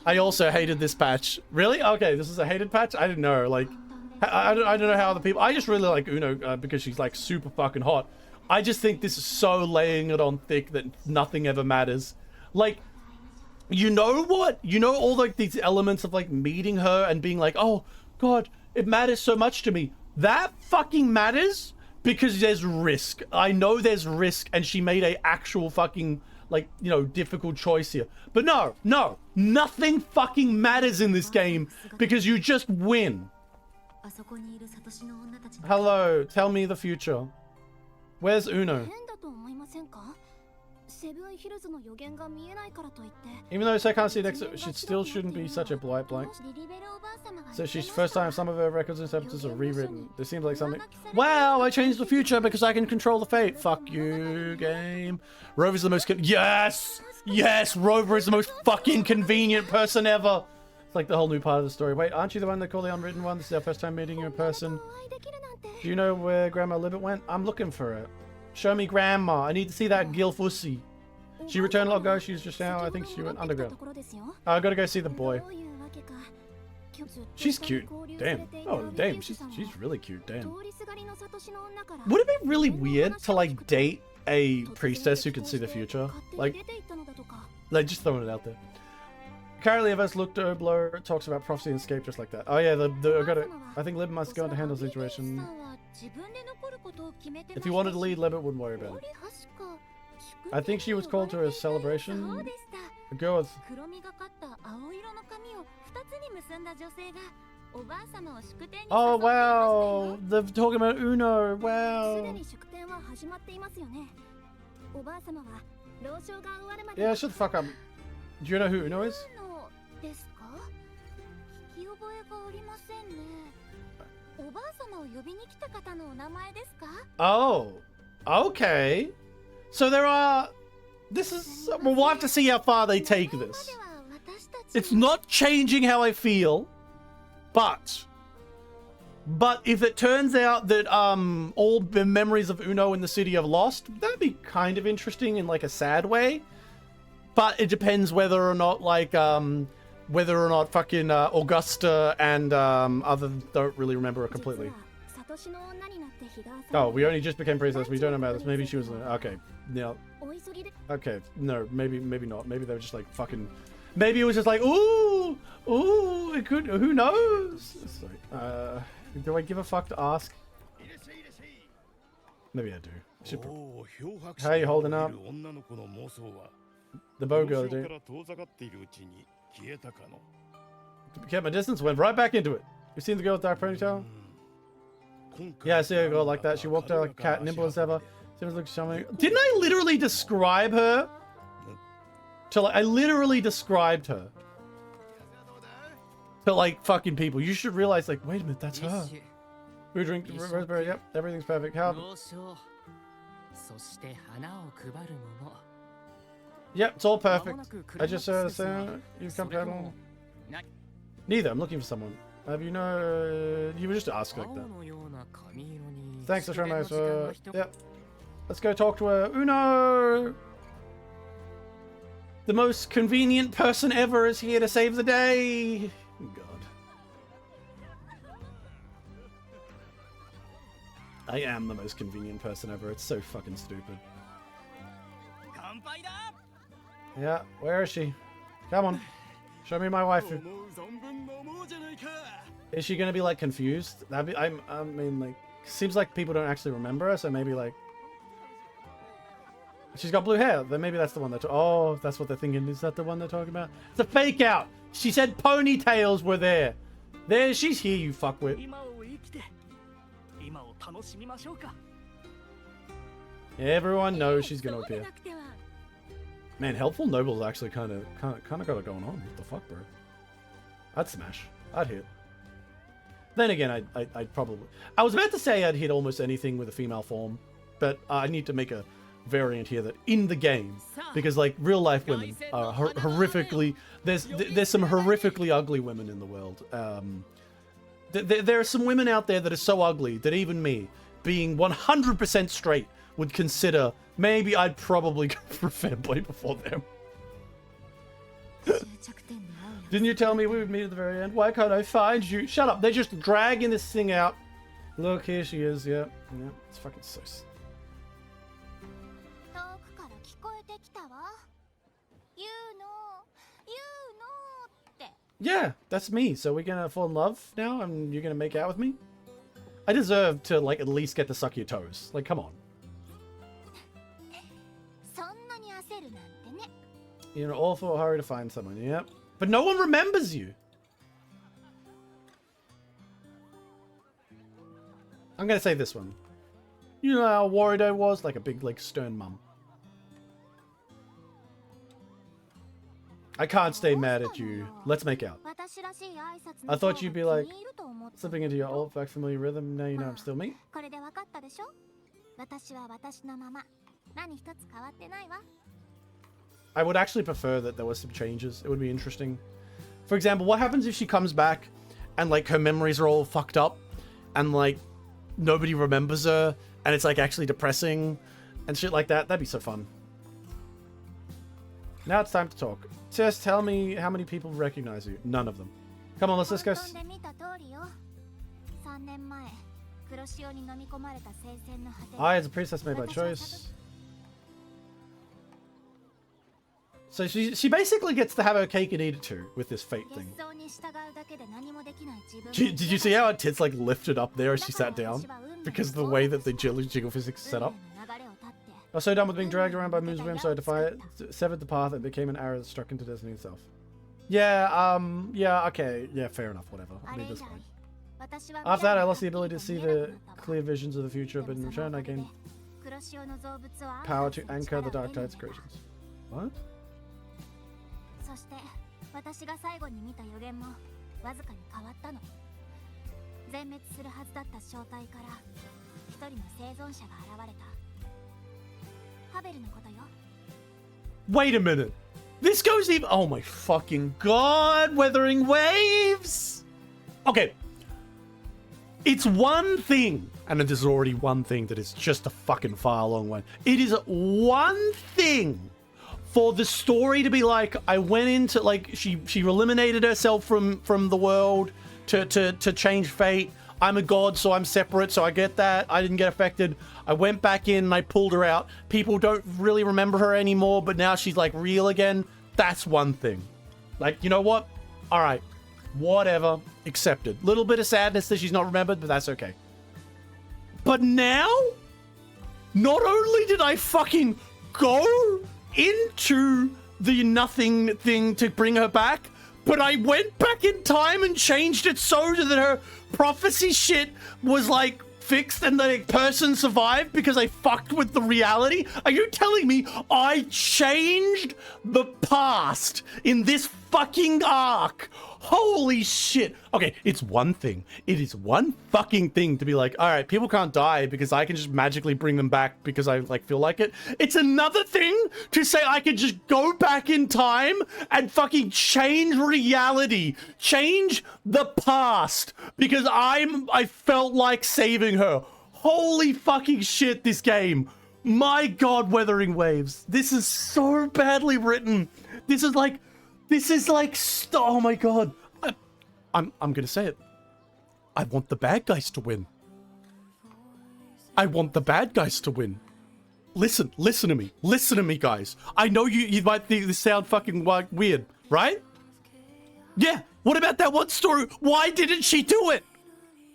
I also hated this patch. Really? Okay, this is a hated patch? I didn't know. Like, I don't know how other people... I just really like Uno because she's, like, super fucking hot. I just think this is so laying it on thick that nothing ever matters. Like, you know what? You know all, like, these elements of, like, meeting her and being like, oh, God, it matters so much to me. That fucking matters because there's risk. I know there's risk and she made a actual fucking... like, you know, difficult choice here. But no, nothing fucking matters in this game because you just win. Hello, tell me the future. Where's Uno? Even though I can't see next, she still shouldn't be such a blight blank. So she's first time some of her records and substances are rewritten. This seems like something. Wow, I changed the future because I can control the fate. Fuck you, game. Rover's the most yes! Yes, Rover is the most fucking convenient person ever. It's like the whole new part of the story. Wait, aren't you the one they call the unwritten one? This is our first time meeting you in person. Do you know where Grandma Libbet went? I'm looking for her. Show me Grandma. I need to see that Gilfussy. She returned long ago. She's just now. I think she went underground. I gotta go see the boy. She's cute. Damn. Oh, damn. She's really cute. Damn. Would it be really weird to, like, date a priestess who can see the future? Like just throwing it out there. Currently, of us looked Oblo talks about prophecy and escape just like that. Oh yeah, I think Lib must go on to handle the situation. If you wanted to lead, Libbet wouldn't worry about it. I think she was called to a celebration. A girl with... Oh wow, they're talking about Uno. Wow. Yeah, shut the fuck up. Do you know who Uno is? Oh, okay. So there are. This is. Well, we'll have to see how far they take this. It's not changing how I feel, but if it turns out that all the memories of Uno in the city are lost, that'd be kind of interesting in like a sad way. But it depends whether or not fucking Augusta and other don't really remember her completely. Oh, we only just became princess. We don't know about this. Maybe she was okay. No. Okay. No. Maybe not. Maybe they were just like fucking. Maybe it was just like ooh. It could. Who knows? Sorry. Do I give a fuck to ask? Maybe I do. How are you holding up? The bow girl, dude. Kept my distance, went right back into it. You seen the girl with dark ponytail? Yeah, I see a girl like that. She walked out like a cat, nimble as ever. Seems like charming. Didn't I literally describe her? I literally described her to like fucking people. You should realize, like, wait a minute, that's her. We drink raspberry. Yep, everything's perfect. How? Yep, it's all perfect. I just you've come to Neither. I'm looking for someone. Have you know? You were just ask like that. Thanks for showing us. Yep. Let's go talk to her. Uno. The most convenient person ever is here to save the day. God. I am the most convenient person ever. It's so fucking stupid. Yeah, where is she? Come on. Show me my waifu. Is she gonna be like confused? I mean, like, seems like people don't actually remember her, so maybe like she's got blue hair. Then maybe that's the one they're oh, that's what they're thinking. Is that the one they're talking about? It's a fake out. She said ponytails were there. There, she's here, you fuckwit. Everyone knows she's gonna appear. Man, helpful noble's actually kind of got it going on. What the fuck, bro? I'd smash. I'd hit. Then again, I'd probably. I was about to say I'd hit almost anything with a female form, but I need to make a variant here that in the game, because like real life women are horrifically. There's some horrifically ugly women in the world. There are some women out there that are so ugly that even me, being 100% straight, would consider maybe I'd probably go for a fanboy before them. Didn't you tell me we would meet at the very end? Why can't I find you? Shut up. They're just dragging this thing out. Look, here she is. Yeah. It's fucking so... Yeah, that's me. So we're gonna fall in love now and you're gonna make out with me? I deserve to, like, at least get to suck your toes. Like, come on. You're in an awful hurry to find someone, yep. But no one remembers you. I'm gonna say this one. You know how worried I was? Like a big, like, stern mum. I can't stay mad at you. Let's make out. I thought you'd be like, slipping into your old, back familiar rhythm. Now you know I'm still me. I would actually prefer that there was some changes. It would be interesting. For example, what happens if she comes back and like her memories are all fucked up and like nobody remembers her and it's like actually depressing and shit like that? That'd be so fun. Now it's time to talk. Just tell me how many people recognize you. None of them. Come on, let's go. I, as a princess, made my choice. So she basically gets to have her cake and eat it too with this fate thing. Did you see how her tits like lifted up there as she sat down? Because of the way that the jiggle physics is set up. I was so done with being dragged around by Moon's whim, so I defied it, severed the path, and became an arrow that struck into destiny itself. Yeah, okay. Yeah, fair enough, whatever. I mean, that's fine. After that, I lost the ability to see the clear visions of the future, but in return, I gained power to anchor the Dark Tide's creations. What? そして私が最後に見た予言もわずかに変わったの。全滅するはずだった正体から一人の生存者が現れた。ハベルのことよ。Wait a minute. This goes even. Oh my fucking god! Wuthering Waves. Okay. It's one thing, and it is already one thing that is just a fucking far long one. It is one thing for the story to be like, I went into, like, she eliminated herself from the world to change fate. I'm a god, so I'm separate, so I get that. I didn't get affected. I went back in and I pulled her out. People don't really remember her anymore, but now she's like real again. That's one thing. Like, you know what? All right, whatever, accepted. Little bit of sadness that she's not remembered, but that's okay. But now, not only did I fucking go into the nothing thing to bring her back, but I went back in time and changed it so that her prophecy shit was like fixed and the person survived because I fucked with the reality. Are you telling me I changed the past in this fucking arc? Holy shit. Okay, it's one thing. It is one fucking thing to be like, all right, people can't die because I can just magically bring them back because I like feel like it. It's another thing to say I could just go back in time and fucking change reality, change the past because I felt like saving her. Holy fucking shit, this game. My god, Wuthering Waves. This is so badly written. This is like, oh my god. I'm gonna say it. I want the bad guys to win. I want the bad guys to win. Listen to me. Listen to me, guys. I know you might think this sound fucking weird, right? Yeah, what about that one story? Why didn't she do it?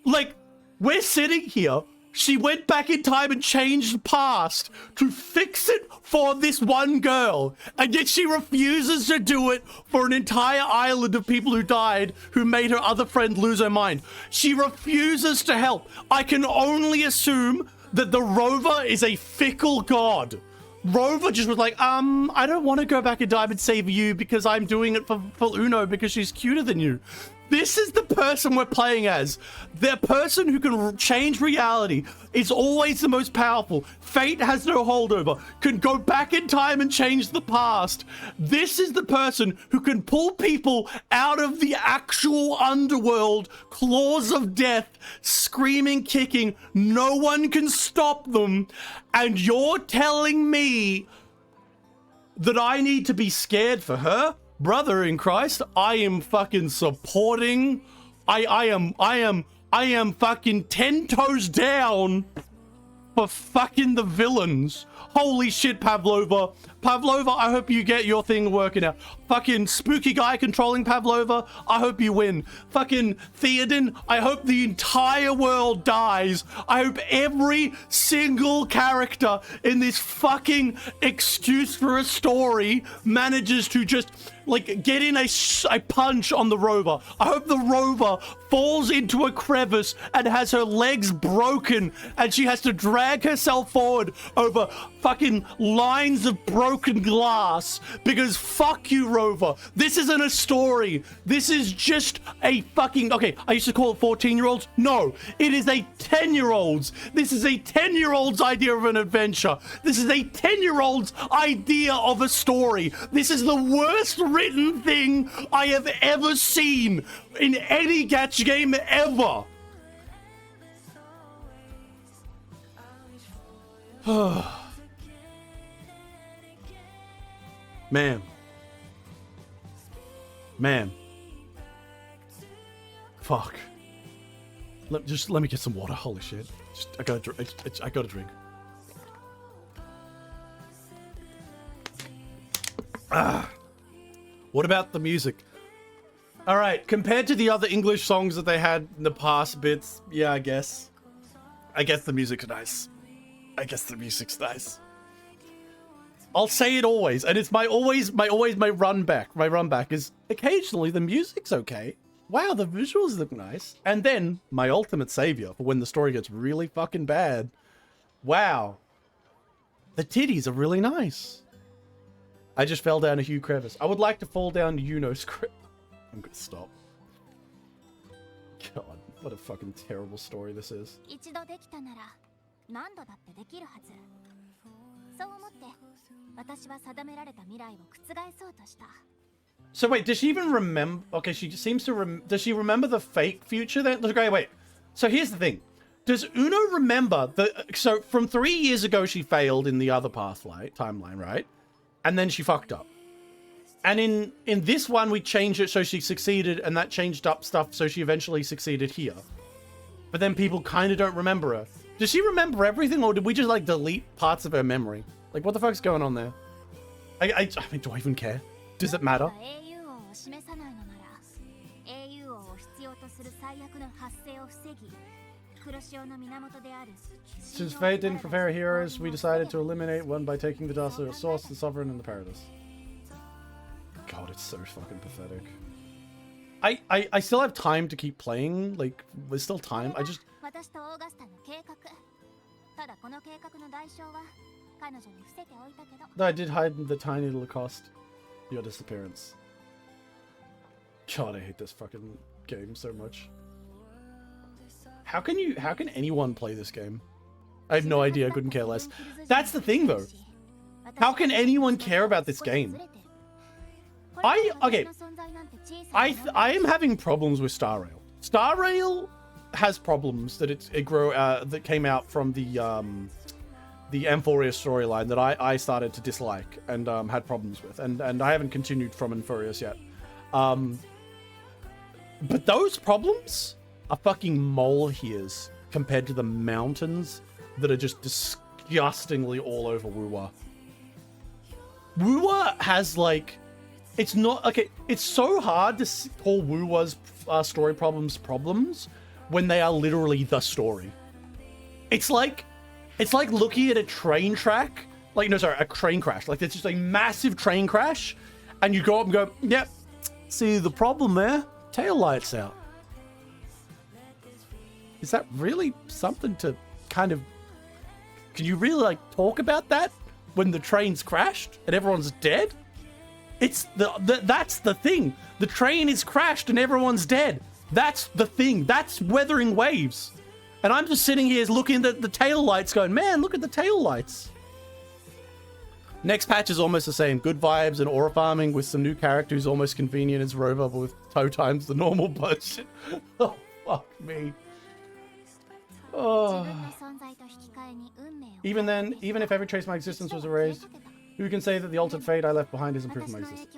Like, we're sitting here. She went back in time and changed the past to fix it for this one girl. And yet she refuses to do it for an entire island of people who died, who made her other friend lose her mind. She refuses to help. I can only assume that the Rover is a fickle god. Rover just was like, I don't want to go back in time and save you because I'm doing it for Uno because she's cuter than you. This is the person we're playing as. The person who can change reality is always the most powerful. Fate has no holdover. Can go back in time and change the past. This is the person who can pull people out of the actual underworld, claws of death, screaming, kicking. No one can stop them. And you're telling me that I need to be scared for her? Brother in Christ, I am fucking supporting. I am fucking 10 toes down for fucking the villains. Holy shit, Pavlova. Pavlova, I hope you get your thing working out. Fucking spooky guy controlling Pavlova, I hope you win. Fucking Theoden, I hope the entire world dies. I hope every single character in this fucking excuse for a story manages to just, like, get in a punch on the Rover. I hope the Rover falls into a crevice and has her legs broken and she has to drag herself forward over fucking lines of broken glass because fuck you, Rover. This isn't a story. This is just a fucking, okay, I used to call it 14-year-olds. No, it is a 10-year-olds. This is a 10-year-old's idea of an adventure. This is a 10-year-old's idea of a story. This is the worst written thing I have ever seen in any gacha game ever. Man. Fuck. Let me get some water. Holy shit. I gotta drink. What about the music? Alright, compared to the other English songs that they had in the past bits, yeah, I guess the music's nice. I'll say it always, and it's my run back. My run back is occasionally the music's okay. Wow, the visuals look nice. And then my ultimate savior for when the story gets really fucking bad. Wow, the titties are really nice. I just fell down a huge crevice. I would like to fall down Yuno's crevice. I'm gonna stop. God, what a fucking terrible story this is. So wait, does she even remember? Okay, she seems to does she remember the fake future then? Okay, wait. So here's the thing. Does Uno remember so from 3 years ago she failed in the other timeline, right? And then she fucked up. And in this one we changed it so she succeeded, and that changed up stuff so she eventually succeeded here. But then people kind of don't remember her. Does she remember everything, or did we just like delete parts of her memory? Like, what the fuck's going on there? I mean, do I even care? Does it matter? Since fate didn't prepare heroes, we decided to eliminate one by taking the dust of the source, the sovereign, and the paradise. God, it's so fucking pathetic. I still have time to keep playing. Like, there's still time. Though I did hide the tiny little cost. Your disappearance. God, I hate this fucking game so much. How can anyone play this game? I have no idea. I couldn't care less. That's the thing, though. How can anyone care about this game? I am having problems with Star Rail. Star Rail has problems that came out from the Amphoria storyline that I started to dislike and had problems with, and I haven't continued from Amphorius yet. But those problems are fucking molehills compared to the mountains that are just disgustingly all over WuWa. WuWa has like, it's not okay. It's so hard to call WuWa's story problems when they are literally the story. It's like looking at a train track, a train crash. Like, there's just a massive train crash, and you go up and go, yep. See the problem there? Tail lights out. Is that really something to kind of? Can you really like talk about that when the train's crashed and everyone's dead? It's that's the thing. The train is crashed and everyone's dead. That's the thing. That's Wuthering Waves. And I'm just sitting here looking at the tail lights going, man, look at the tail lights. Next patch is almost the same. Good vibes and aura farming with some new characters, almost convenient as Rover, but with tow times the normal budget. Oh, fuck me. Oh. Even then, even if every trace of my existence was erased, who can say that the altered fate I left behind isn't proof of my existence?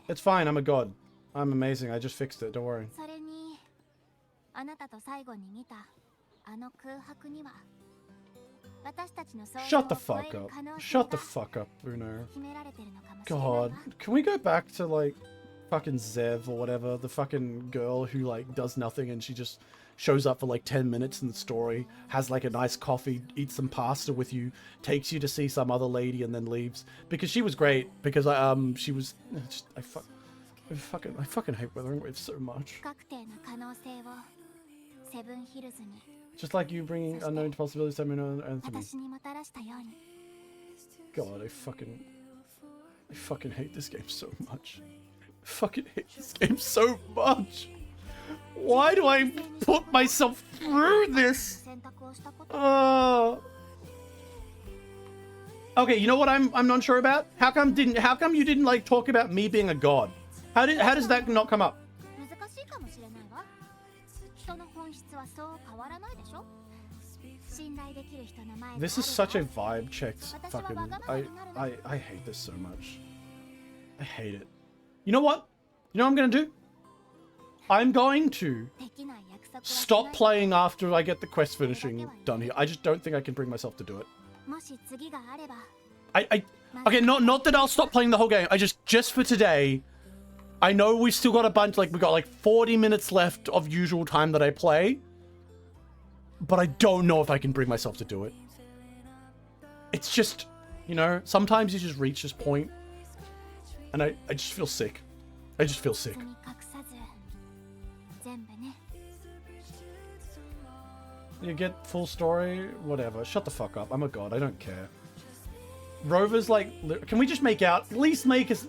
It's fine, I'm a god. I'm amazing, I just fixed it, don't worry. Shut the fuck up. Shut the fuck up, Bruno. God, can we go back to like fucking Zev or whatever, the fucking girl who like does nothing and she just shows up for like 10 minutes in the story, has like a nice coffee, eats some pasta with you, takes you to see some other lady and then leaves, because she was great, because she was just, I fucking hate Wuthering Waves so much. Just like you bringing unknown possibilities to me and to me. God, I fucking hate this game so much. I fucking hate this game so much. Why do I put myself through this? Okay, you know what I'm not sure about? How come you didn't like talk about me being a god? How does that not come up? This is such a vibe checked fucking I hate this so much. I hate it. You know what? You know what I'm gonna do? I'm going to stop playing after I get the quest finishing done here. I just don't think I can bring myself to do it. Okay, not that I'll stop playing the whole game. Just for today, I know we've still got a bunch, like, we've got like 40 minutes left of usual time that I play. but I don't know if I can bring myself to do it. It's just, you know, sometimes you just reach this point, and I just feel sick. I just feel sick. You get full story? Whatever. Shut the fuck up. I'm a god. I don't care. Rover's like, can we just make out? At least make us...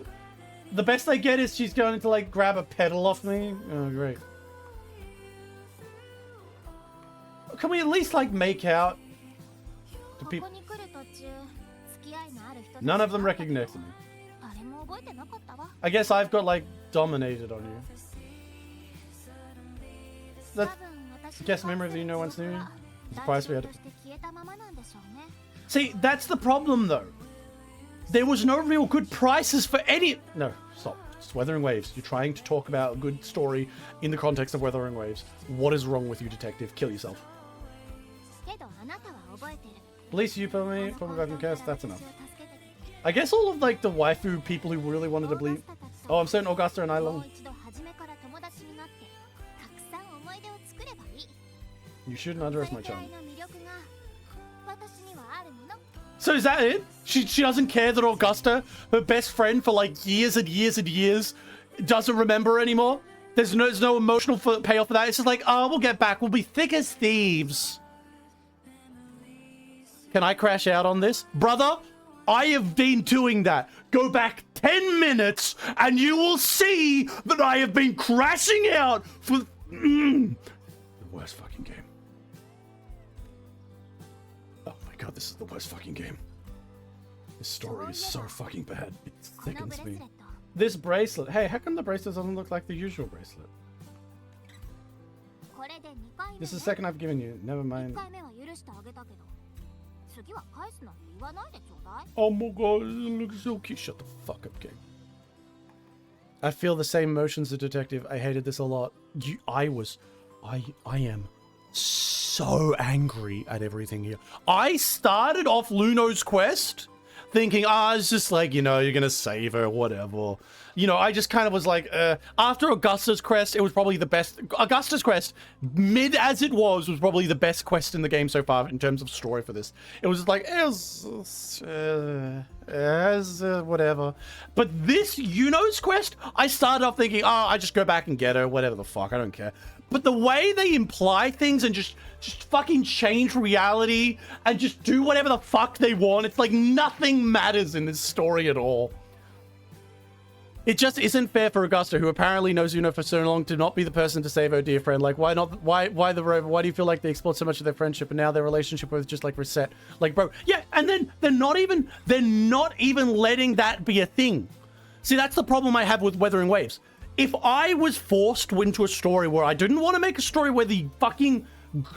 The best I get is she's going to like grab a pedal off me. Oh, great. Can we at least like make out? Do people... None of them recognize me. I guess I've got like dominated on you. That's... Guess memory of the no one's new. Surprised we had to... See, that's the problem though. There was no real good prices for any... No, stop. It's Wuthering Waves. You're trying to talk about a good story in the context of Wuthering Waves. What is wrong with you, detective? Kill yourself. At least you put me back in cast. That's enough. I guess all of like the waifu people who really wanted to believe... Oh, I'm certain Augusta and I long... You shouldn't underestimate my charm. So is that it? She doesn't care that Augusta, her best friend for like years and years and years, doesn't remember her anymore? There's no emotional payoff for that. It's just like, oh, we'll get back. We'll be thick as thieves. Can I crash out on this? Brother, I have been doing that. Go back 10 minutes and you will see that I have been crashing out for... The worst fucking game. Oh my god, this is the worst fucking game. This story is so fucking bad. It thickens me. This bracelet. Hey, how come the bracelet doesn't look like the usual bracelet? This is the second I've given you. Never mind. Oh my god, it looks so cute. Shut the fuck up, game. I feel the same emotions as detective. I hated this a lot. I am so angry at everything here. I started off Luno's quest thinking, it's just like, you know, you're gonna save her, whatever. You know, I just kind of was like, after Augusta's quest, it was probably the best. Augusta's quest, mid as it was probably the best quest in the game so far in terms of story for this. It was like, whatever. But this Yuno's quest, I started off thinking, I just go back and get her, whatever the fuck, I don't care. But the way they imply things and just fucking change reality and just do whatever the fuck they want, it's like nothing matters in this story at all. It just isn't fair for Augusta, who apparently knows Yuno for so long, to not be the person to save her dear friend. Like, why not? Why the Rover? Why do you feel like they explored so much of their friendship and now their relationship was just like reset? Like, bro, yeah, and then they're not even letting that be a thing. See, that's the problem I have with Wuthering Waves. If I was forced into a story where I didn't want to make a story where the fucking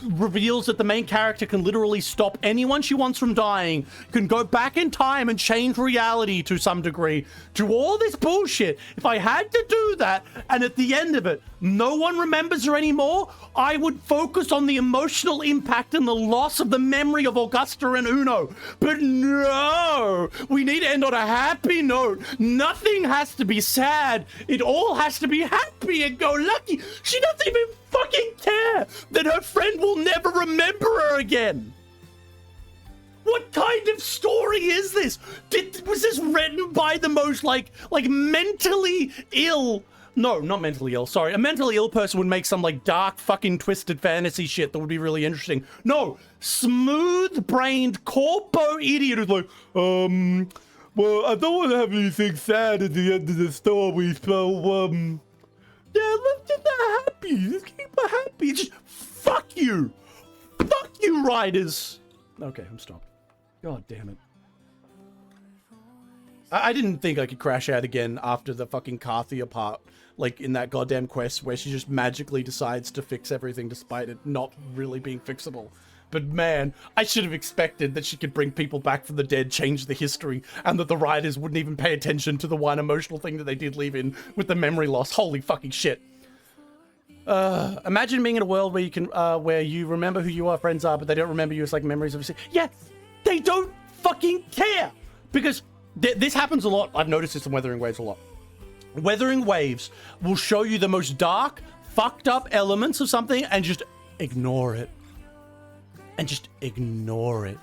reveals that the main character can literally stop anyone she wants from dying, can go back in time and change reality to some degree, to all this bullshit, if I had to do that, and at the end of it, no one remembers her anymore, I would focus on the emotional impact and the loss of the memory of Augusta and Uno. But no! We need to end on a happy note. Nothing has to be sad. It all has to be happy and go lucky. She doesn't even fucking care that her friend will never remember her again. What kind of story is this? Was this written by the most like mentally ill? No, not mentally ill. Sorry, a mentally ill person would make some like dark fucking twisted fantasy shit that would be really interesting. No, smooth-brained corpo idiot who's like, well, I don't want to have anything sad at the end of the story, so yeah, let's just happy. Let's keep her happy. Just fuck you. Fuck you, writers. Okay, I'm stopped. God damn it. I didn't think I could crash out again after the fucking Carthia part, like in that goddamn quest where she just magically decides to fix everything despite it not really being fixable. But man, I should have expected that she could bring people back from the dead, change the history, and that the writers wouldn't even pay attention to the one emotional thing that they did leave in with the memory loss. Holy fucking shit. Imagine being in a world where you can, where you remember who your friends are, but they don't remember you as like memories of... Yeah, they don't fucking care! Because this happens a lot. I've noticed this in Wuthering Waves a lot. Wuthering Waves will show you the most dark, fucked up elements of something and just ignore it. and just ignore it.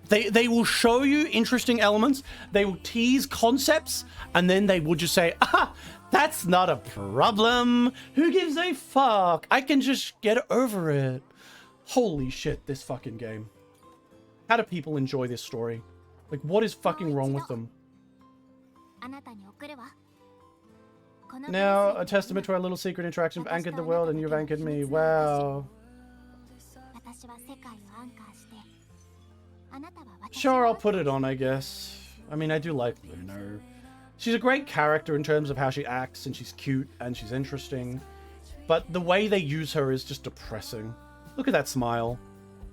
They will show you interesting elements, they will tease concepts, and then they will just say, ah, that's not a problem. Who gives a fuck? I can just get over it. Holy shit, this fucking game. How do people enjoy this story? Like, what is fucking wrong with them? Now, a testament to our little secret interaction. I've anchored the world and you've anchored me. Wow. Sure, I'll put it on, I guess. I mean, I do like Luno. She's a great character in terms of how she acts, and she's cute, and she's interesting. But the way they use her is just depressing. Look at that smile.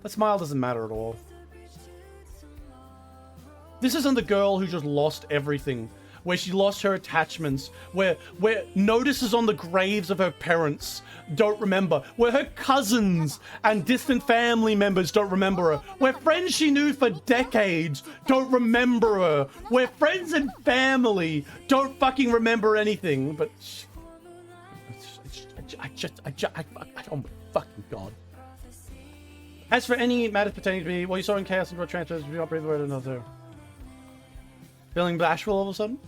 That smile doesn't matter at all. This isn't the girl who just lost everything, where she lost her attachments, where notices on the graves of her parents don't remember, where her cousins and distant family members don't remember her, where friends she knew for decades don't remember her, where friends and family don't fucking remember anything. But oh my fucking god. As for any matters pertaining to me, well, you saw in Chaos and World Transfers, we operate the word another. Feeling bashful all of a sudden?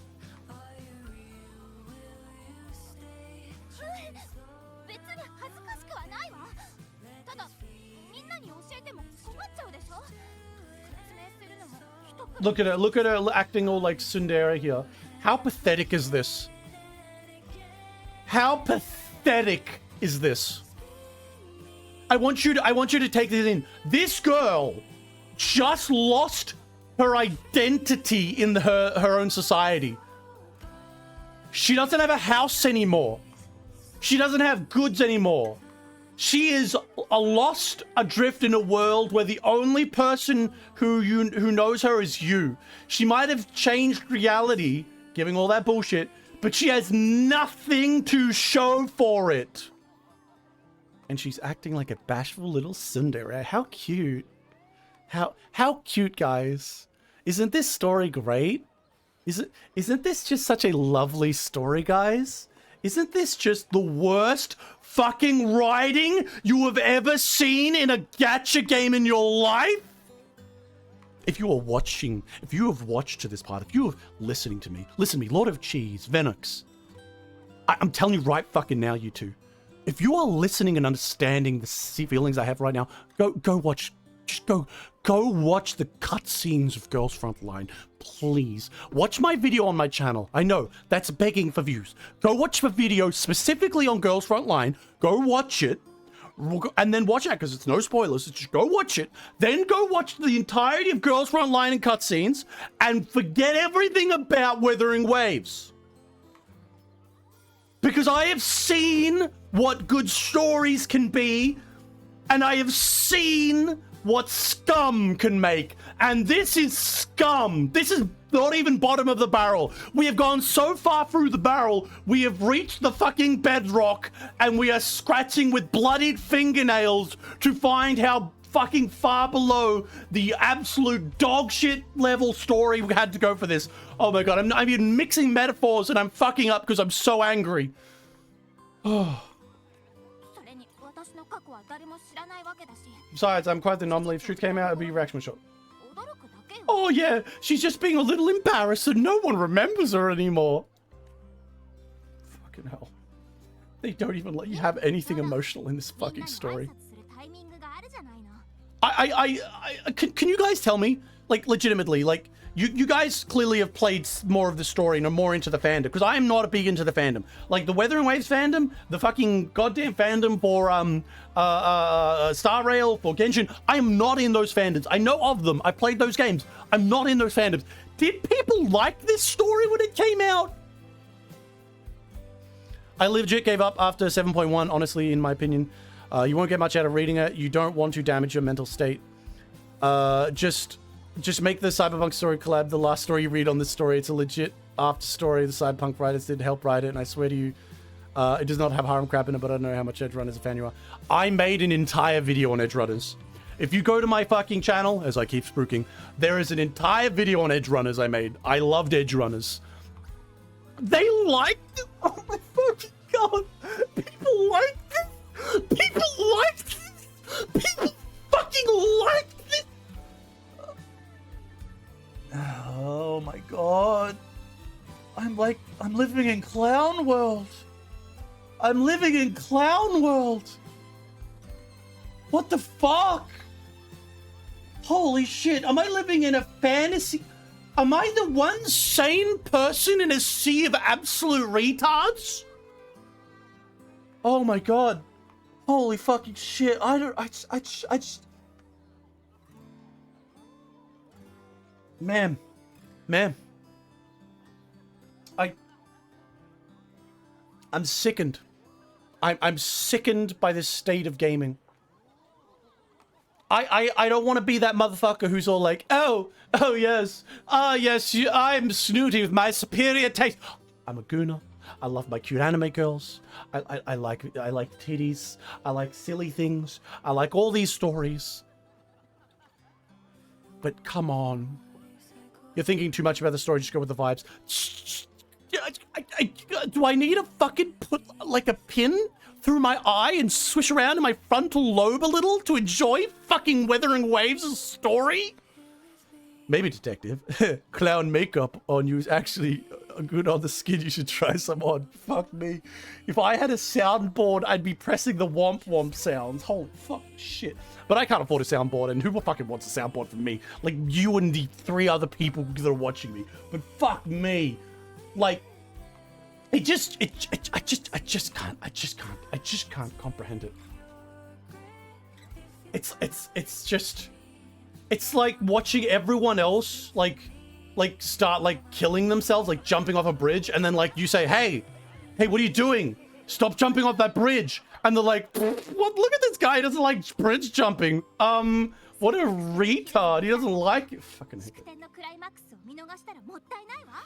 Look at her acting all like tsundere here. How pathetic is this? How pathetic is this? I want you to take this in. This girl just lost her identity in her own society. She doesn't have a house anymore. She doesn't have goods anymore. She is lost adrift in a world where the only person who knows her is you. She might have changed reality, giving all that bullshit, but she has nothing to show for it. And she's acting like a bashful little tsundere. How cute. How cute, guys. Isn't this story great? Isn't this just such a lovely story, guys? Isn't this just the worst fucking writing you have ever seen in a gacha game in your life? If you have watched to this part, if you are listening to me, Lord of Cheese, Venox, I'm telling you right fucking now, you two. If you are listening and understanding the feelings I have right now, go watch the cutscenes of Girls Frontline. Please. Watch my video on my channel. I know, that's begging for views. Go watch the video specifically on Girls Frontline. Go watch it. And then watch that, because it's no spoilers. Just go watch it. Then go watch the entirety of Girls Frontline and cutscenes. And forget everything about Wuthering Waves. Because I have seen what good stories can be. And I have seen what scum can make, and this is scum. This is not even bottom of the barrel. We have gone so far through the barrel, we have reached the fucking bedrock, and we are scratching with bloodied fingernails to find how fucking far below the absolute dog shit level story we had to go for this. Oh my god, I'm even mixing metaphors and I'm fucking up because I'm so angry. Oh. Besides, I'm quite the anomaly. If truth came out, it'd be a reaction shot. Oh yeah, she's just being a little embarrassed and no one remembers her anymore. Fucking hell. They don't even let you have anything emotional in this fucking story. Can you guys tell me, like, legitimately, like, you guys clearly have played more of the story and are more into the fandom, because I am not a big into the fandom. Like, the Wuthering Waves fandom, the fucking goddamn fandom for, Star Rail, for Genshin, I am not in those fandoms. I know of them. I played those games. I'm not in those fandoms. Did people like this story when it came out? I legit gave up after 7.1, honestly, in my opinion. You won't get much out of reading it. You don't want to damage your mental state. Just make the Cyberpunk story collab the last story you read on this story. It's a legit after story. The Cyberpunk writers did help write it, and I swear to you, it does not have harem crap in it, but I don't know how much Edgerunners a fan you are. I made an entire video on Edgerunners. If you go to my fucking channel, as I keep spooking, there is an entire video on Edgerunners I made. I loved Edgerunners. They liked it. Oh my fucking god. People liked it. People liked it. People clown world. I'm living in clown world. What the fuck? Holy shit, am I living in a fantasy? Am I the one sane person in a sea of absolute retards? Oh my god. Holy fucking shit. I just... Ma'am. I'm sickened. I'm sickened by this state of gaming. I don't want to be that motherfucker who's all like, oh yes, yes, I'm snooty with my superior taste. I'm a gooner. I love my cute anime girls. I like titties. I like silly things. I like all these stories. But come on, you're thinking too much about the story. Just go with the vibes. Do I need to fucking put like a pin through my eye and swish around in my frontal lobe a little to enjoy fucking Wuthering Waves' story? Maybe, detective. Clown makeup on you is actually good on the skin. You should try some on. Fuck me. If I had a soundboard, I'd be pressing the womp womp sounds. Holy fuck shit. But I can't afford a soundboard, and who fucking wants a soundboard from me? Like you and the 3 other people that are watching me. But fuck me. Like, I just can't comprehend it. It's like watching everyone else like start like killing themselves, like jumping off a bridge, and then like you say, hey, what are you doing? Stop jumping off that bridge. And they're like, what? Look at this guy, he doesn't like bridge jumping. What a retard. He doesn't like it. Fucking hate it.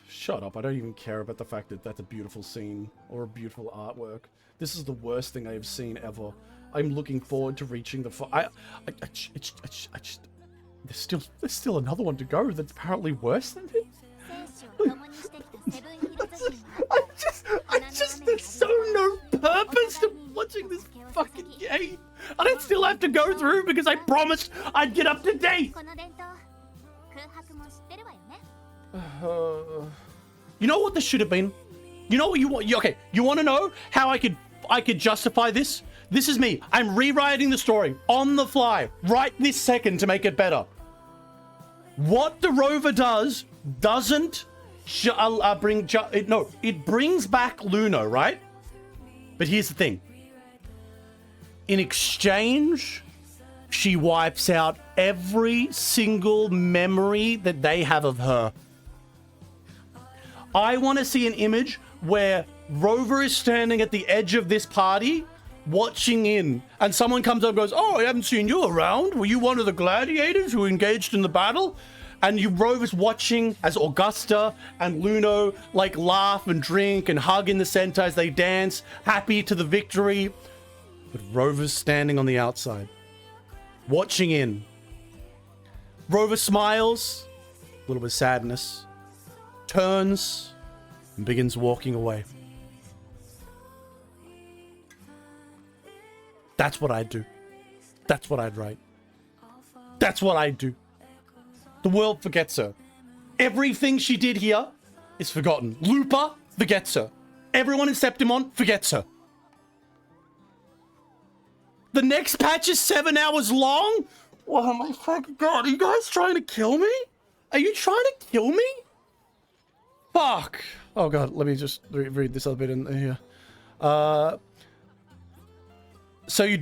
Shut up. I don't even care about the fact that that's a beautiful scene or a beautiful artwork. This is the worst thing I have seen ever. I'm looking forward to reaching the there's still another one to go that's apparently worse than it. There's so no purpose to watching this fucking game. And I still have to go through because I promised I'd get up to date. You know what this should have been? You know what you want? Okay, you want to know how I could justify this? This is me. I'm rewriting the story on the fly right this second to make it better. What the rover does doesn't it brings back Luno, right? But here's the thing. In exchange, she wipes out every single memory that they have of her. I want to see an image where Rover is standing at the edge of this party, watching in, and someone comes up and goes, oh, I haven't seen you around. Were you one of the gladiators who engaged in the battle? And Rover's watching as Augusta and Luno like laugh and drink and hug in the center as they dance, happy to the victory. But Rover's standing on the outside, watching in. Rover smiles, a little bit of sadness, turns, and begins walking away. That's what I'd do. That's what I'd write. That's what I'd do. The world forgets her. Everything she did here is forgotten. Lupa forgets her. Everyone in Septimon forgets her. The next patch is 7 hours long? Oh my fucking god, are you guys trying to kill me? Are you trying to kill me? Fuck. Oh god, let me just read this other bit in here. So you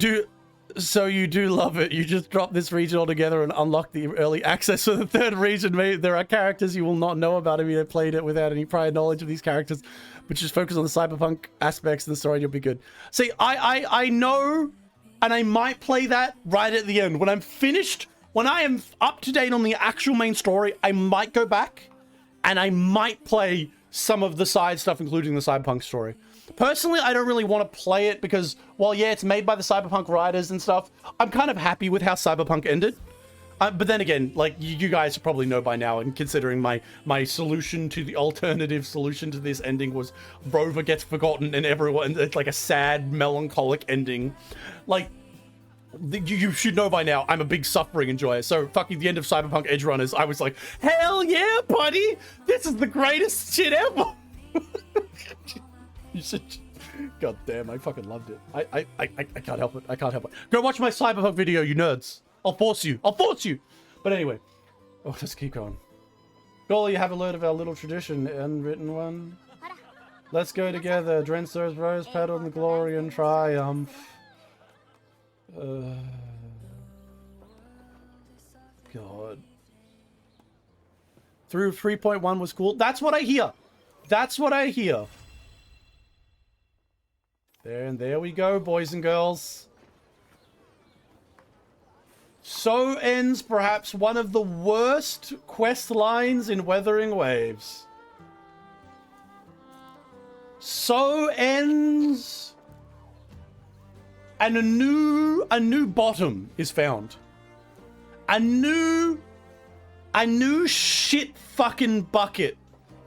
do love it. You just drop this region altogether and unlock the early access for the 3rd region. Maybe there are characters you will not know about if you have played it without any prior knowledge of these characters, but just focus on the cyberpunk aspects of the story and you'll be good. See, I know, and I might play that right at the end. When I'm finished, when I am up to date on the actual main story, I might go back and I might play some of the side stuff, including the cyberpunk story. Personally, I don't really want to play it because, well, yeah, it's made by the cyberpunk writers and stuff. I'm kind of happy with how cyberpunk ended. But then again, like, you guys probably know by now, and considering my solution to the alternative solution to this ending was Rover gets forgotten and everyone, it's like a sad, melancholic ending. Like, you should know by now, I'm a big suffering enjoyer. So fucking the end of Cyberpunk Edge Runners, I was like, hell yeah, buddy! This is the greatest shit ever! You should. God damn, I fucking loved it. I can't help it. I can't help it. Go watch my Cyberpunk video, you nerds. I'll force you. I'll force you. But anyway, let's keep going. Golly, you have a load of our little tradition, unwritten one. Let's go together. Drenser's rose petal in the glory and triumph. God. Through 3.1 was cool. That's what I hear. That's what I hear. There we go, boys and girls. So ends perhaps one of the worst quest lines in Wuthering Waves. So ends, and a new bottom is found. A new shit fucking bucket.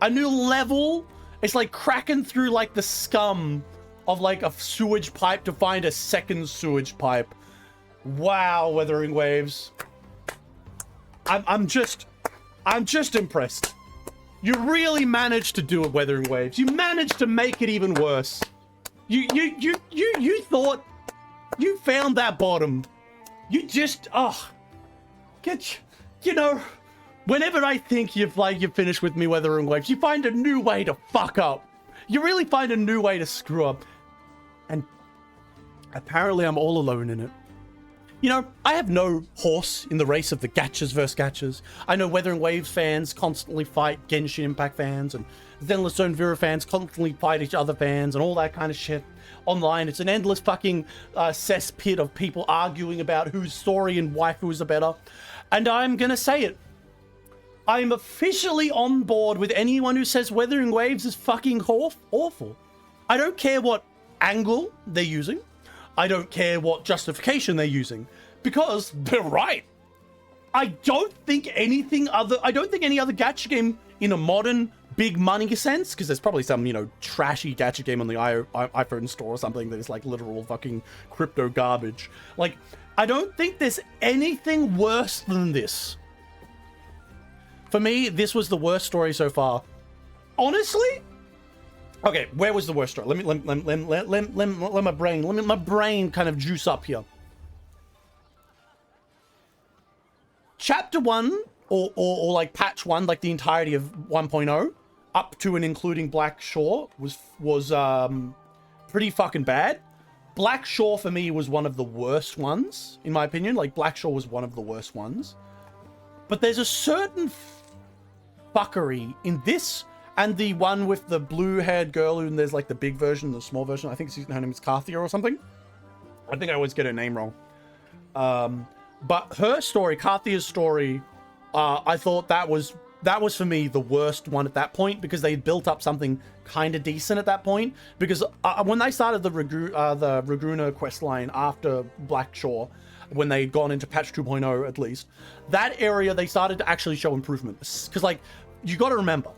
A new level. It's like cracking through like the scum of like a sewage pipe to find a second sewage pipe. Wow, Wuthering Waves. I'm just impressed. You really managed to do it, Wuthering Waves. You managed to make it even worse. You thought you found that bottom. You just you know, whenever I think you've finished with me, Wuthering Waves, you find a new way to fuck up. You really find a new way to screw up. And apparently I'm all alone in it. You know, I have no horse in the race of the gachas versus gachas. I know Wuthering Waves fans constantly fight Genshin Impact fans, and Zenless Zone Vera fans constantly fight each other fans, and all that kind of shit online. It's an endless fucking cesspit of people arguing about whose story and waifus are better. And I'm gonna say it. I'm officially on board with anyone who says Wuthering Waves is fucking awful. I don't care what angle they're using. I don't care what justification they're using, because they're right. I don't think any other gacha game in a modern big money sense, because there's probably some, you know, trashy gacha game on the iPhone store or something that is like literal fucking crypto garbage. Like, I don't think there's anything worse than this. For me, this was the worst story so far. Honestly? Okay, where was the worst story? Let my brain kind of juice up here. Chapter 1, or like patch 1, like the entirety of 1.0, up to and including Black Shore was pretty fucking bad. Black Shore for me was one of the worst ones, in my opinion. Like, Black Shore was one of the worst ones. But there's a certain fuckery in this and the one with the blue-haired girl, and there's like the big version, the small version. I think her name is Kathia or something. I think I always get her name wrong. But her story, Kathia's story, I thought that was for me the worst one at that point, because they built up something kind of decent at that point. Because when they started the Raguna quest line after Black Shore, when they'd gone into patch 2.0 at least, that area they started to actually show improvements. Because like, you got to remember,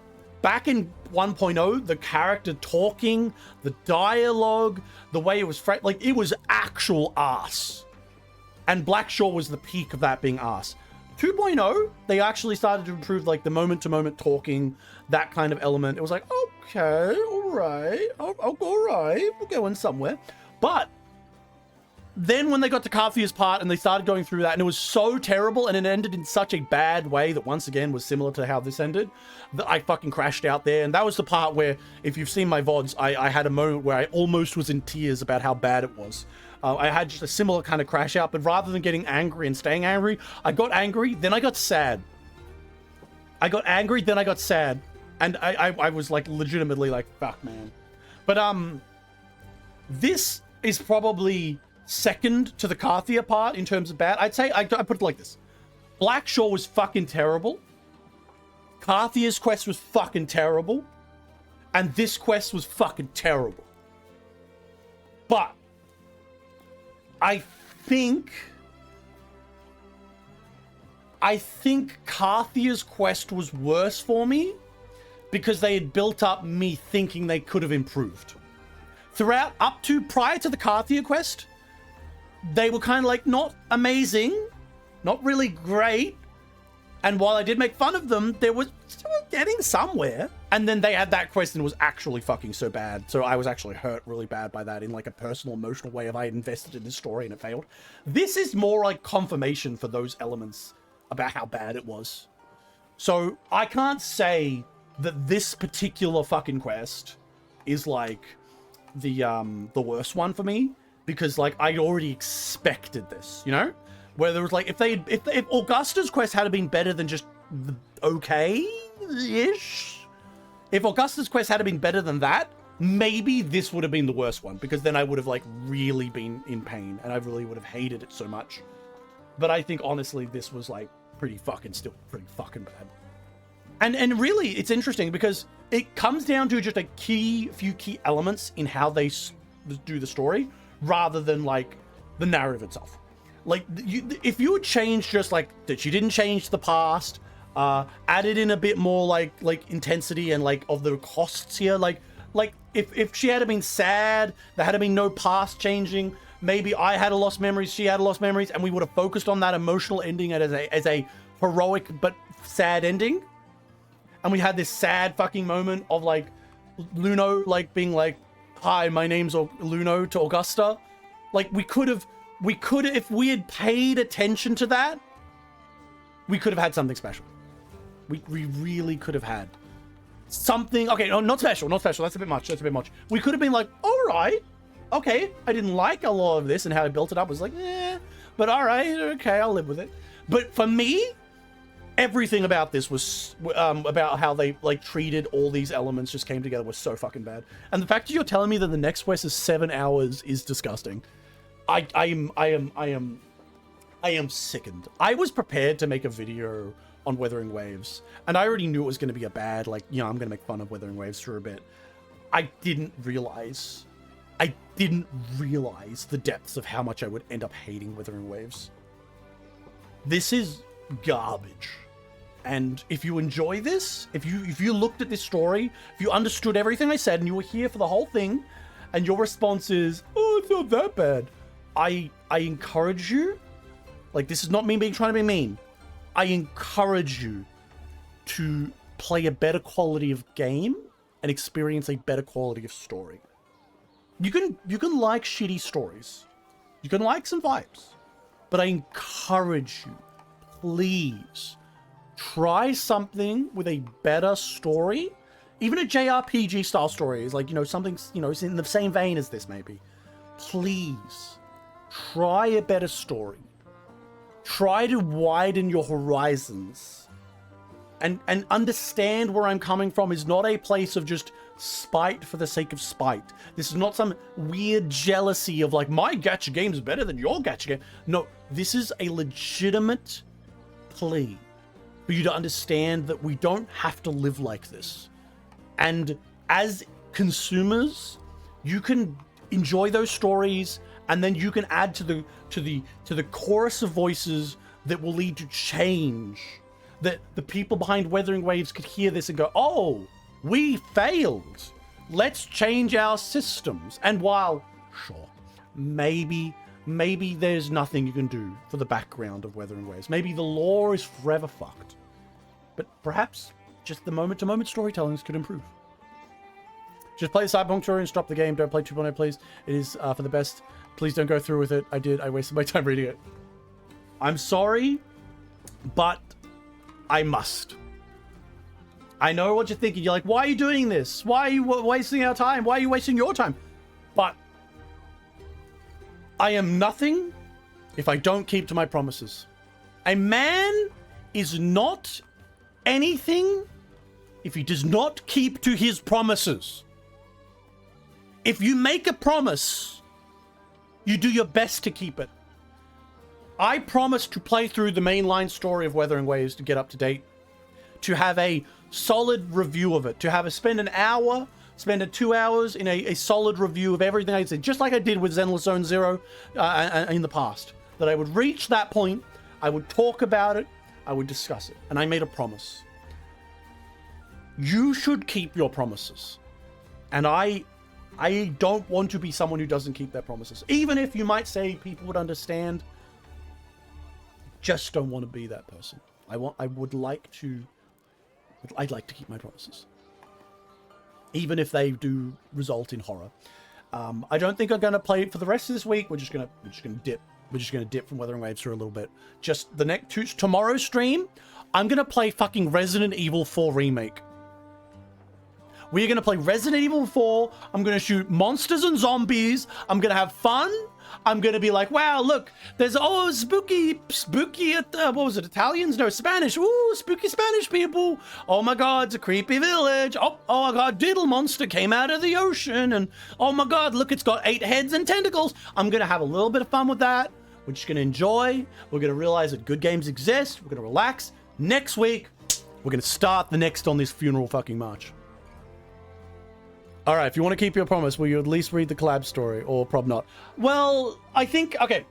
back in 1.0, the character talking, the dialogue, the way it was like, it was actual ass. And Black Shore was the peak of that being ass. 2.0, they actually started to improve like the moment-to-moment talking, that kind of element. It was like, okay, all right, we're going somewhere. But then when they got to Kathia's part and they started going through that, and it was so terrible, and it ended in such a bad way that once again was similar to how this ended, that I fucking crashed out there. And that was the part where, if you've seen my VODs, I had a moment where I almost was in tears about how bad it was. I had just a similar kind of crash out, but rather than getting angry and staying angry, I got angry, then I got sad. I got angry, then I got sad. And I was like legitimately like, fuck, man. But this is probably second to the Kathia part in terms of bad. I'd say, I put it like this. Black Shore was fucking terrible. Kathia's quest was fucking terrible. And this quest was fucking terrible. But I think Kathia's quest was worse for me because they had built up me thinking they could have improved. Throughout, prior to the Kathia quest, they were kind of like not amazing, not really great. And while I did make fun of them, there was getting somewhere. And then they had that quest and it was actually fucking so bad. So I was actually hurt really bad by that in like a personal, emotional way of I had invested in this story and it failed. This is more like confirmation for those elements about how bad it was. So I can't say that this particular fucking quest is like the worst one for me, because like I already expected this, you know? Where there was like, if Augusta's quest had been better than just okay-ish, if Augusta's quest had been better than that, maybe this would have been the worst one, because then I would have like really been in pain and I really would have hated it so much. But I think honestly, this was like pretty fucking bad. And really, it's interesting because it comes down to just a few key elements in how they do the story, rather than like the narrative itself. Like, if you would change just like that, she didn't change the past, added in a bit more like intensity and like of the costs here, like if she had been sad, there had been no past changing. Maybe I had lost memories, she had lost memories, and we would have focused on that emotional ending as a heroic but sad ending. And we had this sad fucking moment of like Luno like being like, "Hi, my name's Luno" to Augusta. Like we could have, if we had paid attention to that, we could have had something special. We really could have had something. Okay, no, not special. That's a bit much. We could have been like, all right, okay, I didn't like a lot of this and how I built it up was like, but all right, okay, I'll live with it. But for me, everything about this was about how they like treated all these elements just came together was so fucking bad. And the fact that you're telling me that the next quest is 7 hours is disgusting. I am sickened. I was prepared to make a video on Wuthering Waves, and I already knew it was going to be a bad, like, you know, I'm going to make fun of Wuthering Waves for a bit. I didn't realize the depths of how much I would end up hating Wuthering Waves. This is garbage. And if you enjoy this, if you looked at this story, if you understood everything I said and you were here for the whole thing, and your response is, "Oh, it's not that bad," I encourage you, like, this is not me trying to be mean. I encourage you to play a better quality of game and experience a better quality of story. You can like shitty stories. You can like some vibes. But I encourage you, please, try something with a better story. Even a JRPG style story is like, you know, something, you know, it's in the same vein as this maybe. Please, try a better story. Try to widen your horizons. And understand where I'm coming from is not a place of just spite for the sake of spite. This is not some weird jealousy of like, my gacha game is better than your gacha game. No, this is a legitimate plea for you to understand that we don't have to live like this. And as consumers, you can enjoy those stories, and then you can add to the chorus of voices that will lead to change. That the people behind Wuthering Waves could hear this and go, "Oh, we failed. Let's change our systems." And while, sure, maybe there's nothing you can do for the background of Wuthering Waves. Maybe the lore is forever fucked. But perhaps just the moment-to-moment storytellings could improve. Just play the Cyberpunk story and stop the game. Don't play 2.0, please. It is for the best. Please don't go through with it. I wasted my time reading it. I'm sorry, but I must. I know what you're thinking. You're like, why are you doing this? Why are you wasting our time? Why are you wasting your time? But I am nothing if I don't keep to my promises. A man is not anything if he does not keep to his promises. If you make a promise, you do your best to keep it. I promised to play through the mainline story of Wuthering Waves to get up to date, to have a solid review of it, to spend 2 hours in a solid review of everything I said, just like I did with Zenless Zone Zero in the past. That I would reach that point, I would talk about it, I would discuss it, and I made a promise. You should keep your promises. And I don't want to be someone who doesn't keep their promises. Even if you might say people would understand, just don't want to be that person. I would like to I'd like to keep my promises, even if they do result in horror. I don't think I'm gonna play it for the rest of this week. We're just gonna dip. We're just gonna dip from Wuthering Waves for a little bit. Just the next tomorrow's stream, I'm gonna play fucking Resident Evil 4 Remake. We're gonna play Resident Evil 4. I'm gonna shoot monsters and zombies. I'm gonna have fun. I'm gonna be like, wow, look, there's spooky what was it, Italians? No, Spanish. Ooh, spooky Spanish people. Oh my god, it's a creepy village. Oh my god, Diddle monster came out of the ocean, and oh my god, look, it's got 8 heads and tentacles. I'm gonna have a little bit of fun with that. We're just gonna enjoy. We're gonna realize that good games exist. We're gonna relax. Next week, we're gonna start the next on this funeral fucking march. All right, if you want to keep your promise, will you at least read the collab story, or prob not? Well, I think, okay,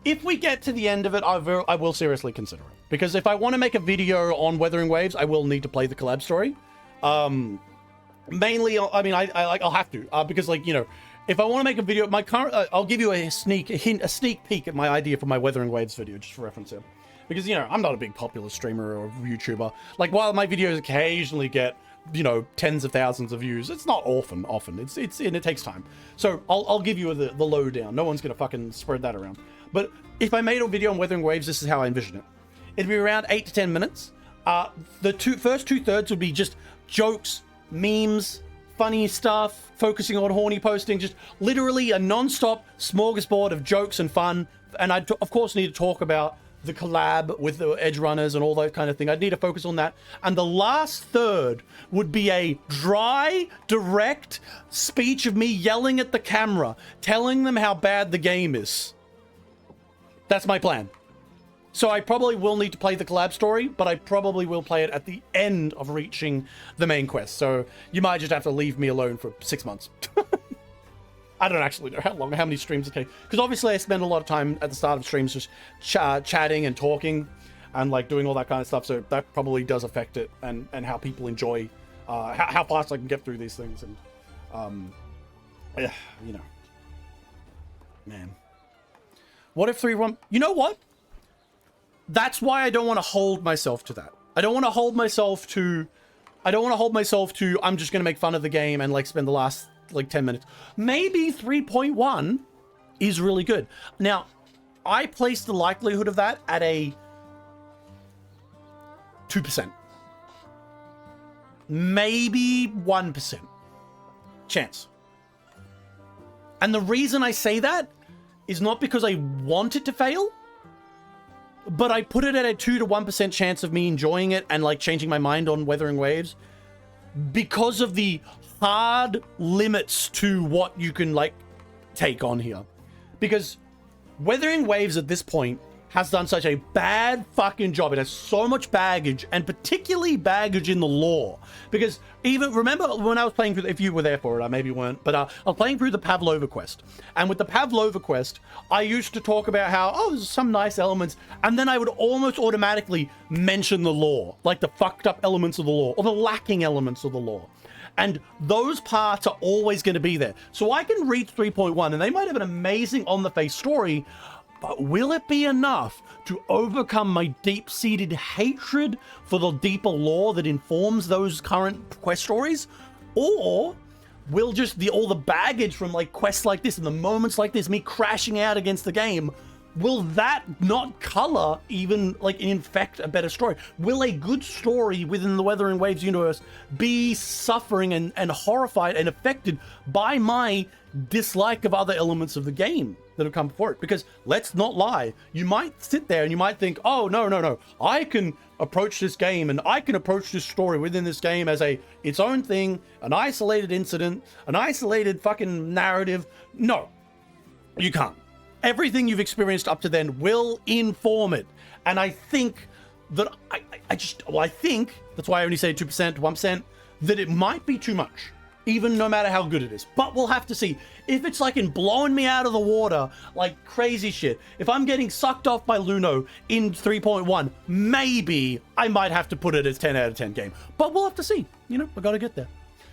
if we get to the end of it, I will seriously consider it. Because if I want to make a video on Wuthering Waves, I will need to play the collab story. Mainly, I mean, I'll have to, because, like, you know, if I want to make a video, my current, I'll give you a sneak peek at my idea for my Wuthering Waves video, just for reference here. Because, you know, I'm not a big popular streamer or YouTuber. Like, while my videos occasionally get, you know, tens of thousands of views, it's not often. It's and it takes time. So I'll give you the lowdown. No one's gonna fucking spread that around. But if I made a video on Wuthering Waves, this is how I envision it. It'd be around 8 to 10 minutes. The first 2/3 would be just jokes, memes, funny stuff, focusing on horny posting, just literally a non-stop smorgasbord of jokes and fun. And I, of course, need to talk about the collab with the Edge Runners and all that kind of thing. I'd need to focus on that. And the last third would be a dry, direct speech of me yelling at the camera, telling them how bad the game is. That's my plan. So I probably will need to play the collab story, but I probably will play it at the end of reaching the main quest. So you might just have to leave me alone for 6 months. I don't actually know how many streams it takes. Because obviously I spend a lot of time at the start of streams just chatting and talking and like doing all that kind of stuff. So that probably does affect it and how people enjoy, how fast I can get through these things. And, yeah, you know, man. What if 3-1? You know what? That's why I don't want to hold myself to that. I don't want to hold myself to, I'm just going to make fun of the game and like spend the last like 10 minutes. Maybe 3.1 is really good. Now, I place the likelihood of that at a 2%. Maybe 1% chance. And the reason I say that is not because I want it to fail, but I put it at a 2 to 1% chance of me enjoying it and like changing my mind on Wuthering Waves because of the hard limits to what you can like take on here. Because Wuthering Waves at this point has done such a bad fucking job. It has so much baggage, and particularly baggage in the lore. Because even, remember when I was playing through, if you were there for it, I maybe weren't, but I was playing through the Pavlova quest. And with the Pavlova quest, I used to talk about how, oh, there's some nice elements, and then I would almost automatically mention the lore, like the fucked up elements of the lore, or the lacking elements of the lore. And those parts are always going to be there. So I can reach 3.1, and they might have an amazing on-the-face story, but will it be enough to overcome my deep-seated hatred for the deeper lore that informs those current quest stories? Or will just all the baggage from like quests like this and the moments like this, me crashing out against the game, will that not color even like infect a better story? Will a good story within the Wuthering Waves universe be suffering and horrified and affected by my dislike of other elements of the game that have come before it? Because let's not lie, you might sit there and you might think, oh, no, I can approach this game and I can approach this story within this game as its own thing, an isolated incident, an isolated fucking narrative. No, you can't. Everything you've experienced up to then will inform it. And I think that I think, that's why I only say 2% to 1%, that it might be too much, even no matter how good it is. But we'll have to see. If it's like in blowing me out of the water, like crazy shit, if I'm getting sucked off by Luno in 3.1, maybe I might have to put it as 10 out of 10 game. But we'll have to see. You know, we gotta get there.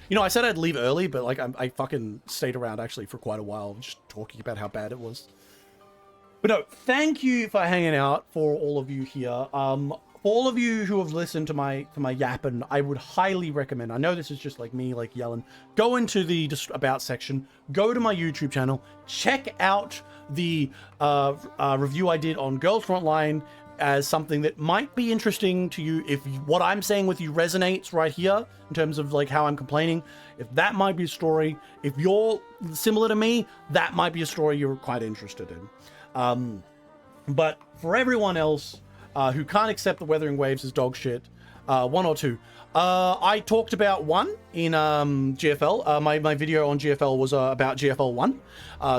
You know, I said I'd leave early, but like I fucking stayed around actually for quite a while, just talking about how bad it was. But no, thank you for hanging out, for all of you here. all of you who have listened to my yapping, I would highly recommend. I know this is just like me like yelling. Go into the about section. Go to my YouTube channel. Check out the review I did on Girls Frontline as something that might be interesting to you. If what I'm saying with you resonates right here in terms of like how I'm complaining, if that might be a story, if you're similar to me, that might be a story you're quite interested in. But for everyone else who can't accept the Wuthering Waves as dog shit, one or two. I talked about one in GFL. My video on GFL was about GFL 1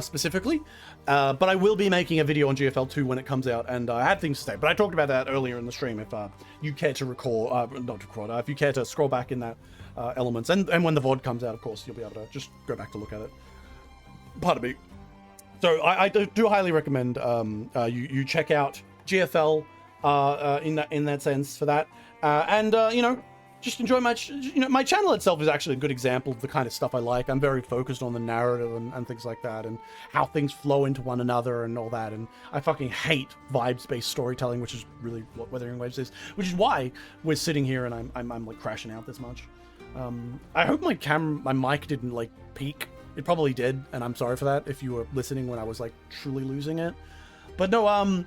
specifically. But I will be making a video on GFL 2 when it comes out, and I had things to say. But I talked about that earlier in the stream. If you care to if you care to scroll back in that elements, and when the VOD comes out, of course, you'll be able to just go back to look at it. Pardon me. So I do highly recommend you check out GFL in that sense for that, and you know, just enjoy my my channel itself is actually a good example of the kind of stuff I like. I'm very focused on the narrative and things like that, and how things flow into one another and all that. And I fucking hate vibes-based storytelling, which is really what Wuthering Waves is, which is why we're sitting here and I'm like crashing out this much. I hope my mic didn't like peak. It probably did, and I'm sorry for that if you were listening when I was like truly losing it. But no,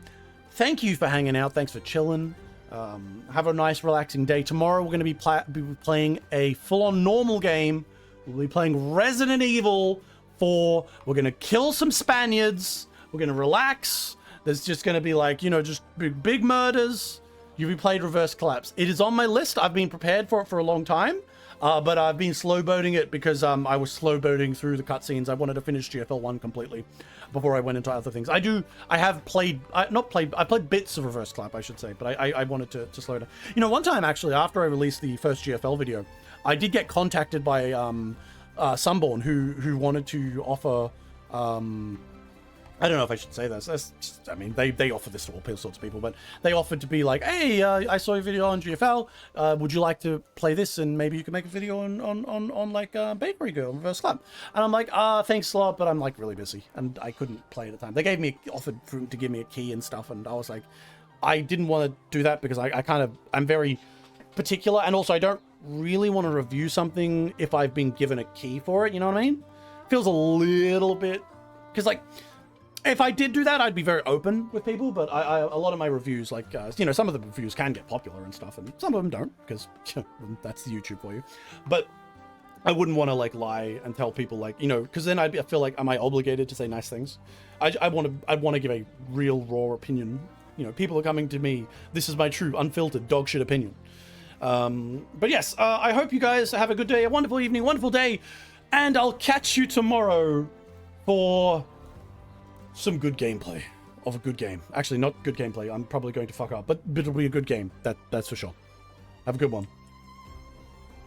thank you for hanging out. Thanks for chilling. Have a nice relaxing day. Tomorrow we're going to be playing a full-on normal game. We'll be playing Resident Evil 4. We're going to kill some Spaniards. We're going to relax. There's just going to be like, you know, just big murders. You've played Reverse Collapse. It is on my list. I've been prepared for it for a long time. But I've been slow boating it because I was slow boating through the cutscenes. I wanted to finish GFL 1 completely before I went into other things. I played bits of Reverse Clap, I should say, but I wanted to slow down. You know, one time actually, after I released the first GFL video, I did get contacted by Sunborn who wanted to offer I don't know if I should say this. I mean, they offer this to all sorts of people, but they offered to be like, hey, I saw your video on GFL. Would you like to play this? And maybe you could make a video on like Bakery Girl, Reverse Club. And I'm like, thanks a lot, but I'm like really busy. And I couldn't play at the time. They offered to give me a key and stuff. And I was like, I didn't want to do that because I'm very particular. And also I don't really want to review something if I've been given a key for it. You know what I mean? Feels a little bit, because like, if I did do that, I'd be very open with people, but a lot of my reviews, like, you know, some of the reviews can get popular and stuff, and some of them don't, because that's the YouTube for you. But I wouldn't want to, like, lie and tell people, like, you know, because then I feel like, am I obligated to say nice things? I'd want to give a real, raw opinion. You know, people are coming to me. This is my true, unfiltered, dog shit opinion. But yes, I hope you guys have a good day, a wonderful evening, wonderful day, and I'll catch you tomorrow for some good gameplay of a good game. Actually, not good gameplay. I'm probably going to fuck up, but it'll be a good game. That's for sure. Have a good one.